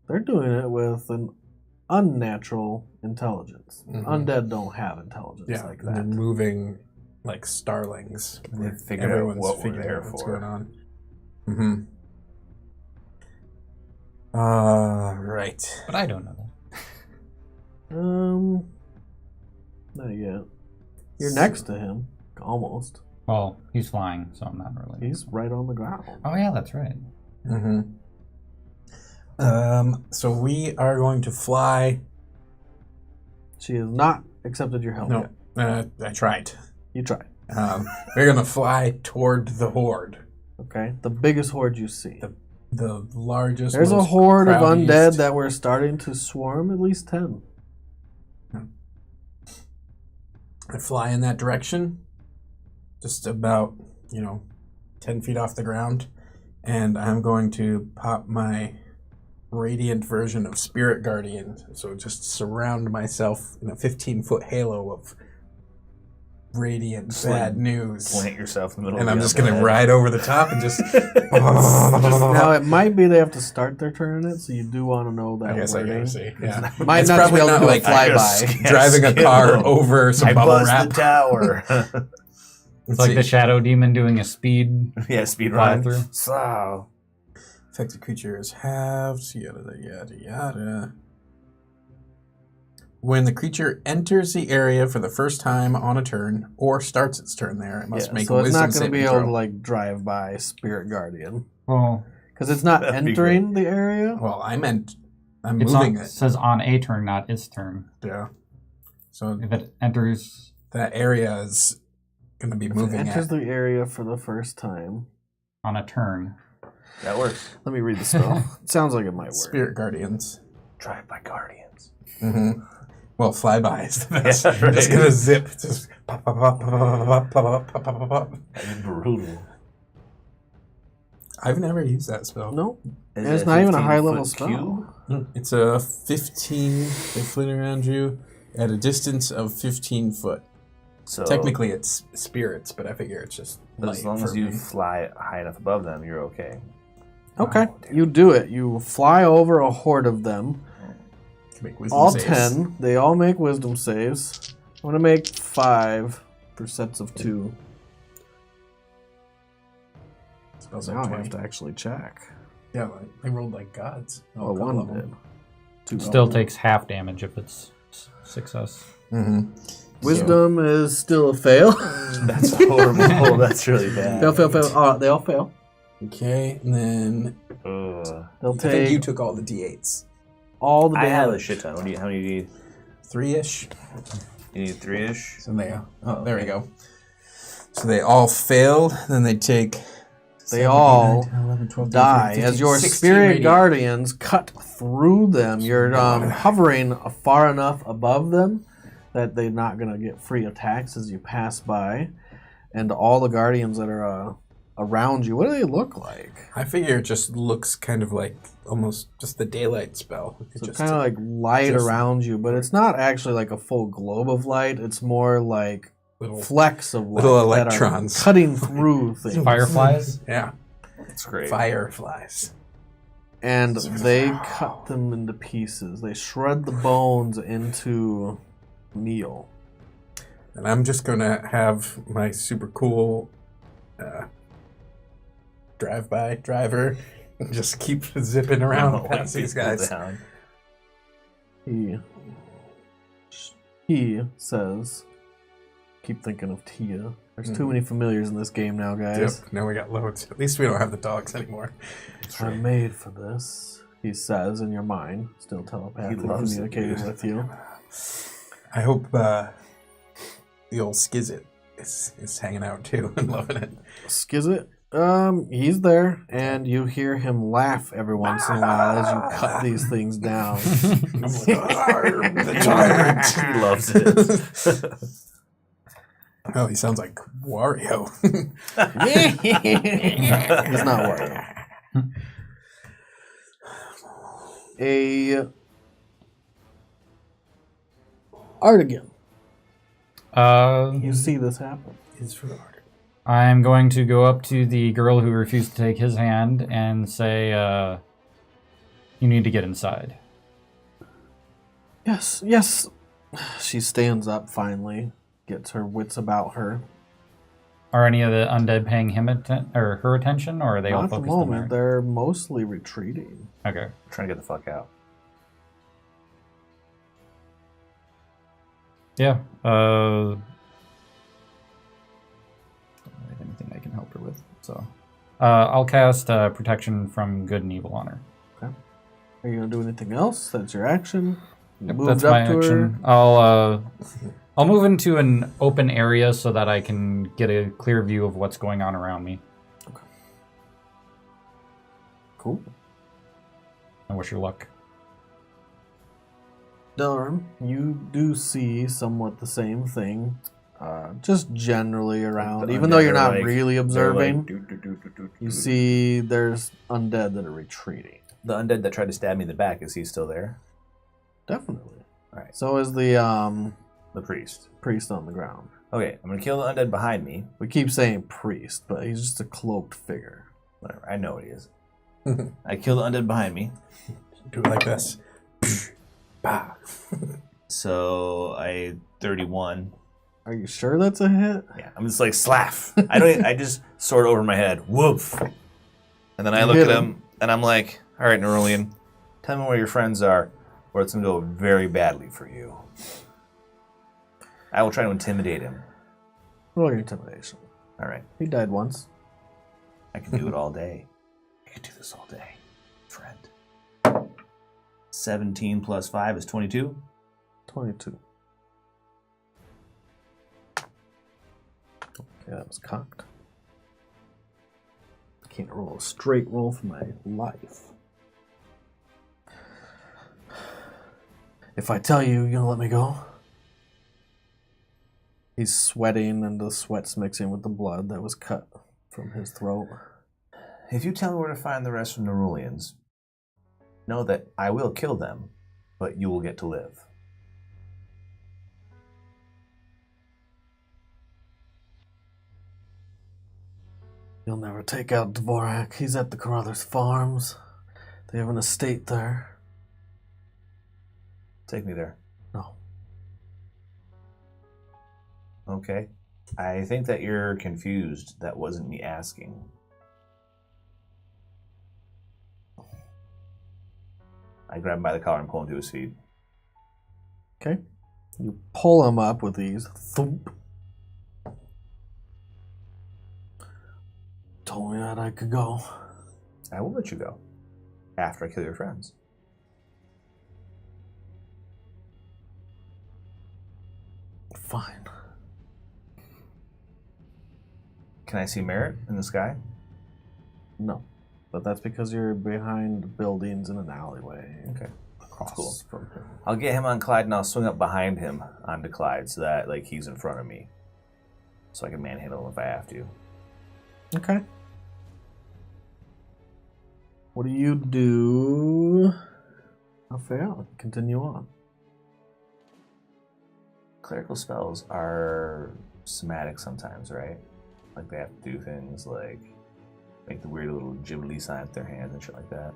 They're doing it with an unnatural intelligence. Mhm. Undead don't have intelligence Yeah, like and they're that. moving like starlings. They figured out Everyone's what we're figuring there out what's for. going on. Mm-hmm. Right. But I don't know that. Not yet. You're next to him, almost. Well, he's flying, so I'm not really. He's right on the ground. Oh yeah, that's right. Mm-hmm. So we are going to fly. She has not accepted your help No, yet. I tried. You tried. We're going to fly toward the horde. Okay, the biggest horde you see. The largest. There's a most horde of crowdiest- undead that were starting to swarm, at least 10. I fly in that direction, just about, 10 feet off the ground, and I'm going to pop my radiant version of Spirit Guardian, so just surround myself in a 15-foot halo of radiant bad news. Plant yourself in the middle And of I'm the just going to undead. ride over the top and just... Now, it might be they have to start their turn in it, so you do want to know that I guess I wording. gotta see. Yeah. Might It's not probably be able not to do like a flyby. driving a car over some I bubble buzzed wrap. the tower. It's like the shadow demon doing a speed Yeah, speed fly run. through. So, Affected creature is halved, yada yada yada. When the creature enters the area for the first time on a turn, or starts its turn there, it must make so a it's wisdom not going to saving be able throw. to like drive by Spirit Guardian Well, because it's not That'd be entering the area. Well, I'm it's moving on, it. says on a turn, not its turn. Yeah. So If it enters, that area is going to be If it moving enters at. the area for the first time. on a turn. that works. Let me read the spell. It sounds like it might work. Spirit Guardians. Drive by guardians. Mm-hmm. Well, flyby is the best. Yeah, right. Just going to zip. Just pop, pop, pop, pop, pop, pop, pop, pop, pop, pop. That'd be brutal. I've never used that spell. No, Is it's it not even a 15 high level foot spell. cube? It's a 15. They flit around you at a distance of 15 foot. So Technically, it's spirits, but I figure it's just but light as long for as you me. fly high enough above them, you're okay. Okay, Oh, dear. you do it. You fly over a horde of them. Make wisdom All saves. 10. They all make wisdom saves. I'm going to make 5 for sets of 2. Spells Now are I have 20. to actually check. Yeah, they rolled like gods. Oh, one did. 2 Still takes half damage if it's success. Mm-hmm. Wisdom is still a fail. That's horrible. That's really bad. fail. They all fail. Okay, and then Ugh. They'll I think you take took all the d8s. all the I have a damage. shit ton. What do you, how many do you need? 3-ish. You need 3-ish? So there we go. So they all failed. Then they take. They all 10, 11, 12, 13, die 14, as your 16 spirit radiant. guardians cut through them. You're hovering far enough above them that they're not going to get free attacks as you pass by. And all the guardians that are around you, what do they look like? I figure it just looks kind of like almost just the daylight spell. It So just kind of like light just- around you, but it's not actually like a full globe of light. It's more like little. flecks of light Little that are electrons. cutting through things. Fireflies? Yeah, That's great. fireflies. And they cut them into pieces. They shred the bones into meal. And I'm just gonna have my super cool drive-by driver and just keep zipping around past these guys. Down. He says, keep thinking of Tia. There's too many familiars in this game now, guys. Yep, now we got loads. At least we don't have the dogs anymore. I'm made for this, he says in your mind, still telepathically loves it, communicating dude. with you. I hope the old Skizit is hanging out too and loving it. Skizit, he's there, and you hear him laugh every once in a while as you cut these things down. I'm like, "Arr, the tyrant." He loves it. Oh, he sounds like Wario. It's not Wario. A Artigan. You see this happen. It's for Artigan. I'm going to go up to the girl who refused to take his hand and say, you need to get inside. Yes. She stands up finally, gets her wits about her. Are any of the undead paying him or her attention, or are they all Not at the focused on moment, her? they're mostly retreating. Okay. Trying to get the fuck out. Yeah. Don't have anything I can help her with. So, I'll cast protection from good and evil on her. Okay. Are you gonna do anything else? That's your action. You Yep, moved that's up my to action. her. I'll move into an open area so that I can get a clear view of what's going on around me. Okay. Cool. I wish her luck. Delrin, you do see somewhat the same thing, just generally around. The Even though undead you're are not like- really They're observing, like, do. you see there's undead that are retreating. The undead that tried to stab me in the back, is he still there? Definitely. All right. So is the The priest. priest on the ground. Okay, I'm going to kill the undead behind me. We keep saying priest, but he's just a cloaked figure. Whatever, I know what he is. I kill the undead behind me. Do it like this. Bah. So I 31. Are you sure that's a hit? Yeah, I'm just like slaff. I just sword over my head. Woof. And then I You look hit at him. him and I'm like, all right, Neuralian, tell me where your friends are, or it's gonna go very badly for you. I will try to intimidate him. Roll your intimidation. All right, He died once. I can do it all day. I can do this all day, friend. 17 plus 5 is 22. 22. Okay, that was cocked. I can't roll a straight roll for my life. If I tell you, you gonna let me go? He's sweating, and the sweat's mixing with the blood that was cut from his throat. If you tell me where to find the rest of the Nerulians, know that I will kill them, but you will get to live. You'll never take out Dvorak. He's at the Carruthers Farms. They have an estate there. Take me there. No. Okay. I think that you're confused. That wasn't me asking. I grab him by the collar and pull him to his feet. Okay. You pull him up with these. Thump. Told me that I could go. I will let you go. After I kill your friends. Fine. Can I see Merritt in the sky? No. But that's because you're behind buildings in an alleyway. Okay. Across Cool. from him. I'll get him on Clyde and I'll swing up behind him onto Clyde so that like he's in front of me. So I can manhandle him if I have to. Okay. What do you do? I'll fail. Continue on. Clerical spells are somatic sometimes, right? Like they have to do things like make the weird little ghibli sign with their hands and shit like that.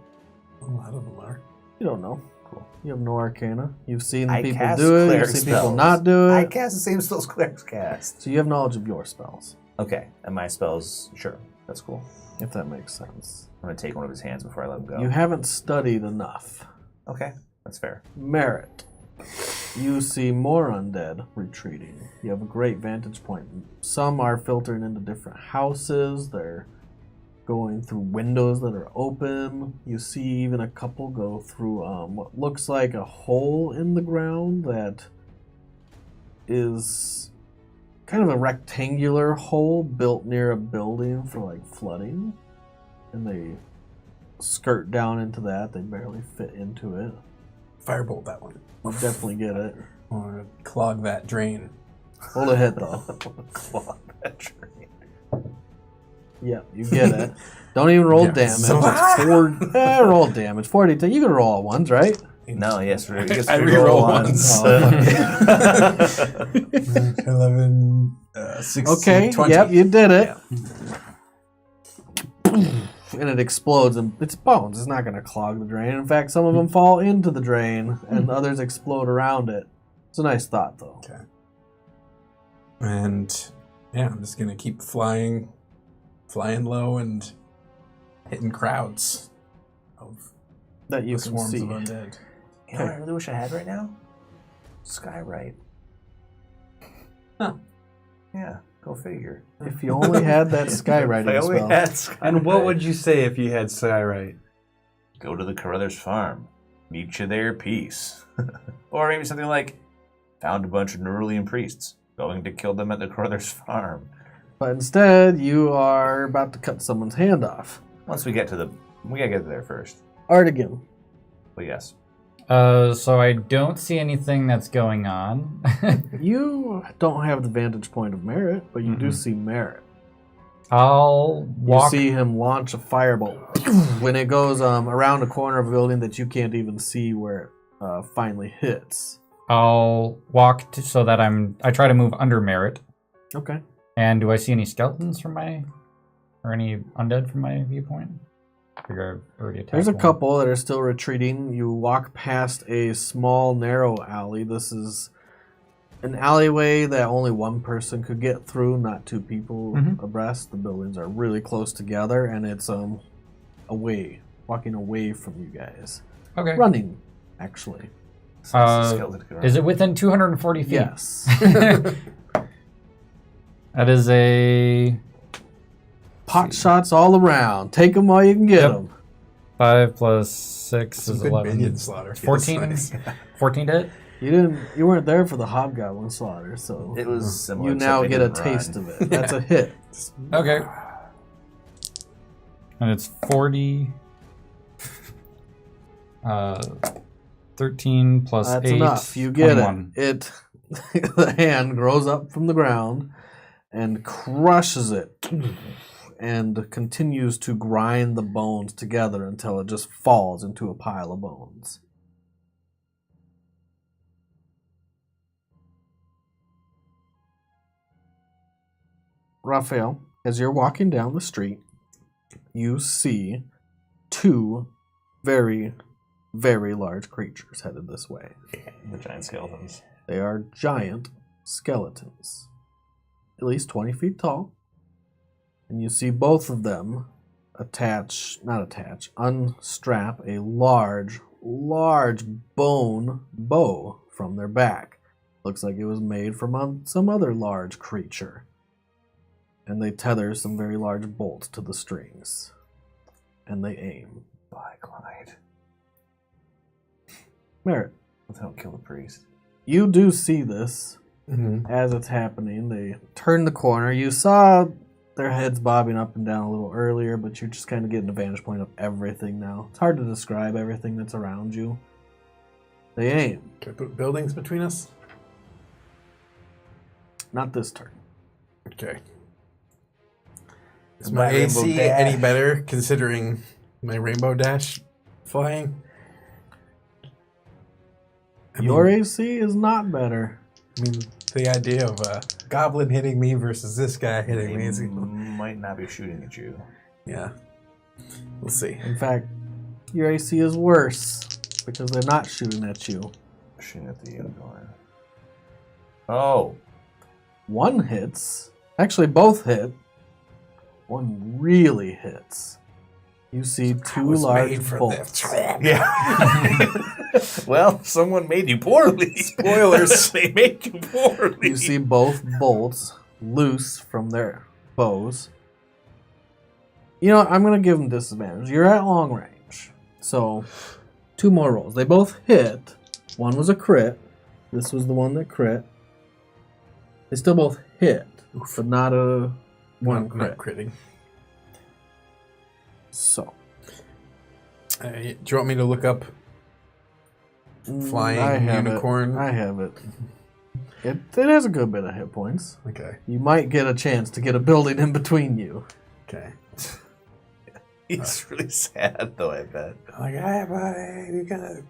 A lot of them are. You don't know. Cool. You have no arcana. You've seen I people cast do it. cleric You've seen people spells. not do I it. cast the same spells clerics cast. So you have knowledge of your spells, Okay, and my spells, sure, that's cool. if that makes sense. I'm gonna take one of his hands before I let him go. You haven't studied enough. Okay, that's fair. Merit. You see more undead retreating. You have a great vantage point. Some are filtering into different houses. They're going through windows that are open. You see even a couple go through what looks like a hole in the ground that is kind of a rectangular hole built near a building for like flooding. And they skirt down into that. They barely fit into it. Firebolt that one. You definitely get it. Or clog that drain. Hold a hit though. Claw that tree. Yeah, you get it. Don't even roll Yeah. damage. So- It's roll damage. 42. You can roll all ones, right? No, yes, I I reroll once. Oh, 11, 16, Okay. 20. Yep, you did it. Yeah. And it explodes, and it's bones. It's not going to clog the drain. In fact, some of them fall into the drain, and others explode around it. It's a nice thought, though. Okay. And yeah, I'm just gonna keep flying low and hitting crowds of That you the can swarms see. of undead. You know what I really wish I had right now? Skywrite. Yeah, go figure. If you only had that skywriting spell. And what would you say if you had Skywrite? Go to the Carruthers farm. Meet you there, peace. Or maybe something like, found a bunch of Nerulean priests. Going to kill them at the Carruthers farm. But instead, you are about to cut someone's hand off. Once we get to we gotta get there first. Artigan. But yes. So I don't see anything that's going on. You don't have the vantage point of Merit, but you do see Merit. I'll walk. You see him launch a firebolt when it goes around a corner of a building that you can't even see where it finally hits. I'll walk so that I try to move under Merit. Okay. And do I see any skeletons or any undead from my viewpoint? I figure I've already attacked There's a one. couple that are still retreating. You walk past a small, narrow alley. This is an alleyway that only one person could get through, not two people abreast. The buildings are really close together, and it's walking away from you guys. Okay. Running, actually. Is it within 240 feet? Yes. That is a... Pot shots all around. Take them while you can get them. 5 plus 6 is Good 11. minion slaughter. 14? Nice. 14 to hit? You weren't there for the hobgoblin slaughter, so It was similar. you now get a taste of it. That's a hit. Okay. And it's 40. 13 plus That's 8. enough. You get 21. it. The hand grows up from the ground and crushes it and continues to grind the bones together until it just falls into a pile of bones. Raphael, as you're walking down the street, you see two very, very large creatures headed this way. The giant skeletons. They are giant skeletons, at least 20 feet tall. And you see both of them unstrap a large bone bow from their back. Looks like it was made from some other large creature. And they tether some very large bolts to the strings. And they aim. By Clyde. Merritt, Don't kill the priest. you do see this as it's happening. They turn the corner. You saw their heads bobbing up and down a little earlier, but you're just kind of getting a vantage point of everything now. It's hard to describe everything that's around you. They aim. Can I put buildings between us? Not this turn. Okay. Is my AC any better considering my rainbow dash flying? Your AC is not better. I mean, the idea of a goblin hitting me versus this guy hitting me is... They might not be shooting at you. Yeah. We'll see. In fact, your AC is worse because they're not shooting at you. Shooting at the unicorn. Oh. One hits. Actually, both hit. One really hits. You see two large bolts. Yeah. Well, someone made you poorly. Spoilers. They made you poorly. You see both bolts loose from their bows. You know what? I'm going to give them disadvantage. You're at long range. So, 2 more rolls. They both hit. One was a crit. This was the one that crit. They still both hit, but not a one crit. Not critting. So, Do you want me to look up flying I have unicorn? I have it. It has a good bit of hit points. Okay. You might get a chance to get a building in between you. Okay. He's really sad, though, I bet. Like, hey, buddy, you gotta...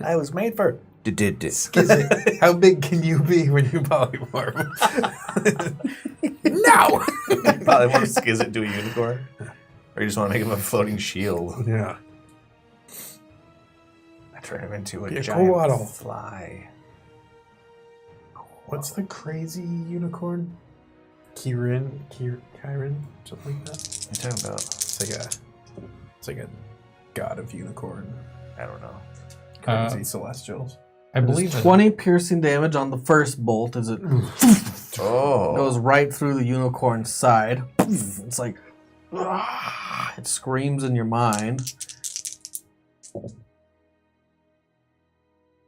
I was made for... Skizit, how big can you be when you polymorph? No! Polymorph Skizit to a unicorn? Or you just want to make him a floating shield? Yeah. I turn him into a Be a giant koala. fly. What's the crazy unicorn? Kirin? Something like that? What are you talking about? It's like a god of unicorn. I don't know. Crazy celestials. I believe There's 20 piercing damage on the first bolt as it goes right through the unicorn's side. It's like, it screams in your mind.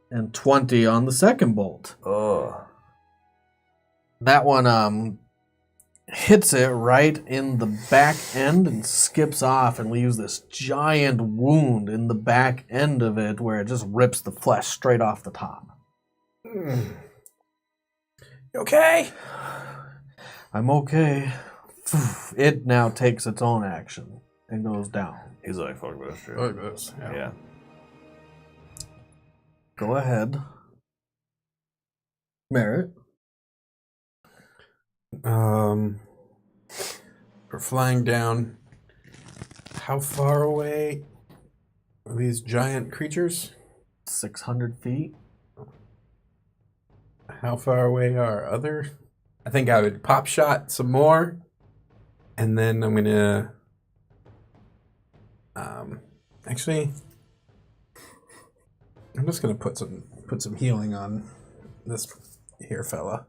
And 20 on the second bolt. Oh. That one hits it right in the back end and skips off and leaves this giant wound in the back end of it where it just rips the flesh straight off the top. You okay? I'm okay. It now takes its own action and goes down. He's like, fuck this shit. Like this. Yeah. Go ahead. Merritt. We're flying down. How far away are these giant creatures? 600 feet. How far away are other? I think I would pop shot some more, and then I'm gonna. Actually, I'm just gonna put some healing on this here fella.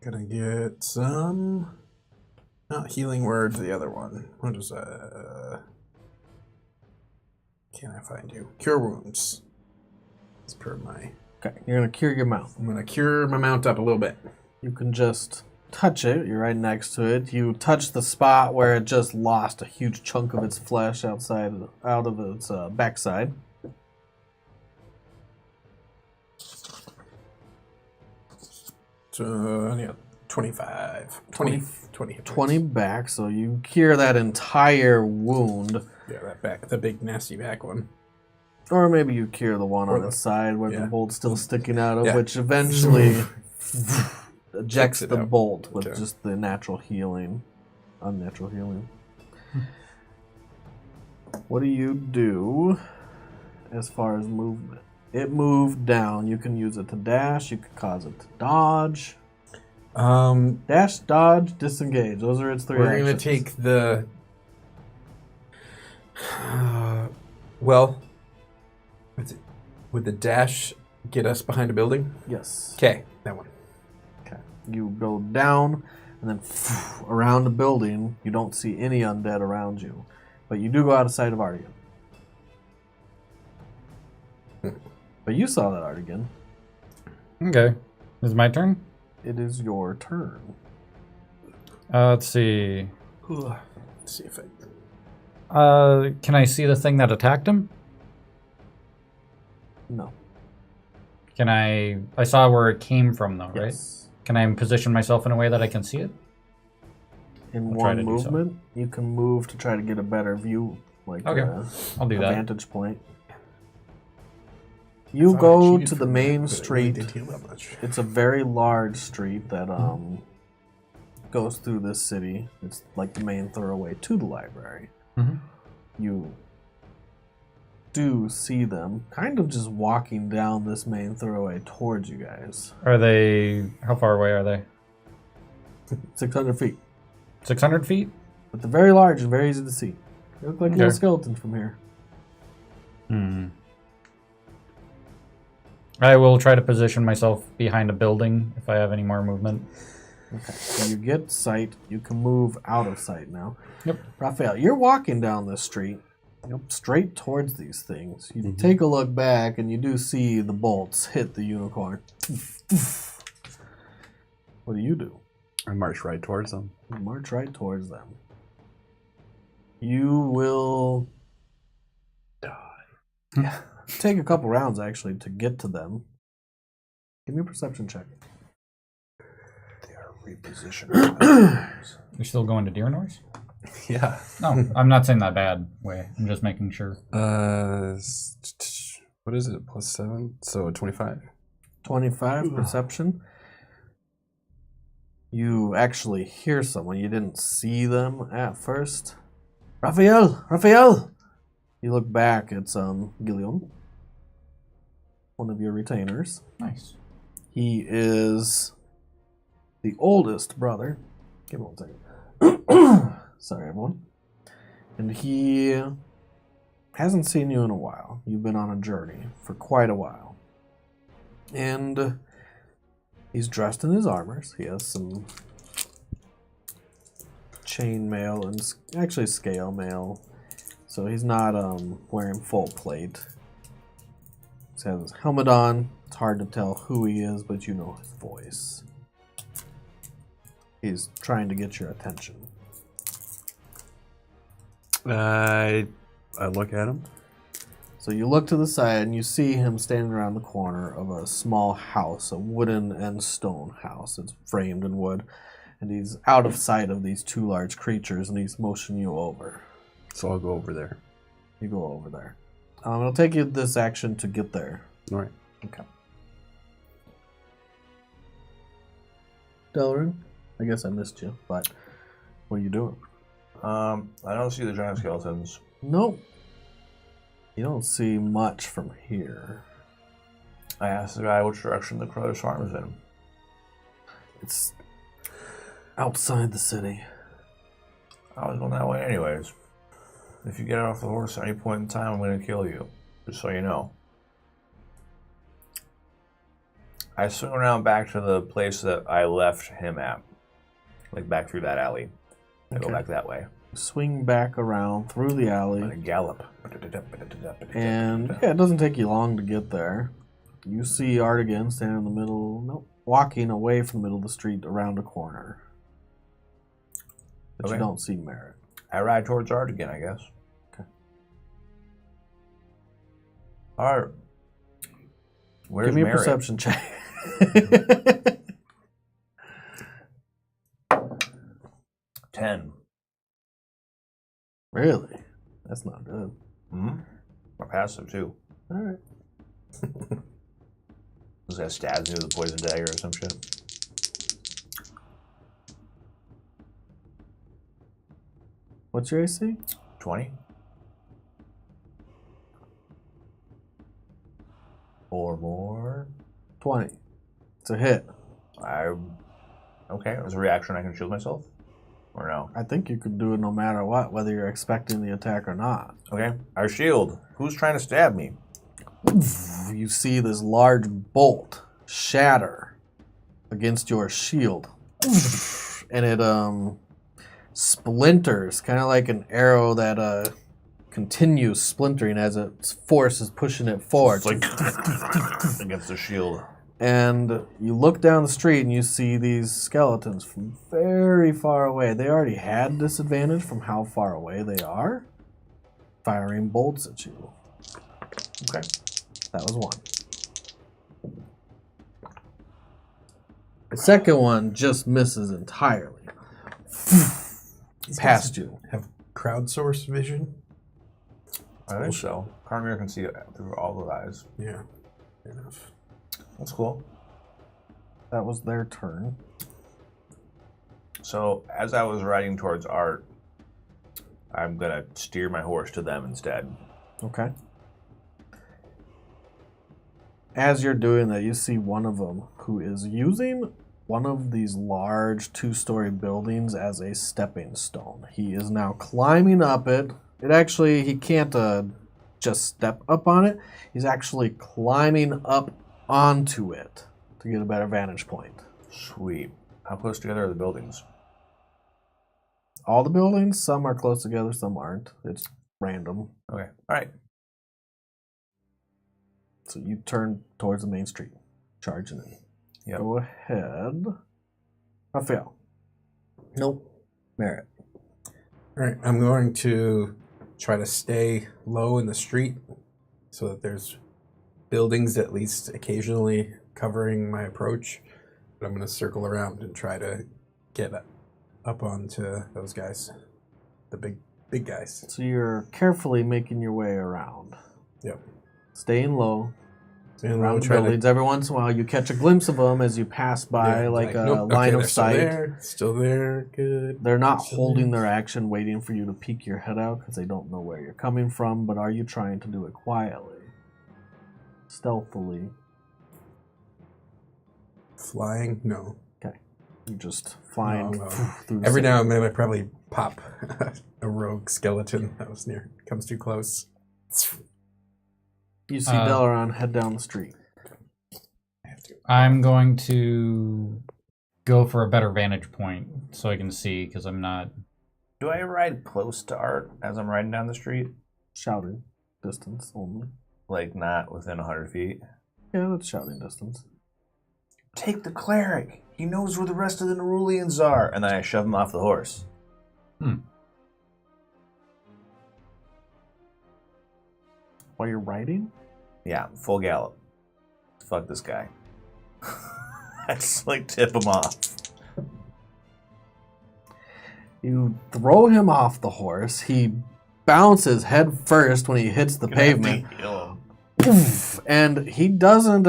Gonna get some. Not healing words. The other one. What is Can I find you? Cure wounds. As per my. Okay, you're going to cure your mount. I'm gonna cure my mount up a little bit. You can just touch it. You're right next to it. You touch the spot where it just lost a huge chunk of its flesh out of its backside. So, yeah, 25. 20 hit 20 back, so you cure that entire wound. Yeah, that back, the big nasty back one. Or maybe you cure the one Or on the- the side where yeah. the bolt's still sticking out of, Yeah. which eventually ejects Takes it the out. bolt with Okay. just the natural healing. Unnatural healing. What do you do as far as movement? It moved down. You can use it to dash. You could cause it to dodge. Dash, dodge, disengage. Those are its three We're gonna actions. take the. Well, would the dash get us behind a building? Yes. Okay, that one. Okay. You go down and then around the building. You don't see any undead around you. But you do go out of sight of Artigan. But you saw that Artigan. Okay. Is it my turn? It is your turn. Let's see. Let's see if I. Can I see the thing that attacked him? No. Can I saw where it came from, though, right? Yes. Can I position myself in a way that I can see it? In I'll try one to do so. movement, you can move to try to get a better view, like Okay. I'll do a that. vantage point. You go to the main street. It's a very large street that goes through this city. It's like the main thoroughway to the library. Mhm. You do see them kind of just walking down this main thoroughway towards you guys. Are they? How far away are they? 600 feet. 600 feet? But they're very large and very easy to see. They look like little Okay. skeletons from here. I will try to position myself behind a building if I have any more movement. Okay, so you get sight. You can move out of sight now. Yep. Raphael, you're walking down this street, straight towards these things. You take a look back, and you do see the bolts hit the unicorn. What do you do? I march right towards them. You march right towards them. You will die. Take a couple rounds, actually, to get to them. Give me a perception check. They are repositioned. You're still going to deer noise? Yeah. No, I'm not saying that bad way. I'm just making sure. What is it? +7? So 25. 25 perception. You actually hear someone. You didn't see them at first. Raphael! You look back. It's Gilliam, one of your retainers. Nice. He is the oldest brother. Give me 1 second. Sorry, everyone. And he hasn't seen you in a while. You've been on a journey for quite a while. And he's dressed in his armors. He has some chain mail and actually scale mail. So he's not wearing full plate. He has his helmet on. It's hard to tell who he is, but you know his voice. He's trying to get your attention. I look at him. So you look to the side and you see him standing around the corner of a small house, a wooden and stone house. It's framed in wood. And he's out of sight of these two large creatures and he's motioning you over. So I'll go over there. You go over there. It'll take you this action to get there. All right. Okay. Delarin, I guess I missed you, but what are you doing? I don't see the giant skeletons. Nope. You don't see much from here. I asked the guy which direction the Crow's farm is in. It's outside the city. I was going that way anyways. If you get off the horse at any point in time, I'm going to kill you. Just so you know. I swing around back to the place that I left him at. Like back through that alley. I go back that way. Swing back around through the alley. And I gallop. And yeah, it doesn't take you long to get there. You see Artigan standing in the middle, walking away from the middle of the street around a corner. But you don't see Merritt. I ride towards Artigan, I guess. Okay. Alright. Where's Give me a Merritt? perception check. 10. Really? That's not good. Mm-hmm. My passive, too. All right. This guy stabs me with a poison dagger or some shit. What's your AC? 20. Or more. 20. It's a hit. Okay, as a reaction, I can shield myself? Or no? I think you could do it no matter what, whether you're expecting the attack or not. Okay, our shield. Who's trying to stab me? You see this large bolt shatter against your shield. And it splinters, kind of like an arrow that continues splintering as its force is pushing it forward. It's like against the shield. And you look down the street and you see these skeletons from very far away. They already had disadvantage from how far away they are, firing bolts at you. Okay. That was one. The second one just misses entirely. Past you. Have crowdsourced vision? I think so. Carmere can see it through all the eyes. Yeah. Fair enough. That's cool. That was their turn. So, as I was riding towards Art, I'm going to steer my horse to them instead. Okay. As you're doing that, you see one of them who is using one of these large two-story buildings as a stepping stone. He is now climbing up it. He can't just step up on it. He's actually climbing up onto it to get a better vantage point. Sweet. How close together are the buildings? All the buildings, some are close together, some aren't. It's random. Okay. All right. So you turn towards the main street, charging in. Yep. Go ahead. Raphael. Nope. Merritt. All right, I'm going to try to stay low in the street so that there's buildings at least occasionally covering my approach. But I'm going to circle around and try to get up onto those guys, the big guys. So you're carefully making your way around. Yep. Staying low. And Around the buildings. Every once in a while, you catch a glimpse of them as you pass by, line of sight. Still there. Good. They're not holding their action, waiting for you to peek your head out because they don't know where you're coming from. But are you trying to do it quietly, stealthily? Flying? No. Okay, you just flying through. Every now and then, I probably pop a rogue skeleton that was comes too close. You see Delaran head down the street. I'm going to go for a better vantage point so I can see, because I'm not... Do I ride close to Art as I'm riding down the street? Shouting distance only. Like, not within 100 feet? Yeah, that's shouting distance. Take the cleric. He knows where the rest of the Nerulians are. And then I shove him off the horse. While you're riding? Yeah, full gallop. Fuck this guy. I just, like, tip him off. You throw him off the horse. He bounces head first when he hits the pavement. Poof, and he doesn't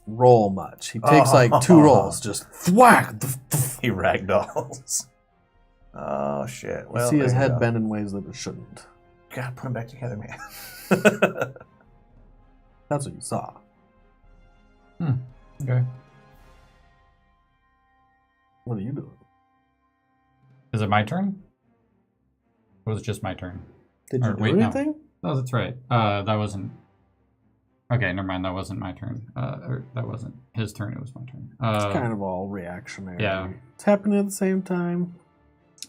roll much. He takes like 2 rolls. Just thwack. He ragdolls. Oh, shit. Well, you see his there you head go. bend in ways that it shouldn't. Gotta put him back together, man. That's what you saw. Okay. What are you doing? Is it my turn? Or was it just my turn? Did you Or, do wait, no. anything? Oh, that's right. That wasn't... Okay, never mind. That wasn't my turn. Or that wasn't his turn. It was my turn. It's kind of all reactionary. yeah. It's happening at the same time.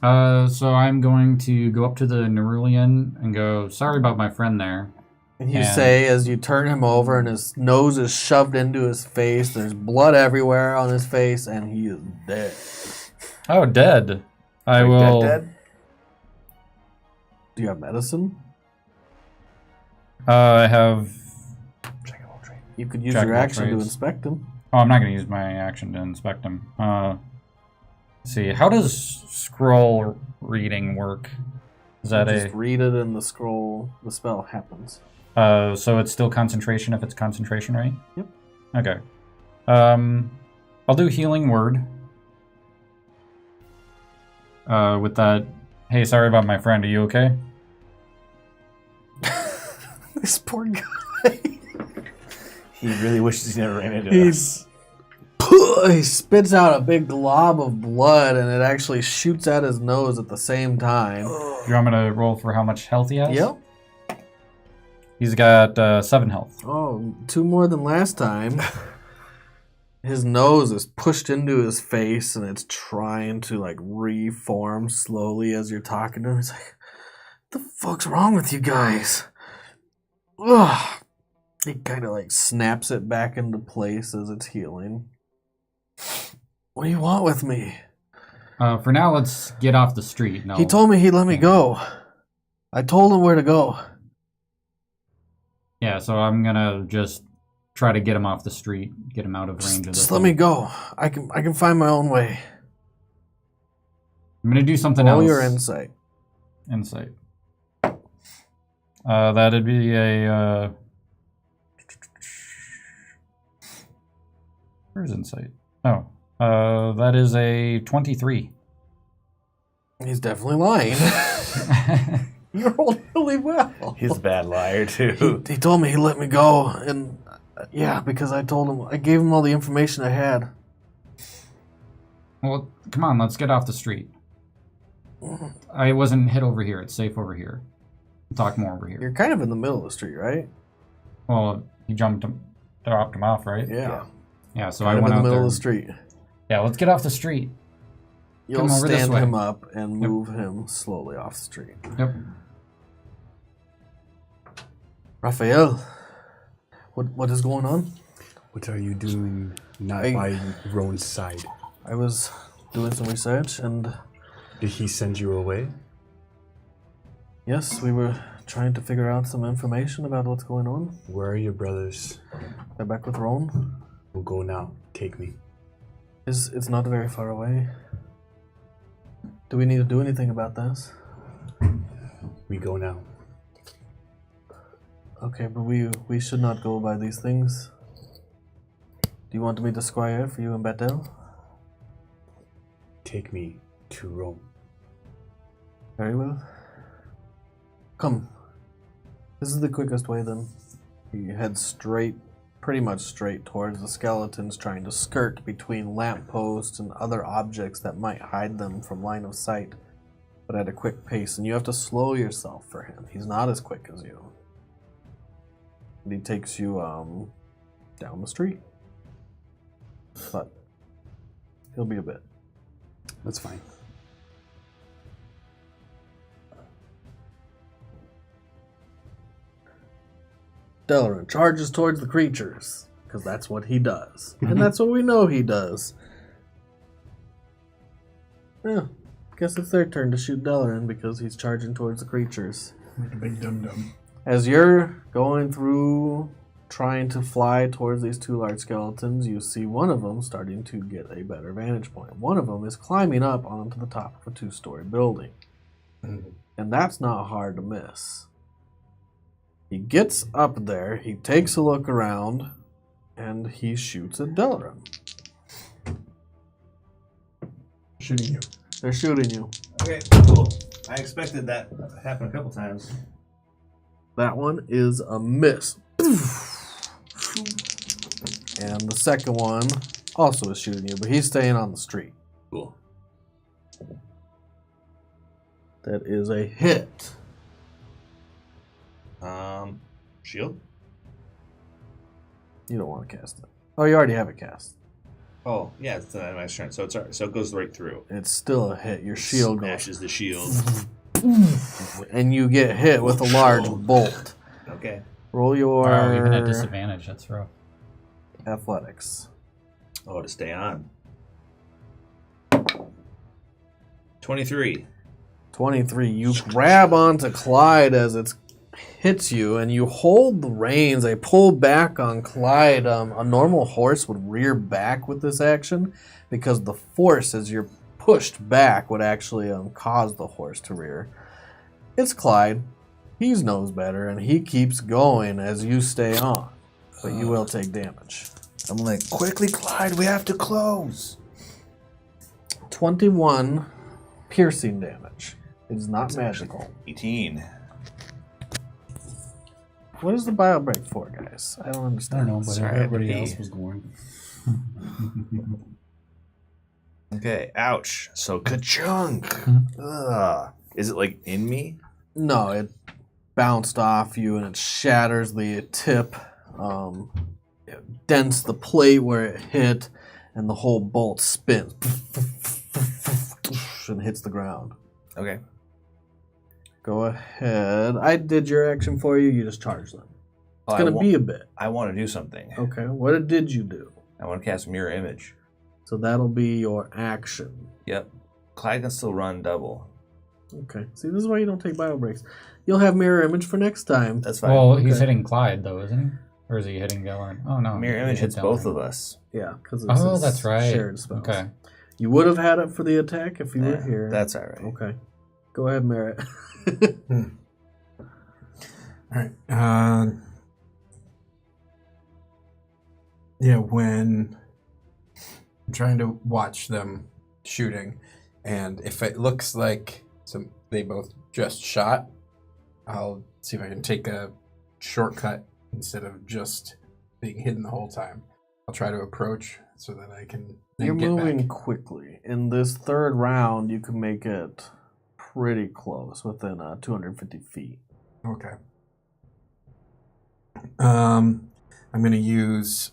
So I'm going to go up to the Nerulian and go, sorry about my friend there. And you say, as you turn him over and his nose is shoved into his face, there's blood everywhere on his face, and he is dead. Oh, dead. I will... Dead? Do you have medicine? I have... You could use Jack of your all action to trades. inspect him. Oh, I'm not going to use my action to inspect him. Let's see, how does scroll reading work? Is that Just read it in the scroll. The spell happens. So it's still concentration if it's concentration, right? Yep. Okay. I'll do healing word. With that, hey, sorry about my friend. Are you okay? This poor guy. He really wishes he never ran into He's- us. He spits out a big glob of blood, and it actually shoots at his nose at the same time. Do you want me to roll for how much health he has? Yep. He's got 7 health. Oh, 2 more than last time. His nose is pushed into his face, and it's trying to like reform slowly as you're talking to him. He's like, "What the fuck's wrong with you guys?" Ugh. He kind of like snaps it back into place as it's healing. What do you want with me? For now, let's get off the street. No. He told me he'd let me go. I told him where to go. Yeah, so I'm gonna just try to get him off the street, get him out of range of this. Just let me go. I can find my own way. I'm gonna do something Roll else. your insight. Insight. That'd be a. Where's insight? Oh, that is a 23. He's definitely lying. You rolled really well. He's a bad liar, too. He told me he let me go, and yeah, because I told him, I gave him all the information I had. Well, come on, let's get off the street. I wasn't hit over here. It's safe over here. We'll talk more over here. You're kind of in the middle of the street, right? Well, he dropped him off, right? Yeah. Yeah, so Kind I of went in the out middle there. of the street. Yeah, let's get off the street. You'll Come over this stand way. him up and move him slowly off the street. Yep. Raphael, what is going on? What are you doing not I- by Roan's side? I was doing some research, and Did he send you away? yes, we were trying to figure out some information about what's going on. Where are your brothers? They're back with Roan. We'll go now. Take me. It's not very far away. Do we need to do anything about this? We go now. Okay, but we should not go by these things. Do you want me to squire for you and Betel? Take me to Rome. Very well. Come. This is the quickest way then. You head straight, pretty much straight towards the skeletons, trying to skirt between lampposts and other objects that might hide them from line of sight, but at a quick pace. And you have to slow yourself for him. He's not as quick as you. And he takes you down the street. but he'll be a bit. That's fine. Delaran charges towards the creatures, because that's what he does. And that's what we know he does. Yeah, guess it's their turn to shoot Delaran because he's charging towards the creatures. Like a big dum-dum. As you're going through, trying to fly towards these two large skeletons, you see one of them starting to get a better vantage point. One of them is climbing up onto the top of a 2-story building. Mm-hmm. And that's not hard to miss. He gets up there, he takes a look around, and he shoots at Delaran. Shooting you. They're shooting you. Okay, cool. I expected that to happen a couple times. That one is a miss. And the second one also is shooting you, but he's staying on the street. Cool. That is a hit. Shield? You don't want to cast it. Oh, you already have it cast. Oh, yeah, it's my turn. So it's so it goes right through. It's still a hit. Your shield goes. Smashes the shield. And you get hit with a large bolt. Okay. Roll your Wow, even at disadvantage, that's rough. athletics. Oh, to stay on. 23. 23. You grab onto Clyde as it hits you, and you hold the reins. They pull back on Clyde. A normal horse would rear back with this action because the force as you're pushed back would actually cause the horse to rear. It's Clyde. He knows better, and he keeps going as you stay on. But you will take damage. I'm like, quickly, Clyde, we have to close. 21 piercing damage. It is not magical. 18. What is the bio break for, guys? I don't I understand. don't know, but Sorry, everybody I else pee. was going. Okay, ouch. So ka-chunk. Ugh. Is it like in me? No, it bounced off you and it shatters the tip. It dents the plate where it hit, and the whole bolt spins and hits the ground. Okay. Go ahead. I did your action for you. You just charge them. Oh, It's going to be a bit. I want to do something. Okay, what did you do? I want to cast Mirror Image. So that'll be your action. Yep. Clyde can still run double. Okay. See, this is why you don't take bio breaks. You'll have mirror image for next time. That's fine. Well, he's Okay. hitting Clyde, though, isn't he? Or is he hitting Delaran? Oh, no. Mirror he Image hit hits both Delaran. of us. Yeah, because it's Oh, that's right. shared spells. Okay. You would have had it for the attack if you were Yeah, here. That's all right. Okay. Go ahead, Merritt. All right. Yeah, when I'm trying to watch them shooting, and if it looks like they both just shot, I'll see if I can take a shortcut instead of just being hidden the whole time. I'll try to approach so that I can then You're get moving back. quickly. In this third round, you can make it pretty close, within 250 feet. Okay. I'm going to use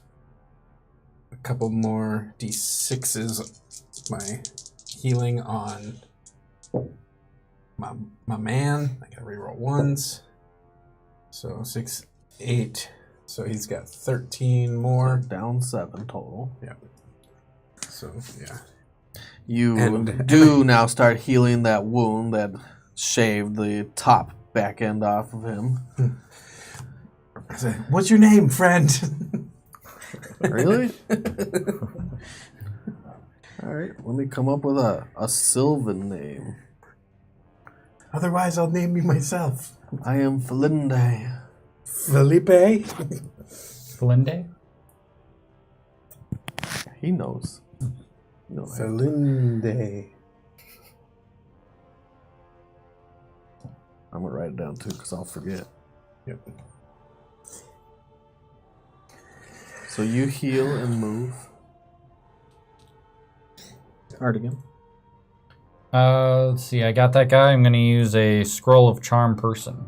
a couple more D6s, my healing on my man. I got to reroll ones. So 6, 8. So he's got 13 more. Down 7 total. Yeah. So, yeah. You And- do now start healing that wound that shaved the top back end off of him. I said, "What's your name, friend?" Really? Alright, let me come up with a Sylvan name. Otherwise, I'll name you myself. I am Felinde. Felipe? Flinde? He knows. You know that. Felinde. I'm gonna write it down too, because I'll forget. Yep. So you heal and move. Artigan. Let's see. I got that guy. I'm going to use a Scroll of Charm Person.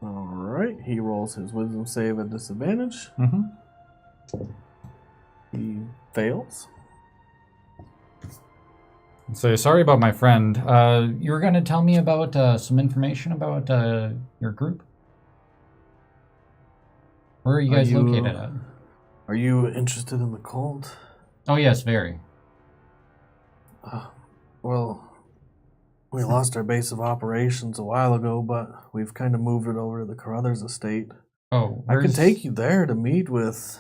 Alright, he rolls his wisdom save at disadvantage. Mm-hmm. He fails. So sorry about my friend. You were going to tell me about some information about your group? Where are you guys located at? Are you interested in the cult? Oh, yes, very. Well, we lost our base of operations a while ago, but we've kind of moved it over to the Carruthers estate. Oh, I can take you there to meet with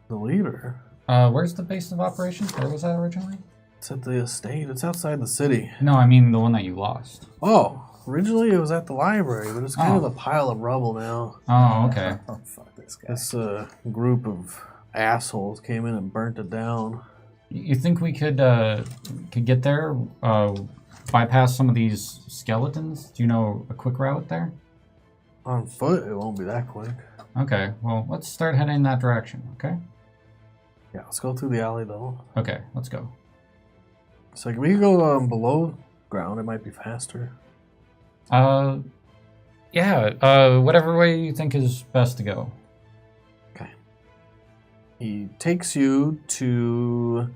the leader. Where's the base of operations? Where was that originally? It's at the estate. It's outside the city. No, I mean the one that you lost. Oh, originally it was at the library, but it's kind of a pile of rubble now. Oh, okay. Oh, fuck this guy. This group of assholes came in and burnt it down. You think we could get there, bypass some of these skeletons? Do you know a quick route there? On foot, it won't be that quick. Okay, well, let's start heading in that direction, okay? Yeah, let's go through the alley, though. Okay, let's go. So we can go below ground. It might be faster. Yeah, whatever way you think is best to go. Okay. He takes you to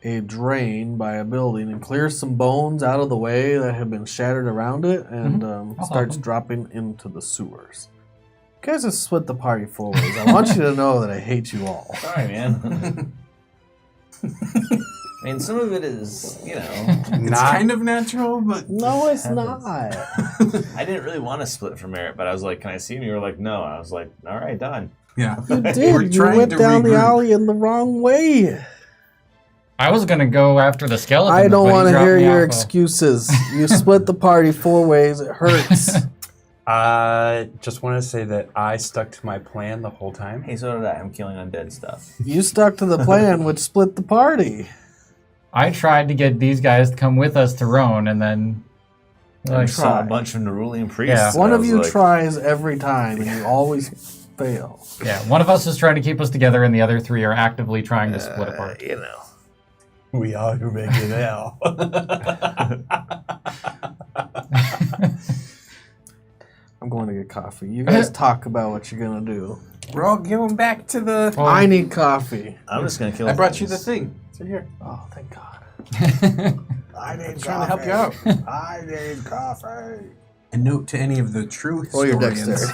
a drain by a building and clears some bones out of the way that have been shattered around it and starts dropping into the sewers. You guys have split the party 4 ways. I want you to know that I hate you all. Sorry, man. I mean, some of it is, It's kind of natural, but No, it's not. I didn't really want to split from Merritt, but I was like, can I see him? You were like, no. I was like, all right, done. yeah. You We're did. You trying went to down the regroup. alley in the wrong way. I was gonna go after the skeleton. I don't want to hear your excuses. You split the party 4 ways. It hurts. I just want to say that I stuck to my plan the whole time. Hey, so did I. I'm killing undead stuff. You stuck to the plan, which split the party. I tried to get these guys to come with us to Roan, and then I saw a bunch of Nerulean priests. Yeah. and One I of was you like, tries every time, and you always fail. yeah, one of us is trying to keep us together, and the other 3 are actively trying to split apart. We are who make it now. I'm going to get coffee. You guys talk about what you're going to do. We're all going back to the... Well, I need coffee. I'm just going to kill I brought you things. the thing. So here. Oh, thank God. I need trying to help you out. I need coffee. A note to any of the true Roll your historians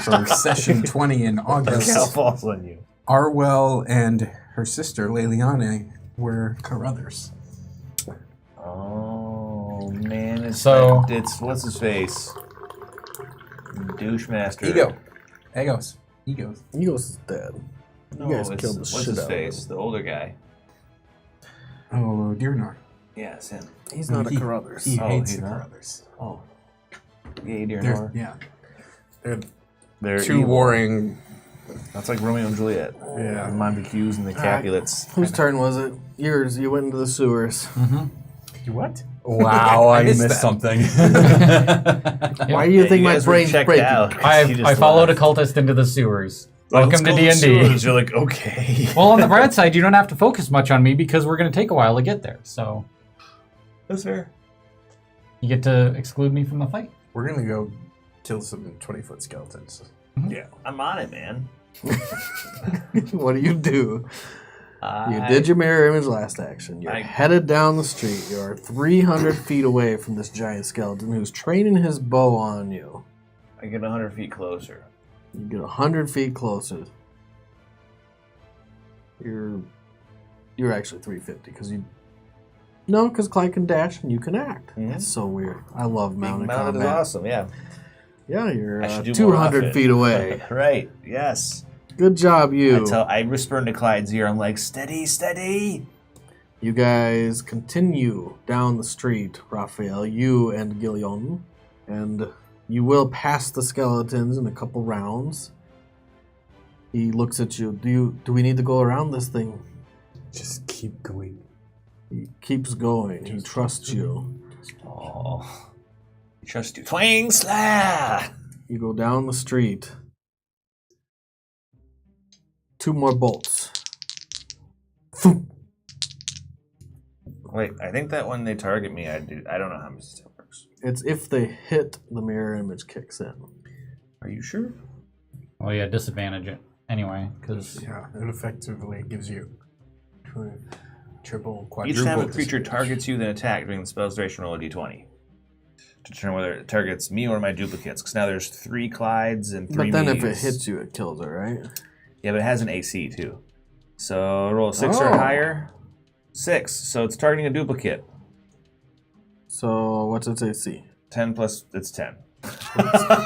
for session 20 in The August. cow falls on you. Arwell and her sister, Leliane, were Carruthers. Oh, man. It's what's his face? Douchemaster. Egos. Egos is dead. No, You guys it's- killed the what's shit his out of face? The older guy. Oh, Dirnar. Yeah, it's him. He's not a Carruthers. He Oh, hates he's the not? Carruthers. Oh. Yeah, dear They're, Nor. yeah. They're Two evil. warring... That's like Romeo and Juliet. Yeah. The Montagues and the Capulets. Whose turn was it? Yours. You went into the sewers. What? Wow, I missed missed that. something. Why do you think you my guys were brain's checked breaking? out. I followed a cultist into the sewers. Welcome to D&D. You're like, okay. Well, on the bright side, you don't have to focus much on me because we're going to take a while to get there. So That's fair. you get to exclude me from the fight. We're going to go kill some 20-foot skeletons. Yeah. I'm on it, man. What do? You did your mirror image last action. You're headed down the street. You are 300 feet away from this giant skeleton who's training his bow on you. I get 100 feet closer. You get 100 feet closer. You're actually 350 because because Clyde can dash and you can act. Mhm. That's so weird. I love mounted Mounted is combat. awesome, yeah. Yeah, you're I should do more 200 often. feet away. Right, yes. Good job, you. I whisper into Clyde's ear, I'm like, steady, steady. You guys continue down the street, Raphael, you and Gillion, and you will pass the skeletons in a couple rounds. He looks at you. Do we need to go around this thing? Just keep going. He keeps going. He trusts you. Oh. I trust you. Twang sla! You go down the street. 2 more bolts. Thump. Wait, I think that when they target me, I don't know how this still works. It's if they hit, the mirror image kicks in. Are you sure? Well, yeah, disadvantage it anyway, because Yeah, it effectively gives you Triple, Each quadruple. time a creature disadvantage. targets you, then attack during the spell's duration, roll a d20 to determine whether it targets me or my duplicates. Because now there's 3 Clydes and 3 But then if it me's. hits you, it kills it, right? Yeah, but it has an AC too. So roll a 6 or Oh. higher. 6. So it's targeting a duplicate. So what's its AC? 10 plus it's 10.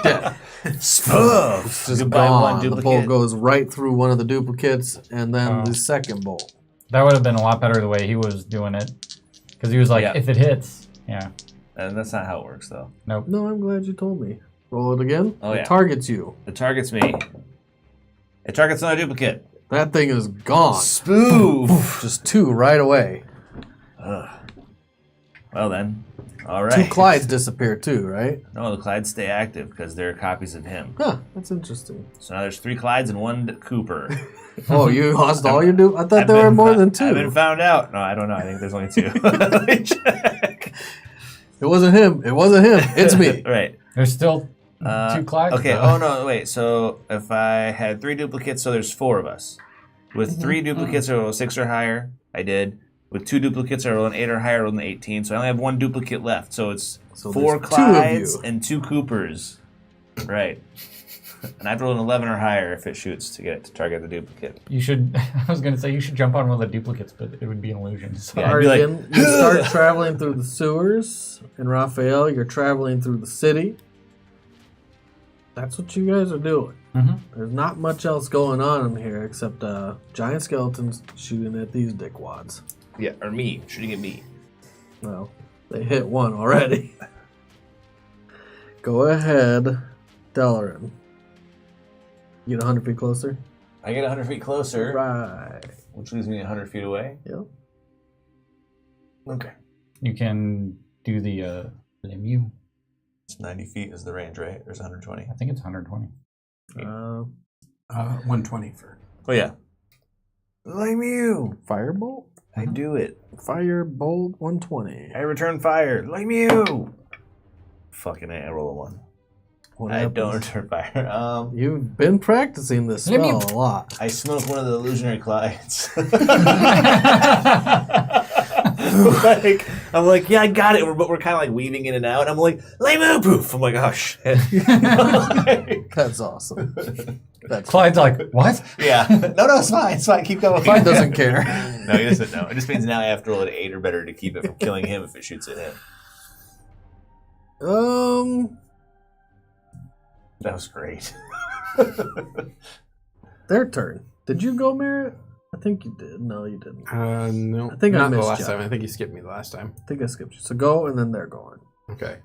Dead. Spoof! It's just Goodbye, gone. one The bolt duplicate. goes right through one of the duplicates, and then the second bolt. That would have been a lot better the way he was doing it. Because he was like, Yeah. if it hits. Yeah. And that's not how it works, though. Nope. No, I'm glad you told me. Roll it again. Oh, It yeah. targets you. It targets me. It targets another duplicate. That thing is gone. Spoof! Just 2 right away. Ugh. Well then, all 2 right. Clydes disappear too, right? No, the Clydes stay active because they're copies of him. Huh, that's interesting. So now there's 3 Clydes and 1 Cooper. Oh, you lost all your I thought I've there were been more than I've been 2. found out. No, I don't know. I think there's only 2. Let me check. It wasn't him. It wasn't him. It's me. Right. There's still 2 Clydes. Okay. though. Oh no. Wait. So if I had 3 duplicates, so there's 4 of us. With 3 duplicates, I roll a 6 or higher. I did. With 2 duplicates, I roll an 8 or higher. I rolled an 18. So I only have 1 duplicate left. So it's So 4 there's 2 of Clydes you. and 2 Coopers. Right. And I have to roll an 11 or higher if it shoots to get it to target the duplicate. You should, I was going to say, you should jump on one of the duplicates, but it would be an illusion. So. Yeah, I'd be like, Arden, you start traveling through the sewers. In Raphael, you're traveling through the city. That's what you guys are doing. Mhm. There's not much else going on in here except giant skeletons shooting at these dickwads. Yeah, or me, shooting at me. Well, they hit 1 already. Go ahead, Delarin. You get 100 feet closer? I get 100 feet closer, Right. which leaves me 100 feet away. Yep. Okay. You can do the Lemieux. It's 90 feet is the range, right? There's 120. I think it's 120. 120 for. Oh, yeah. Blame you. Firebolt? I do it. Firebolt 120. I return fire. Blame you. Fucking A, I roll a 1. What I happens? don't return fire. You've been practicing this Let me- spell a lot. I smoke one of the illusionary Clydes. I'm like, yeah, I got it. But we're kind of like weaving in and out. I'm like, lay move poof. I'm like, oh shit. That's awesome. That's Clyde's like, what? Yeah. No, it's fine. It's fine. Keep going. Clyde doesn't care. No, he doesn't know. It just means now I have to roll an 8 or better to keep it from killing him if it shoots at him. That was great. Their turn. Did you go, Merritt? I think you did. No, you didn't. No. I think I not the missed last you. time. I think you skipped me the last time. I think I skipped you. So go, and then they're going. Okay.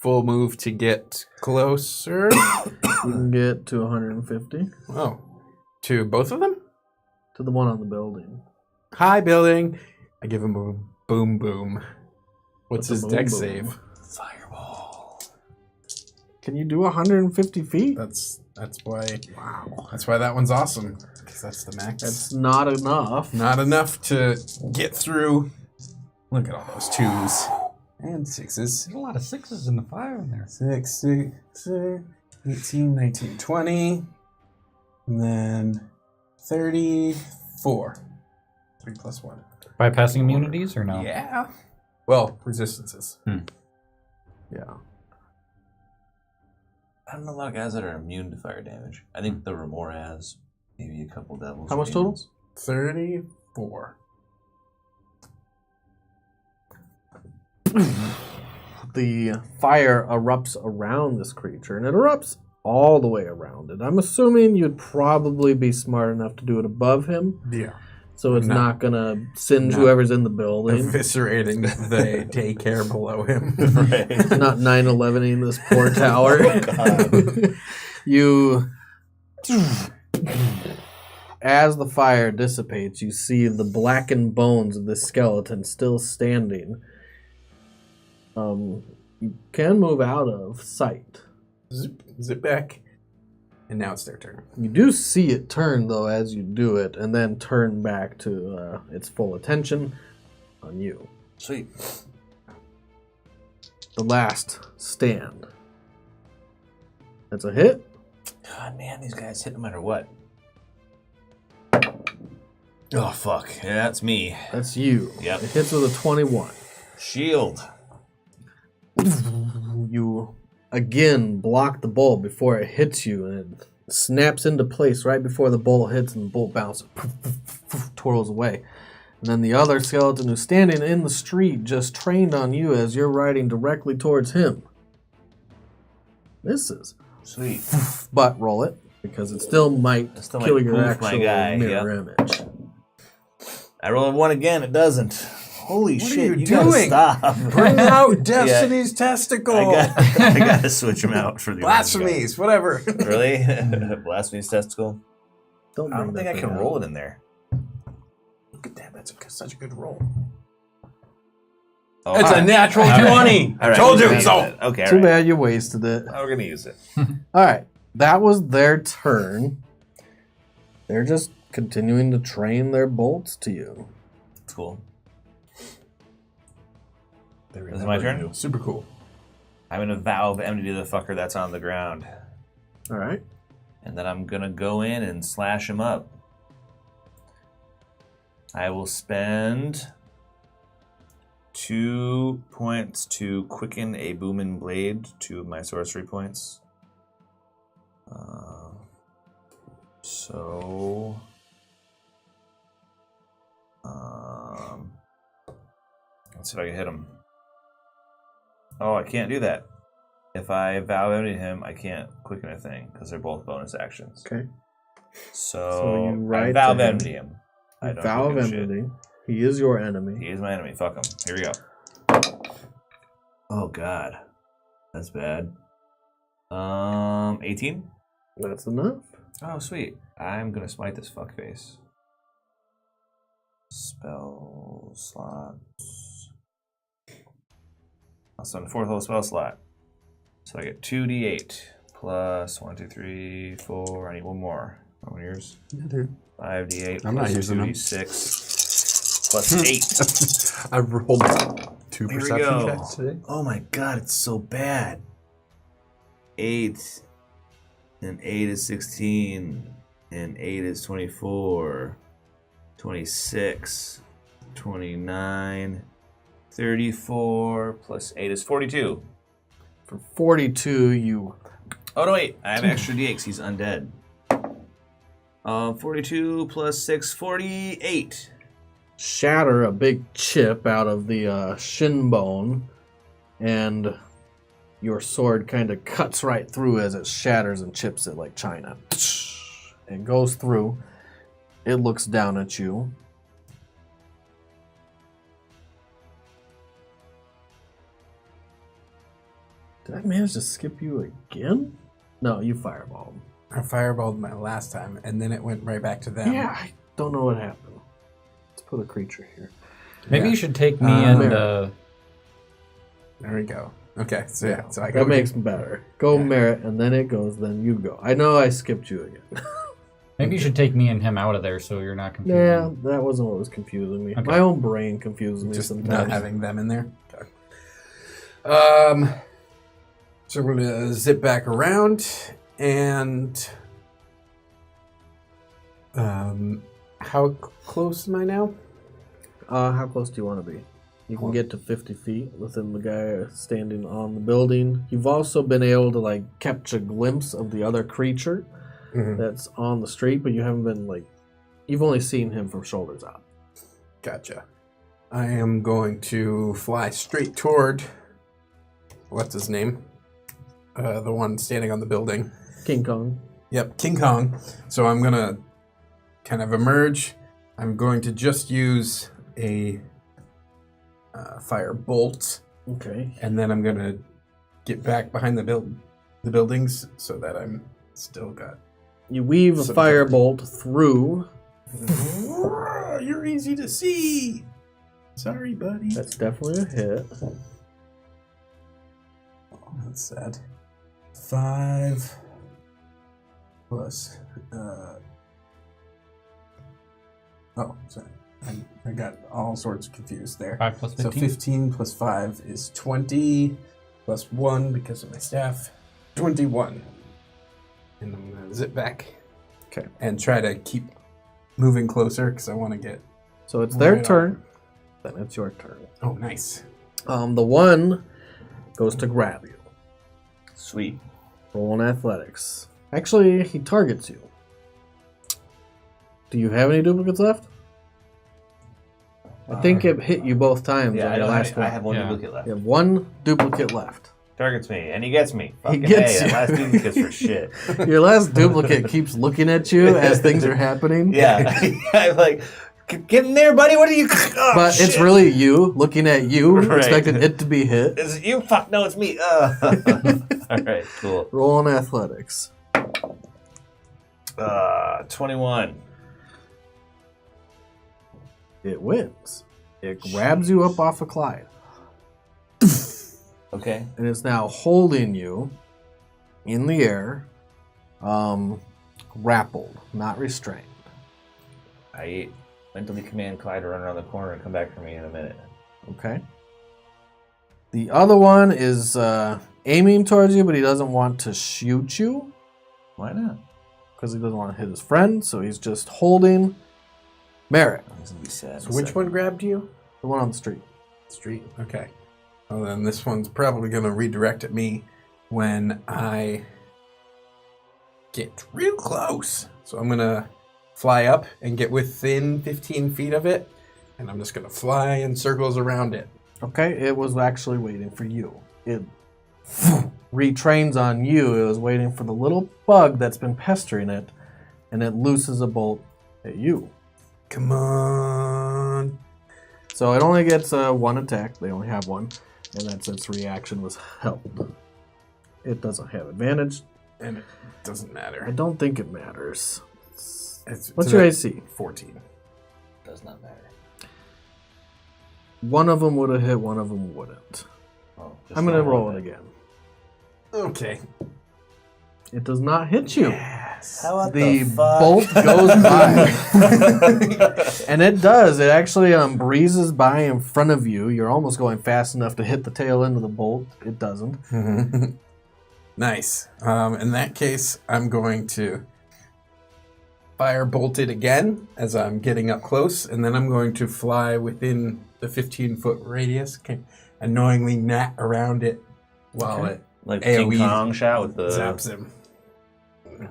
Full move to get closer. You can get to 150 Oh. To both of them? to the one on the building. Hi, building. I give him a boom boom. What's a his boom deck boom? save? Fireball. Can you do 150 feet? That's why. Wow. That's why that one's awesome. Because that's the max. That's not enough. not enough to get through. Look at all those 2s and 6s. There's a lot of 6s in the fire in there. 6, 18, 19, 20. And then 34. 3 plus 1. Bypassing immunities or no? Yeah. Well, resistances. Yeah. I don't know a lot of guys that are immune to fire damage. I think the Remora has maybe a couple devils. How or much total? demons. 34. The fire erupts around this creature, and it erupts all the way around it. I'm assuming you'd probably be smart enough to do it above him, Yeah. so it's No. not gonna singe No. whoever's in the building. Eviscerating the daycare below him. Right. Not 9/11ing this poor tower. God. You, as the fire dissipates, you see the blackened bones of this skeleton still standing. You can move out of sight. Zip back. And now it's their turn. You do see it turn, though, as you do it, and then turn back to its full attention on you. Sweet. The last stand. That's a hit. God, man, these guys hit no matter what. Oh, fuck. Yeah, that's me. That's you. Yep. It hits with a 21. Shield. You again block the bolt before it hits you, and it snaps into place right before the bolt hits, and the bolt bounces, twirls away. And then the other skeleton who's standing in the street just trained on you as you're riding directly towards him. Misses. Sweet. But roll it, because it still might kill your poof my actual guy, mirror image. I rolled 1 again. It doesn't. Holy What are shit! you gotta doing? stop. Bring out Destiny's testicle. I gotta switch them out for the Blasphemies, whatever. Really? Blasphemy's testicle. I don't bring think that I can thing roll out. it in there. Look at that. That's such a good roll. Oh, It's a natural 20. All right, Told you we're so. gonna use it. Okay, all Too right. bad you wasted it. Oh, we're gonna use it. All right, that was their turn. They're just continuing to train their bolts to you. It's cool. They Is it my remember turn? you. Super cool. I'm gonna vow of enmity to the fucker that's on the ground, All right. and then I'm gonna go in and slash him up. I will spend 2 points to quicken a booming blade, 2 of my sorcery points. So, let's see if I can hit him. Oh, I can't do that. If I vow enmity to him, I can't quicken a thing because they're both bonus actions. Okay. So you I write vow to him. enmity him. I don't Vow of quicken shit. enmity. He is your enemy. He is my enemy. Fuck him. Here we go. Oh god, that's bad. 18. That's enough. Oh sweet. I'm gonna smite this fuckface. Spell slots. I'll spend the 4th level spell slot. So I get 2d8 plus 1, 2, 3, 4. I need one more. How many yours? 5d8 I'm not plus using them. 2d6 plus 8. I rolled 2 Here we perception go. checks today. Oh my god, it's so bad. 8 and 8 is 16 and 8 is 24, 26, 29, 34 plus 8 is 42. For 42, you Oh no, wait, I have extra d8 'cause he's undead. 42 plus 6, 48. shatter a big chip out of the shin bone, and your sword kind of cuts right through as it shatters and chips it like china. It goes through. It looks down at you. Did I manage to skip you again? No, you fireballed. I fireballed my last time, and then it went right back to them. Yeah, I don't know what happened. Let's put a creature here. Maybe Yeah. you should take me Um, and There we go. Okay, so yeah, so I go. That makes them better. Go Yeah. Merit, and then it goes, then you go. I know I skipped you again. maybe you should take me and him out of there so you're not confused. Yeah, that wasn't what was confusing me. Okay. My own brain confuses me just sometimes. not having them in there. Okay. So we're gonna zip back around and how close am I now? How close do you want to be? You can get to 50 feet within the guy standing on the building. You've also been able to catch a glimpse of the other creature that's on the street, but you haven't been you've only seen him from shoulders up. Gotcha. I am going to fly straight toward what's his name? The one standing on the building. King Kong. Yep, King Kong. So I'm gonna kind of emerge. I'm going to just use a fire bolt, Okay. and then I'm gonna get back behind the buildings so that I'm still got. You weave a Some firebolt through. You're easy to see. Sorry, buddy. That's definitely a hit. Oh, that's sad. 5 plus. Oh, sorry. I got all sorts confused there. 5 plus 15? So 15 plus 5 is 20, plus 1 because of my staff. 21. And I'm going to zip back. Okay. And try to keep moving closer because I want to get. So it's their Right turn. Then it's your turn. Oh, nice. The one goes to grab you. Sweet. Roll on athletics. Actually, he targets you. Do you have any duplicates left? I think it hit you both times Yeah, on I your don't last have, one. I have one Yeah. duplicate left. You have one duplicate left. Targets me, and he gets me. Fucking gets hey, you. that last duplicate's for shit. Your last duplicate keeps looking at you as things are happening. Yeah. I'm like, get in there, buddy. What are you? Oh, But shit. it's really you looking at you, Right. expecting it to be hit. Is it you? Fuck, no, it's me. All right, cool. Roll on athletics. 21. It wins. It grabs you up off of Clyde. Okay. And it's now holding you in the air, grappled, not restrained. I mentally command Clyde to run around the corner and come back for me in a minute. Okay. The other one is aiming towards you, but he doesn't want to shoot you Why not? because he doesn't want to hit his friend, so he's just holding Merritt, He's gonna be sad. So which one grabbed you? the one on the street. Street. Okay. Well, then this one's probably going to redirect at me when I get real close. So I'm going to fly up and get within 15 feet of it, and I'm just going to fly in circles around it. Okay, it was actually waiting for you. It retrains on you. It was waiting for the little bug that's been pestering it, and it looses a bolt at you. Come on. So it only gets one attack. They only have one, and that's its reaction was held. It doesn't have advantage. And it doesn't I matter. don't think it matters. It's What's your an AC? 14. Does not matter. One of them would have hit, one of them wouldn't. Oh, just I'm going to roll one. it again. Okay. It does not hit you. Yes. How about The fuck? bolt goes by. And it does. It actually breezes by in front of you. You're almost going fast enough to hit the tail end of the bolt. It doesn't. Nice. In that case, I'm going to fire bolt it again as I'm getting up close, and then I'm going to fly within the 15-foot radius, annoyingly gnat around it while Okay. it Like AoE King Kong shot with the zaps him.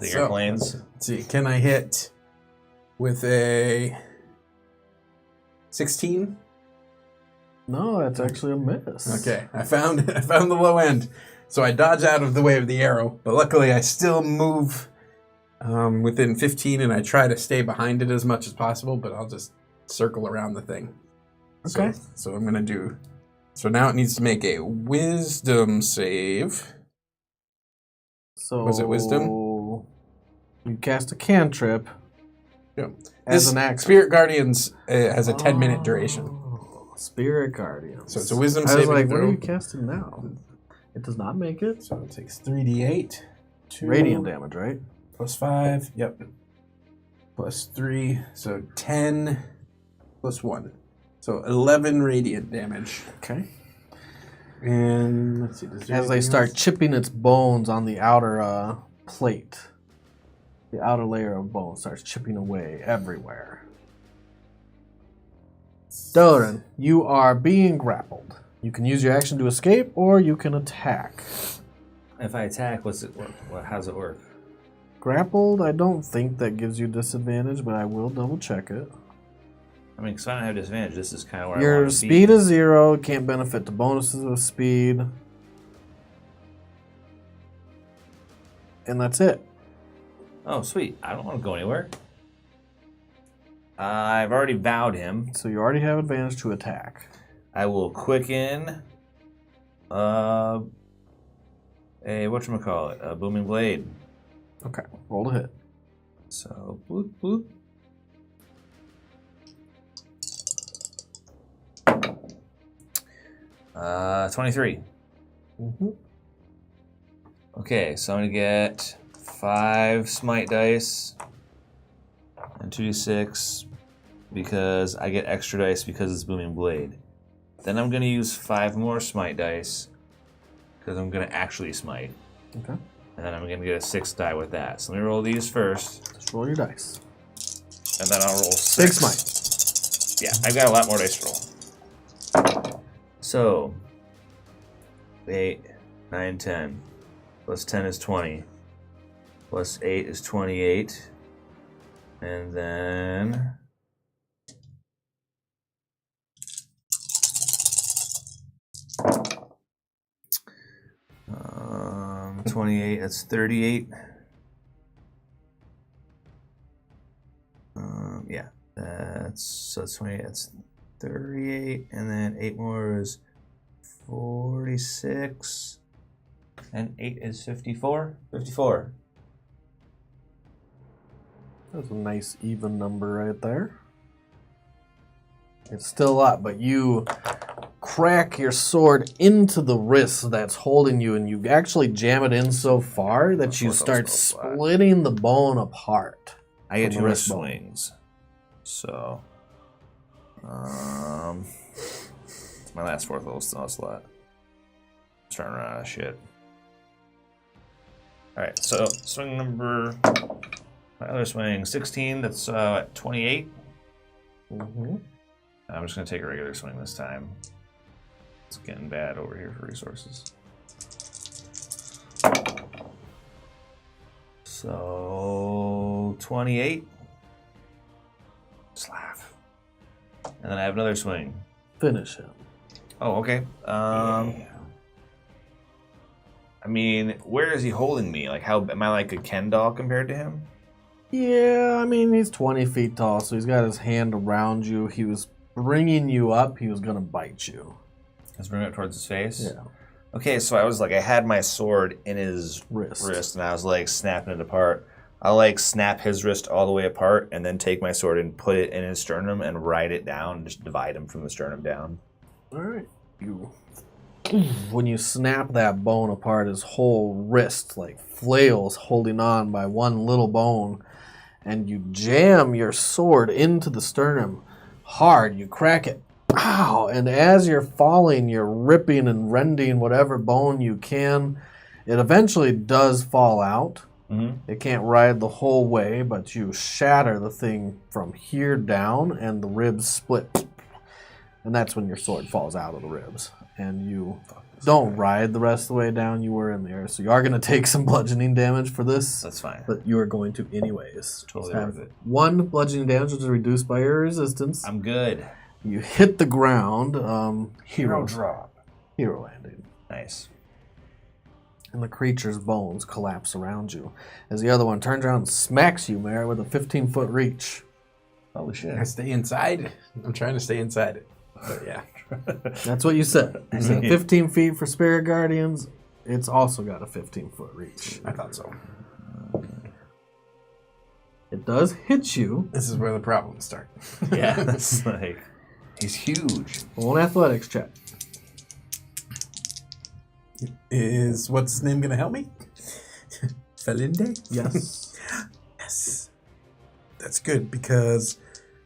So, airplanes. let's see, can I hit with a 16? No, that's actually a miss. Okay, I found the low end. So I dodge out of the way of the arrow, but luckily I still move within 15, and I try to stay behind it as much as possible, but I'll just circle around the thing. Okay. So I'm going to do... So now it needs to make a wisdom save. So Was it wisdom? You cast a cantrip Yeah. as This an action. Spirit Guardians has a 10-minute duration. Oh, Spirit Guardian. So it's a wisdom I was saving like, what are throw. you casting now? It does not make it. So it takes 3d8. 2 Radiant damage, right? plus 5. Yep. Plus 3. So 10 plus 1. So 11 radiant damage. Okay. And let's see. Does there As they anything start else? chipping its bones on the outer plate, the outer layer of bone starts chipping away everywhere. Delaran, you are being grappled. You can use your action to escape, or you can attack. If I attack, what's it? How does it work? Grappled, I don't think that gives you disadvantage, but I will double check it. I mean, because I don't have disadvantage. This is kind of where I Your want to speed is 0, can't benefit to bonuses with speed. And that's it. Oh, sweet. I don't want to go anywhere. I've already vowed him. So you already have advantage to attack. I will quicken a whatchamacallit, a booming blade. Okay, roll to hit. So bloop bloop. Uh, 23. Mm-hmm. Okay, so I'm gonna get 5 smite dice and 2d6 because I get extra dice because it's booming blade. Then I'm gonna use 5 more smite dice because I'm gonna actually smite. Okay. And then I'm gonna get a 6th die with that. So let me roll these first. Just roll your dice. And then I'll roll 6. Big smite. Yeah, I've got a lot more dice to roll. So, 8, 9, 10. Plus 10 is 20. Plus 8 is 28. And then... 28, that's 38. Yeah, so that's 28, that's 38, and then 8 more is 46, and 8 is 54. 54. That's a nice even number right there. It's still a lot, but you crack your sword into the wrist that's holding you, and you actually jam it in so far that you start splitting the bone apart. I get from 2 wrist swings. So, it's my last 4th level slot. Starting to run out of shit. Alright, so swing number... My other swing, 16, that's 28. Mm-hmm. I'm just going to take a regular swing this time. It's getting bad over here for resources. So, 28. Slap. And then I have another swing. Finish him. Oh, okay. I mean, where is he holding me? Like, how am I like a Ken doll compared to him? Yeah, I mean, he's 20 feet tall, so he's got his hand around you. He was bringing you up. He was going to bite you. Let's bring it towards his face? Yeah. Okay, so I was like, I had my sword in his wrist and I was like snapping it apart. I'll like snap his wrist all the way apart and then take my sword and put it in his sternum and ride it down, just divide him from the sternum down. All right. When you snap that bone apart, his whole wrist like flails holding on by one little bone, and you jam your sword into the sternum hard. You crack it. Pow! And as you're falling, you're ripping and rending whatever bone you can. It eventually does fall out. Mm-hmm. It can't ride the whole way, but you shatter the thing from here down, and the ribs split. And that's when your sword falls out of the ribs. And you don't ride the rest of the way down. You were in there. So you are going to take some bludgeoning damage for this. That's fine. But you are going to anyways. Totally Just have worth it. 1 bludgeoning damage, which is reduced by your resistance. I'm good. You hit the ground. Hero drop. Hero landing. Nice. And the creature's bones collapse around you. As the other one turns around and smacks you, Mara, with a 15-foot reach. Holy shit. I stay inside. I'm trying to stay inside it. But yeah. That's what you said. You said 15 feet for Spirit Guardians. It's also got a 15-foot reach. I thought so. It does hit you. This is where the problems start. Yeah, that's like, he's huge. Roll an athletics check. Is what's his name going to help me? Felinde? Yes. Yes. That's good because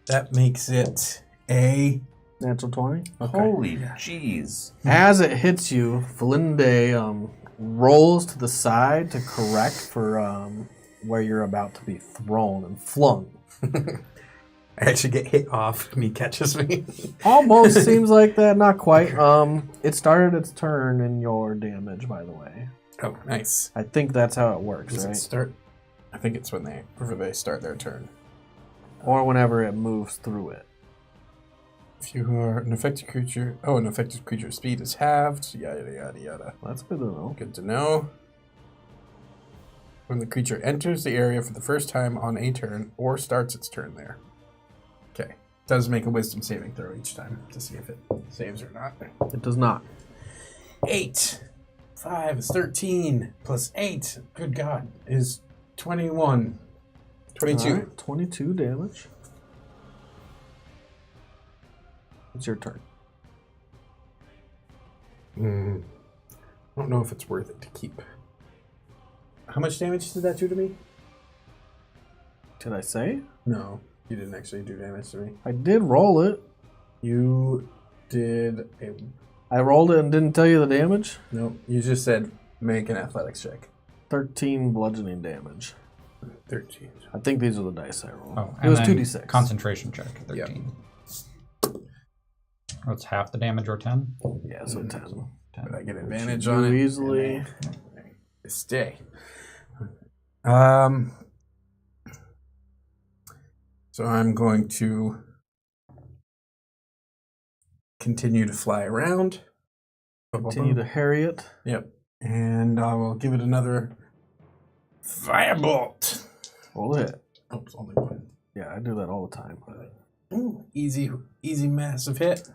that makes it a... Natural 20. Okay. Holy jeez. As it hits you, Felinde rolls to the side to correct for where you're about to be thrown and flung. I actually get hit off and he catches me. Almost seems like that. Not quite. It started its turn in your damage, by the way. Oh, nice. I think that's how it works, Does right? it start? I think it's whenever they start their turn. Or whenever it moves through it. If you are an affected creature... Oh, an affected creature's speed is halved. Yada, yada, yada. That's good to know. Good to know. When the creature enters the area for the first time on a turn or starts its turn there. Okay. Does make a wisdom saving throw each time to see if it saves or not. It does not. 8. 5 is 13. Plus 8, good God, is 21. 22. All right, 22 damage. It's your turn. I don't know if it's worth it to keep. How much damage did that do to me? Did I say? No, you didn't actually do damage to me. I did roll it. You did a... I rolled it and didn't tell you the damage. No, you just said make an athletics check. 13 bludgeoning damage. 13. I think these are the dice I rolled. Oh, it was and then 2d6. Concentration check, 13. What's half the damage or 10? Yeah, so 10. But I get advantage You on it. easily. Stay. So I'm going to continue to fly around. Continue to harry it. Yep. And I will give it another firebolt. Roll it. Oops, only one. Yeah, I do that all the time. Ooh, easy, massive hit.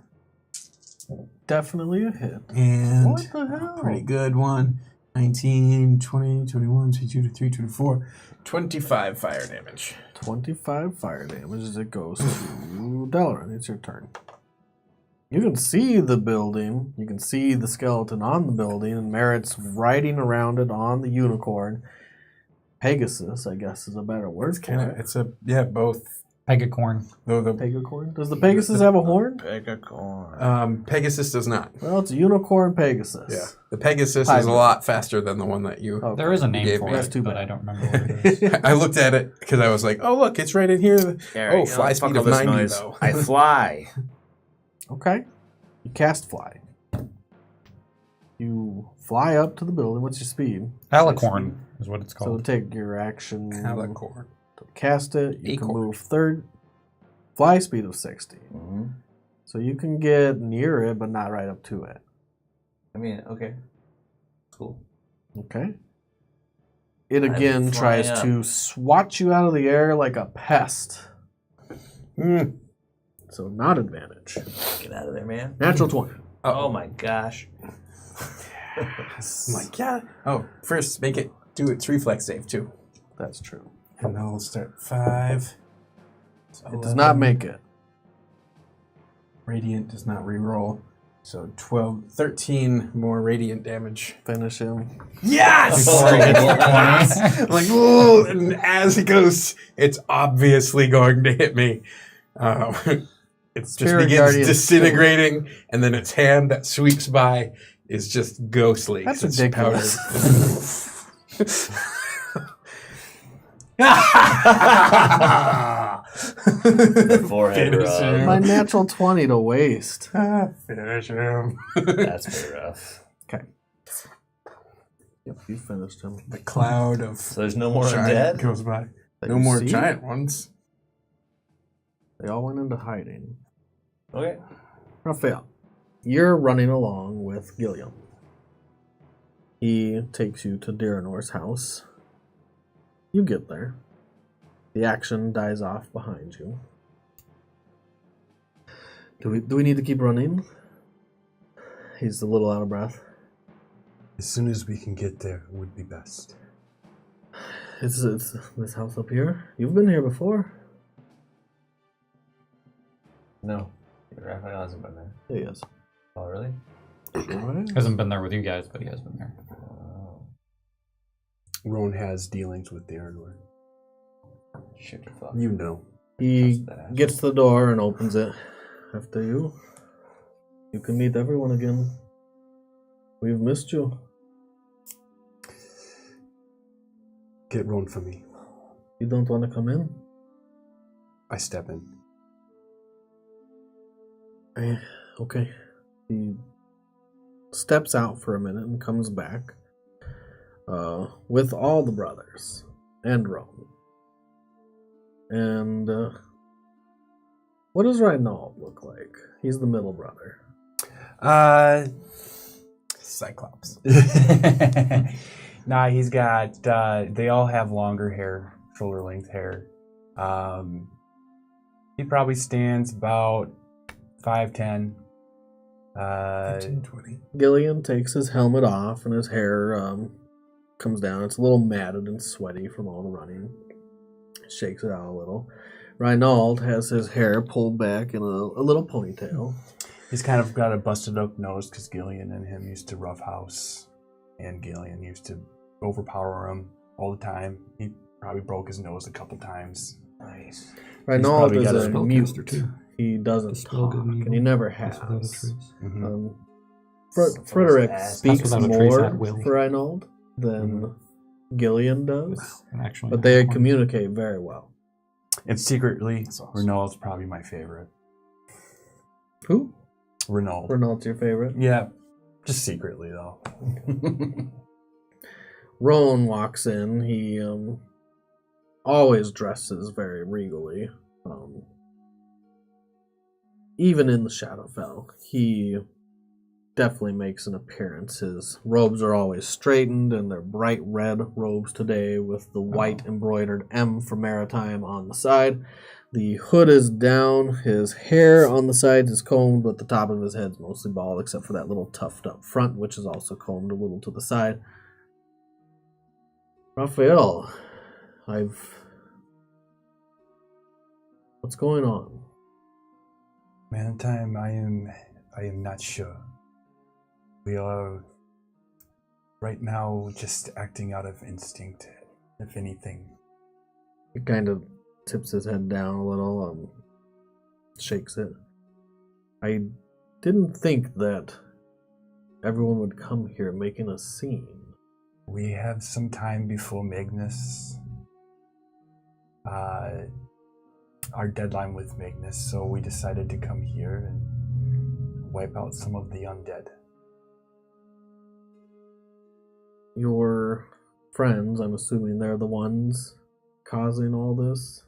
Definitely a hit. And What the hell? pretty good one. 19, 20, 21, 22, 23, 24, 25 fire damage. 25 fire damage as it goes to Delaran. It's your turn. You can see the building. You can see the skeleton on the building, and Merritt's riding around it on the unicorn. Pegasus, I guess, is a better word for it. It's both. Pegacorn. Though the Pegacorn? Does the Pegasus have a horn? Pegasus does not. Well, it's a unicorn Pegasus. Yeah, the Pegasus is Hybrid. a lot faster than the one that you. Okay. There is a name gave for me. it, That's too but bad. I don't remember what it is. I looked at it because I was like, "Oh, look, it's right in here." Gary, Fly fuck speed all of this 90 noise. though. I fly. Okay. You cast fly. You fly up to the building. What's your speed? Alicorn is what it's So called. take your action Alicorn. to cast it. You can Acorn. move third. Fly speed of 60. Mm-hmm. So you can get near it, but not right up to it. I mean, okay. Cool. Okay. It I'm again flying tries up. to swat you out of the air like a pest. So not advantage. Get out of there, man. Natural 20. Oh my gosh. I'm like, yeah. Oh, first make it do its reflex save too, That's true. and I'll start 5. It does not make it. Radiant does not reroll. So 12, 13 more radiant damage. Finish him. Yes! I'm like, whoa! And as it goes, it's obviously going to hit me. It just Spirit begins Guardian. disintegrating, and then its hand that sweeps by is just ghostly. That's It's ridiculous. The forehead Finish rub. him. My natural 20 to waste. Finish him. That's pretty rough. Okay. Yep, you finished him. The cloud of So there's no more giant undead? goes by. That No you more see? giant ones. They all went into hiding. Okay. Raphael, you're running along with Gilliam. He takes you to Diranor's house. You get there. The action dies off behind you. Do we need to keep running? He's a little out of breath. As soon as we can get there would be best. It's this house up here. You've been here before. No. Raphael hasn't been there. He is. Oh, really? Hasn't been there with you guys, but he has been there. Oh. Roan has dealings with Darrenor. Shit, fuck. You know. He Trust that. gets to the door and opens it. After you, you can meet everyone again. We've missed you. Get Roan for me. You don't want to come in? I step in. Okay. He steps out for a minute and comes back with all the brothers and Rome. And what does Reinald look like? He's the middle brother. Cyclops. Nah, he's got, they all have longer hair, shoulder length hair. He probably stands about 5'10". 15, 20. Gillian takes his helmet off and his hair comes down. It's a little matted and sweaty from all the running. Shakes it out a little. Reinald has his hair pulled back in a little ponytail. He's kind of got a busted up nose because Gillian and him used to roughhouse, and Gillian used to overpower him all the time. He probably broke his nose a couple times. Nice. Reinald probably is got a a spellcaster, mute. too. He doesn't Dispel talk, good and and evil. he never Cast has. without a trace. Frederick Ass. speaks Cast without a trace more at will. for Reinald than Gillian does, Actually, but they communicate very well. And secretly, That's awesome. Renault's probably my favorite. Who? Renault. Renault's your favorite? Yeah, just secretly though. Roan walks in. He always dresses very regally. Even in the Shadowfell, he definitely makes an appearance. His robes are always straightened, and they're bright red robes today with the white embroidered M for Maritime on the side. The hood is down. His hair on the sides is combed, but the top of his head's mostly bald, except for that little tuft up front, which is also combed a little to the side. Raphael, what's going on? Maritime, I am not sure. We are right now just acting out of instinct, if anything. He kind of tips his head down a little, shakes it. I didn't think that everyone would come here making a scene. We have some time before Magnus. Our deadline with Magnus, so we decided to come here and wipe out some of the undead. Your friends, I'm assuming they're the ones causing all this?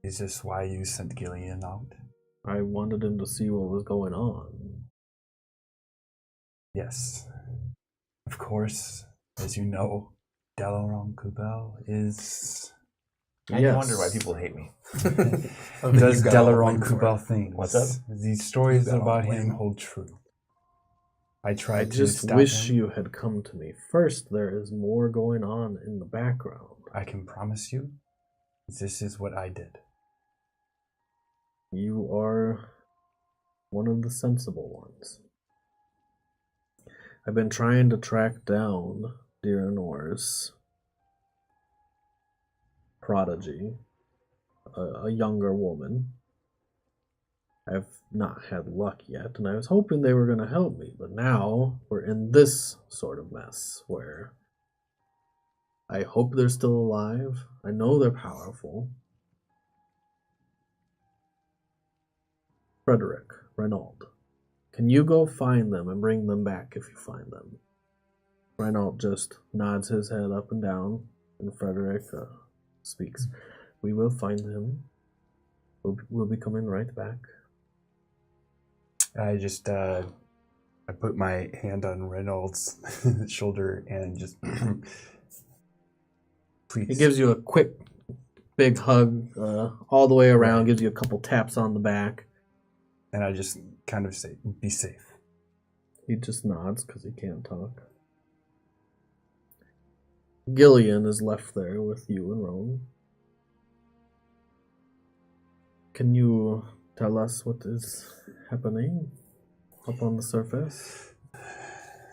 Is this why you sent Gillian out? I wanted him to see what was going on. Yes. Of course, as you know, Dalaran Kubel is... I Yes. wonder why people hate me. does Dalaran Kubel things. What's that? These stories You've got about all him blame. hold true. I I tried to just stop wish him. you had come to me first. There is more going on in the background. I can promise you, this is what I did. You are one of the sensible ones. I've been trying to track down Diranor's prodigy, a younger woman. I've not had luck yet, and I was hoping they were going to help me, but now we're in this sort of mess where I hope they're still alive. I know they're powerful. Frederick, Renault, can you go find them and bring them back if you find them? Renault just nods his head up and down, and Frederick speaks. We will find him. We'll be coming right back. I just, I put my hand on Reynolds' shoulder and just, please. He gives you a quick, big hug all the way around, gives you a couple taps on the back. And I just kind of say, be safe. He just nods because he can't talk. Gillian is left there with you and Roan. Can you tell us what is happening up on the surface?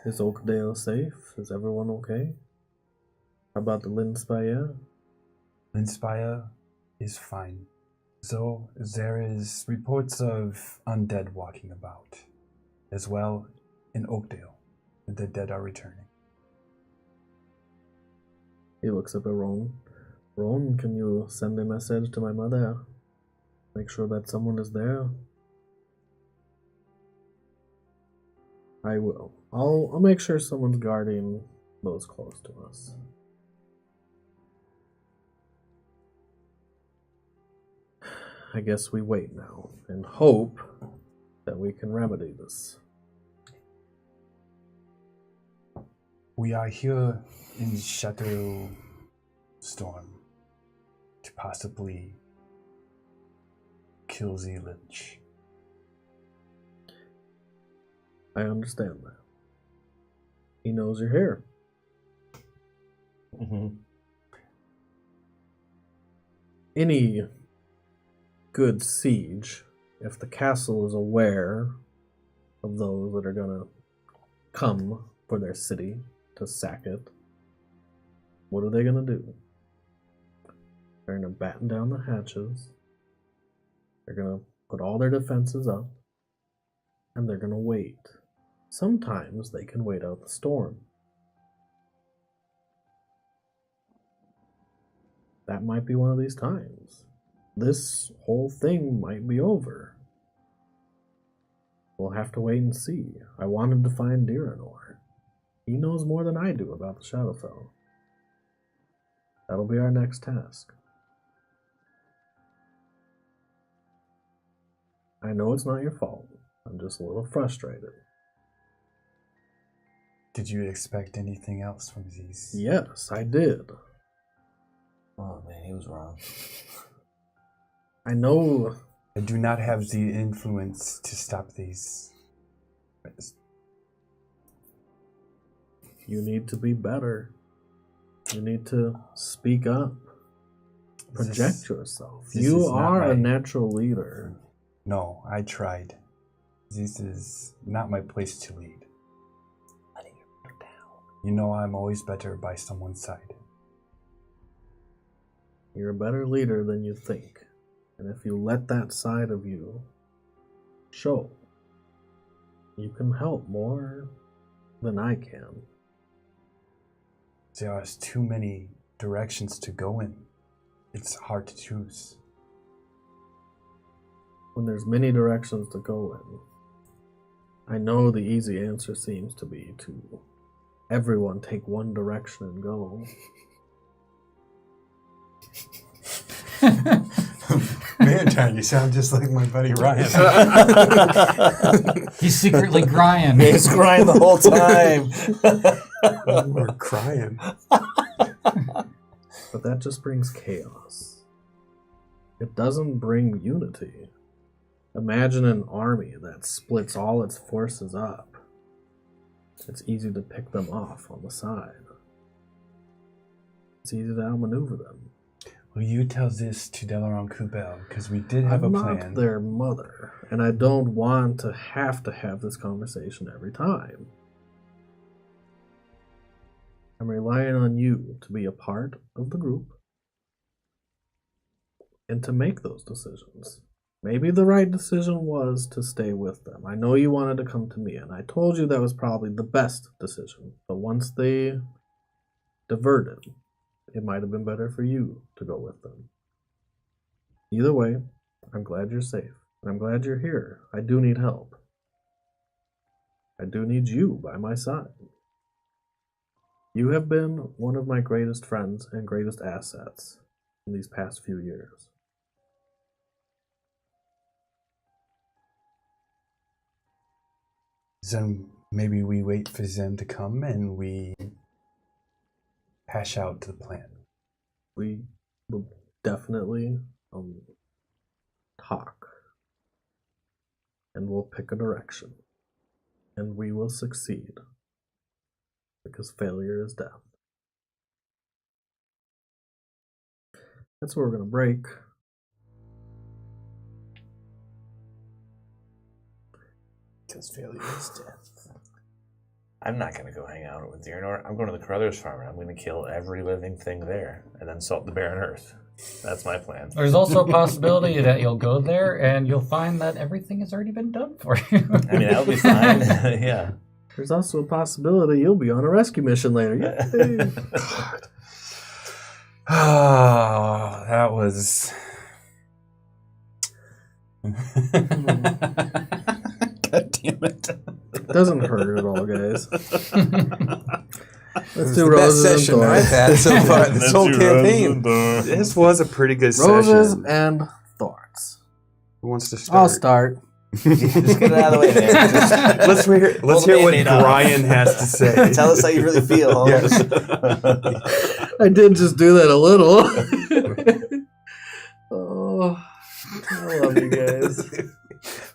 Is Oakdale safe? Is everyone okay? How about the Lindspire? Linspire is fine. So there is reports of undead walking about, as well in Oakdale. The dead are returning. He looks up at Roan. Roan, can you send a message to my mother? Make sure that someone is there. I will. I'll make sure someone's guarding those close to us. I guess we wait now and hope that we can remedy this. We are here in Shadowstorm to possibly kill the Lich. I understand that. He knows you're here. Mm-hmm. Any good siege, if the castle is aware of those that are gonna come for their city to sack it, what are they gonna do? They're gonna batten down the hatches, they're gonna put all their defenses up, and they're gonna wait. Sometimes they can wait out the storm. that might be one of these times. This whole thing might be over. We'll have to wait and see. I wanted to find Diranor. He knows more than I do about the Shadowfell. That'll be our next task. I know it's not your fault. I'm just a little frustrated. Did you expect anything else from these? Yes, I did. Oh man, he was wrong. I know. I do not have the influence to stop these. You need to be better. You need to speak up. Project yourself. You are a natural leader. No, I tried. This is not my place to lead. Letting you put down. You know I'm always better by someone's side. You're a better leader than you think. And if you let that side of you show, you can help more than I can. There are too many directions to go in. It's hard to choose. When there's many directions to go in, I know the easy answer seems to be to everyone take one direction and go. Man, you sound just like my buddy Ryan. He's secretly crying. He's crying the whole time. We're crying. But that just brings chaos. It doesn't bring unity. Imagine an army that splits all its forces up. It's easy to pick them off on the side. It's easy to outmaneuver them. Will you tell this to Delaron Kubel? Because we did have I'm a not plan. their mother, and I don't want to have this conversation every time. I'm relying on you to be a part of the group and to make those decisions. Maybe the right decision was to stay with them. I know you wanted to come to me, and I told you that was probably the best decision. But once they diverted, it might have been better for you to go with them. Either way, I'm glad you're safe. And I'm glad you're here. I do need help. I do need you by my side. You have been one of my greatest friends and greatest assets in these past few years. Then maybe we wait for them to come and we hash out the plan. We will definitely talk. And we'll pick a direction. And we will succeed. Because failure is death. That's where we're going to break. Because failure is death. I'm not going to go hang out with Diranor. I'm going to the Carruthers farm and I'm going to kill every living thing there and then salt the barren earth. That's my plan. There's also a possibility that you'll go there and you'll find that everything has already been done for you. I mean, that'll be fine. Yeah. There's also a possibility you'll be on a rescue mission later. Yay. Oh, that was... God damn it. It doesn't hurt at all, guys. Let's It's do the best roses and session I've thorns. had so far this whole campaign. This was a pretty good Roses session. and thorns. Who wants to start? I'll start. Just get it out of the way, man. Just Let's hear Pull the what Band-Aid off. Brian has to say. tell us how you really feel, Holmes. I did just do that a little. Oh, I love you guys.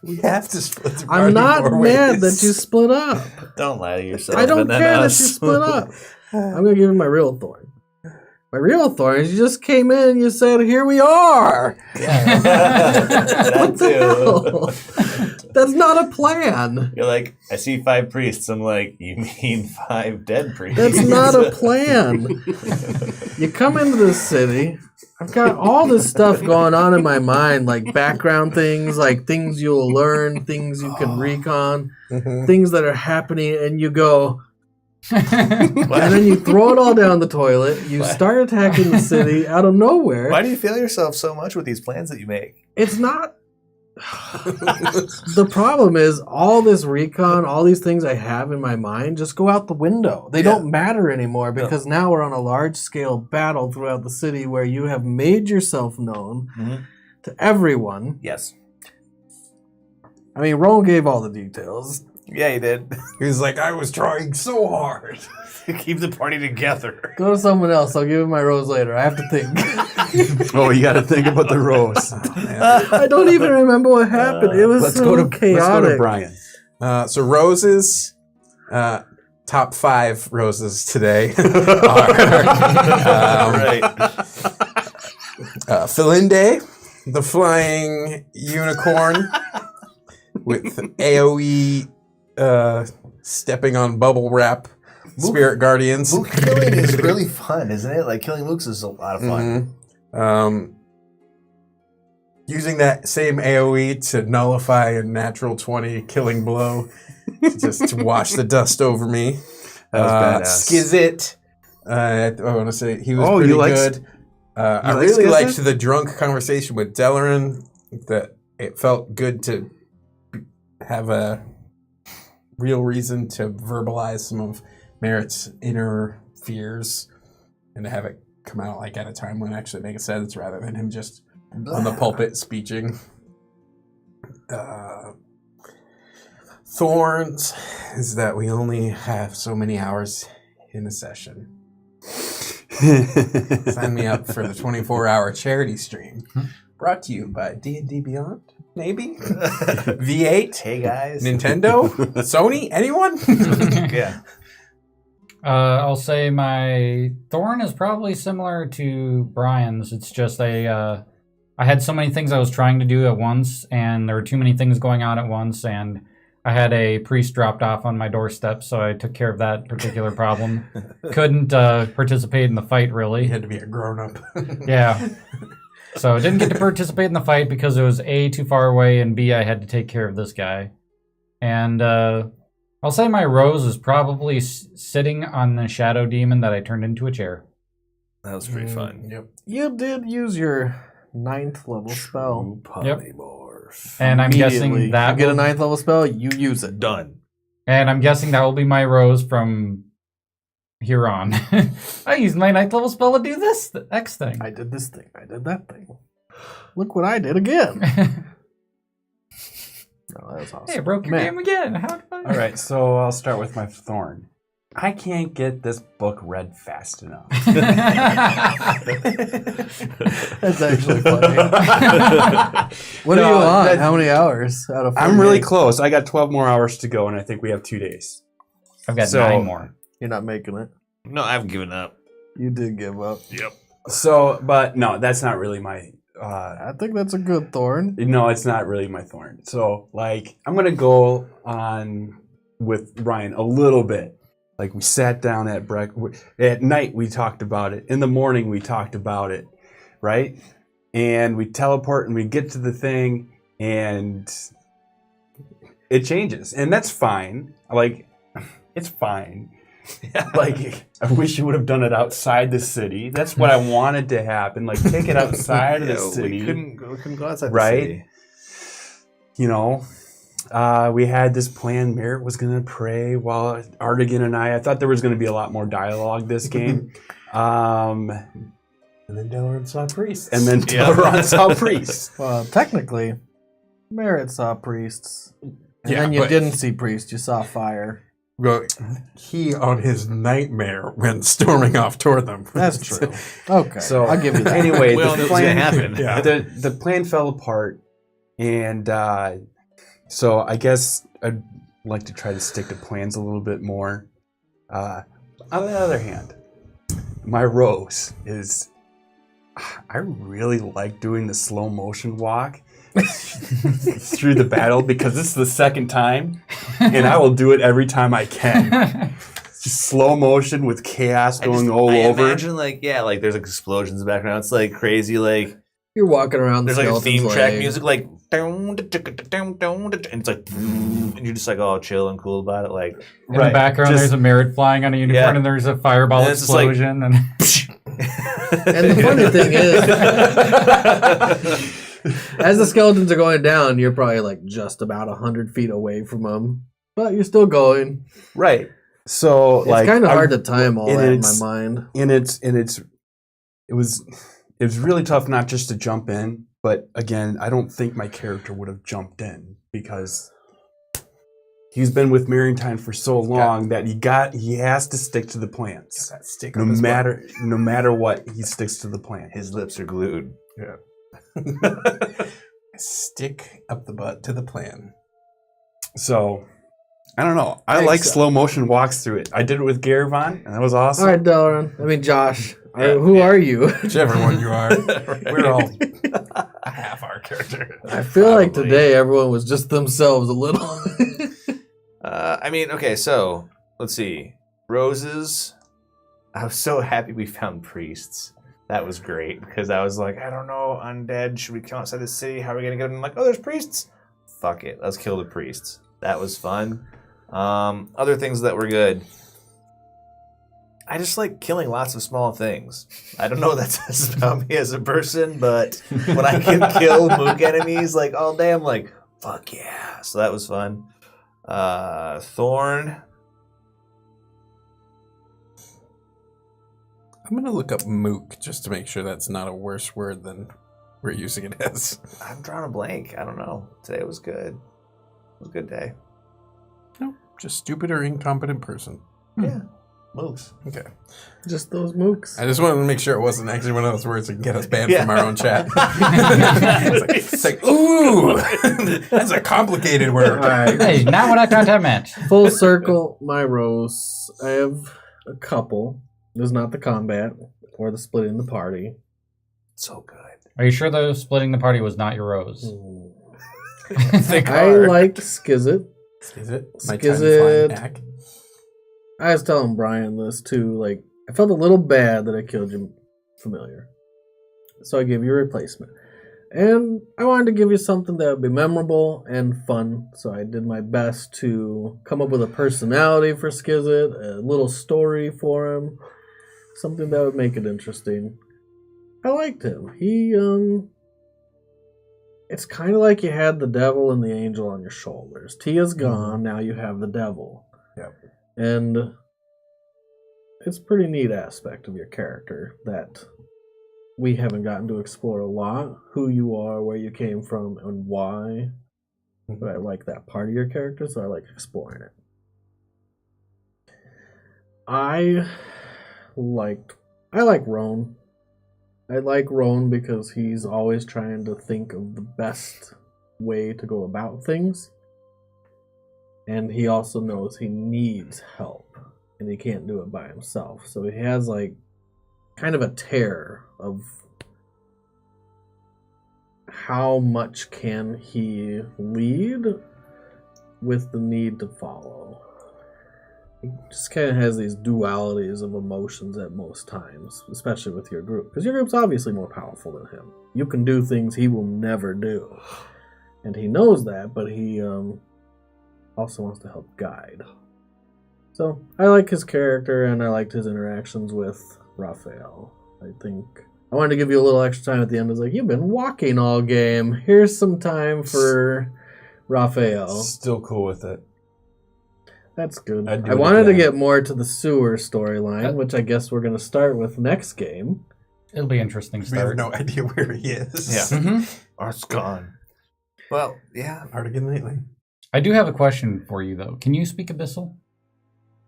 We have to split the I'm party not four mad ways. that you split up. Don't lie to yourself. I don't and then care that you us. split up. I'm going to give you my real thorn. My real thorn is you just came in and you said, here we are. Yeah. What That the hell? That's not a plan. You're like, I see 5 priests. I'm like, you mean 5 dead priests? That's not a plan. You come into this city. I've got all this stuff going on in my mind, like background things, like things you'll learn, things you can recon, things that are happening, and you go, And then you throw it all down the toilet. You start attacking the city out of nowhere. Why do you fail yourself so much with these plans that you make? It's not. The problem is all this recon, all these things I have in my mind just go out the window. They don't matter anymore because now we're on a large scale battle throughout the city where you have made yourself known to everyone. Yes. I mean, Rowan gave all the details. Yeah, he did. He was like, I was trying so hard. Keep the party together. Go to someone else. I'll give him my rose later. I have to think. Oh, you got to think about the rose. I don't even remember what happened. It was chaotic. Let's go to Brian. So roses, top 5 roses today are Felinde, the flying unicorn with AoE stepping on bubble wrap. Spirit Guardians. Mook killing is really fun, isn't it? Like, killing mooks is a lot of fun. Using that same AoE to nullify a natural 20 killing blow. Just to wash the dust over me. That was badass. Skizit. I want to say he was pretty good. I like really Skizit? liked the drunk conversation with Delaran. That it felt good to have a real reason to verbalize some of Merritt's inner fears and to have it come out like at a time when it actually makes sense rather than him just on the pulpit speeching. Thorns is that we only have so many hours in a session. Sign me up for the 24-hour charity stream. Brought to you by D&D Beyond, maybe? V8? Hey, guys. Nintendo? Sony? Anyone? Yeah. I'll say my thorn is probably similar to Brian's. It's just I had so many things I was trying to do at once, and there were too many things going on at once, and I had a priest dropped off on my doorstep, so I took care of that particular problem. Couldn't participate in the fight, really. You had to be a grown-up. Yeah. So I didn't get to participate in the fight because it was A, too far away, and B, I had to take care of this guy. And I'll say my rose is probably sitting on the shadow demon that I turned into a chair. That was pretty fun. Yep. You did use your 9th level spell. Polymorph. And I'm guessing Immediately. that you get a will- 9th level spell, you use it. Done. And I'm guessing that will be my rose from here on. I used my 9th level spell to do this X thing. I did this thing. I did that thing. Look what I did again. No, that was awesome. Hey, I broke your Man. game again. How did I? All right, so I'll start with my thorn. I can't get this book read fast enough. That's actually funny. What are you on? How many hours out of 48? I'm really close. I got 12 more hours to go, and I think we have 2 days. I've got So- 9 more. You're not making it. No, I've given up. You did give up. Yep. So, but no, that's not really my. I think that's a good thorn. No, it's not really my thorn. So, like, I'm gonna go on with Ryan a little bit. Like, we sat down at night. We talked about it. In the morning, we talked about it, right? And we teleport and we get to the thing, and it changes, and that's fine. Like, it's fine. Like, I wish you would have done it outside the city. That's what I wanted to happen. Like, take it outside of the city. We couldn't go outside Right? the city. You know, we had this plan. Merritt was going to pray while Artigan and I thought there was going to be a lot more dialogue this game. And then Delaran saw priests. And then Delaran saw priests. Well, technically, Merritt saw priests. And Yeah, then you but- didn't see priests, you saw fire. Well, he, on his nightmare, went storming off toward them. That's true. Okay, So I'll give you that. Anyway, We all knew it was gonna happen. Yeah. the plan fell apart, and so I guess I'd like to try to stick to plans a little bit more. On the other hand, my rose is I really like doing the slow motion walk through the battle because this is the second time, and I will do it every time I can. Just slow motion with chaos going all I over. imagine, like, yeah, like there's like explosions in the background. It's like crazy, like You're walking around the There's like a skeleton's theme track leg. music, like and it's like, and you're just like all chill and cool about it, like In the background, there's a merit flying on a unicorn, and there's a fireball And it's just like- explosion. And And the funny thing is, as the skeletons are going down, you're probably like just about 100 feet away from them, but you're still going. Right. So It's like kind of hard I- to time all and that in my it's- mind. it was really tough not just to jump in, but again, I don't think my character would have jumped in because he's been with Maritime for so long that he has to stick to the plans. That stick No on his matter what, he sticks to the plan. his lips are glued. butt. Stick up the butt to the plan. So I don't know. I Thanks. like slow motion walks through it. I did it with Garivon, and that was awesome. All right, Delron. I mean, Josh. Who are you? Whichever one you are. We're all half our character. I feel like Probably. today everyone was just themselves a little. I mean, okay, so let's see. Roses. I was so happy we found priests. That was great because I was like, I don't know, undead. Should we come outside the city? How are we gonna get them? I'm like, oh, there's priests. Fuck it, let's kill the priests. That was fun. Other things that were good. I just like killing lots of small things. I don't know what that says about me as a person, but when I can kill mook enemies like all day, I'm like, fuck yeah. So that was fun. Thorn. I'm going to look up mook just to make sure that's not a worse word than we're using it as. I'm drawing a blank. I don't know. Today was good. It was a good day. No, just stupid or incompetent person. Yeah. Mooks. Okay. Just those mooks. I just wanted to make sure it wasn't actually one of those words that can get us banned Yeah. from our own chat. it's like, ooh, that's a complicated word. All right. hey, not what I content meant. Full circle, my rose. I have a couple. There's not the combat or the splitting the party. So good. Are you sure the splitting the party was not your rose? Think I hard. liked Skizit. Is it? My Is time flying it- hack. I was telling Brian this too. Like, I felt a little bad that I killed your familiar, so I gave you a replacement. And I wanted to give you something that would be memorable and fun, so I did my best to come up with a personality for Skizit, a little story for him, something that would make it interesting. I liked him. It's kind of like you had the devil and the angel on your shoulders. Tia's gone, now you have the devil. Yep. And it's a pretty neat aspect of your character that we haven't gotten to explore a lot. Who you are, where you came from, and why. But I like that part of your character, so I like exploring it. I like Roan. I like Roan because he's always trying to think of the best way to go about things. And he also knows he needs help, and he can't do it by himself. So he has like kind of a terror of how much can he lead with the need to follow. He just kind of has these dualities of emotions at most times, especially with your group, because your group's obviously more powerful than him. You can do things he will never do, and he knows that, but he also wants to help guide. So I like his character, and I liked his interactions with Raphael. I think I wanted to give you a little extra time at the end. It's like, you've been walking all game. Here's some time for Raphael. Still cool with it. That's good. I'd do I it wanted to again. get more to the sewer storyline, which I guess we're going to start with next game. It'll be interesting We have start. no idea where he is. Yeah. Mhm. Art's gone. Well, yeah. Artigan lately. I do have a question for you, though. Can you speak Abyssal?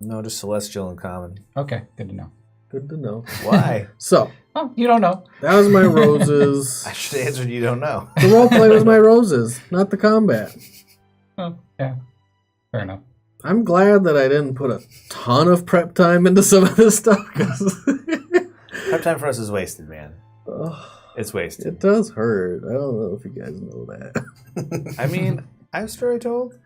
No, just celestial and common. Okay, good to know. Good to know. Why? So, Oh, you don't know. that was my roses. I should have answered you don't know. The roleplay was my roses, not the combat. Oh, yeah. Fair enough. I'm glad that I didn't put a ton of prep time into some of this stuff, because Prep time for us is wasted, man. It's wasted. it does hurt. I don't know if you guys know that. I mean, I have story told.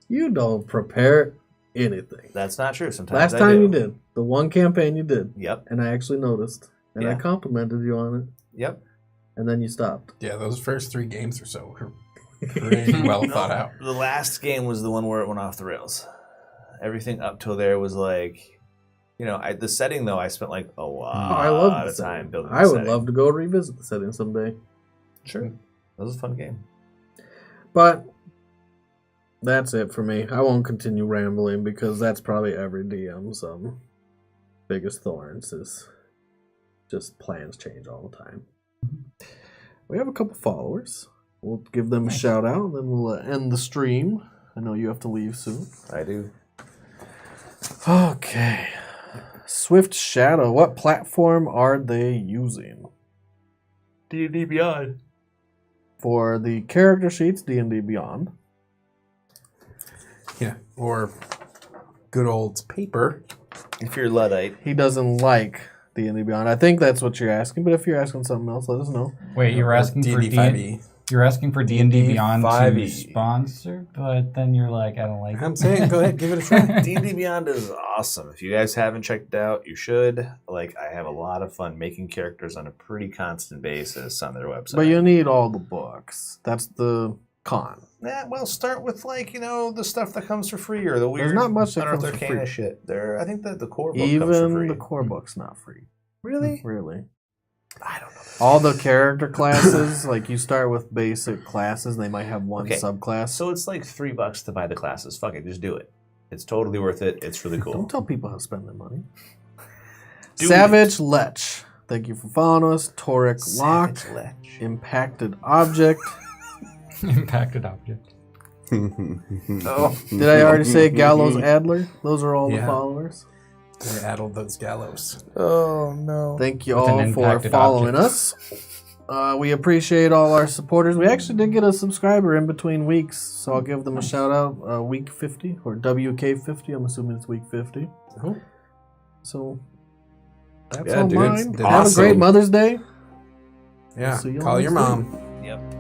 You don't prepare anything. That's not true. Sometimes Last I time do. you did. The one campaign you did. Yep. And I actually noticed. And I Yeah. complimented you on it. Yep. and then you stopped. Yeah, those first 3 games or so were pretty well thought out. The last game was the one where it went off the rails. Everything up till there was like, the setting though. I spent like a lot I love of time building. I would love to go revisit the setting someday. Sure, that was a fun game. But that's it for me. I won't continue rambling because that's probably every DM's biggest thorns is just plans change all the time. We have a couple followers. We'll give them a shout out, and then we'll end the stream. I know you have to leave soon. I do. Okay. Swift Shadow. What platform are they using? D&D Beyond. For the character sheets, D&D Beyond. Yeah, or good old paper. If you're Luddite. He doesn't like D&D Beyond. I think that's what you're asking, but if you're asking something else, let us know. Wait, you're asking for D&D 5e. You're asking for D&D Beyond to 5e. sponsor, but then you're like, I don't like it. I'm saying, go ahead, give it a try. D&D Beyond is awesome. If you guys haven't checked it out, you should. Like, I have a lot of fun making characters on a pretty constant basis on their website. But you need all the books. That's the con. Yeah, well, start with the stuff that comes for free or the weird. There's not much that Unearthed comes for Arcana free. shit. I think that the core book comes for Even free. the core book's not free. Really? Really. I don't know. All the character classes, like you start with basic classes, they might have one subclass. So it's like $3 to buy the classes. Fuck it, just do it. It's totally worth it. It's really cool. Don't tell people how to spend their money. Do Savage Lech. Thank you for following us. Toric Lock. Savage Lech. Impacted Object. Impacted object. Oh, did I already say Gallows Adler? Those are all the Yeah. followers. They addled those gallows. Oh no. Thank you With an all for impacted following object. us. We appreciate all our supporters. We actually did get a subscriber in between weeks, so I'll give them a shout out. Week 50 or WK50. I'm assuming it's week 50. Oh. So that's Yeah, all dude, mine. it's Have a great awesome. Mother's Day. Yeah, See you on call your Wednesday. mom. Yep.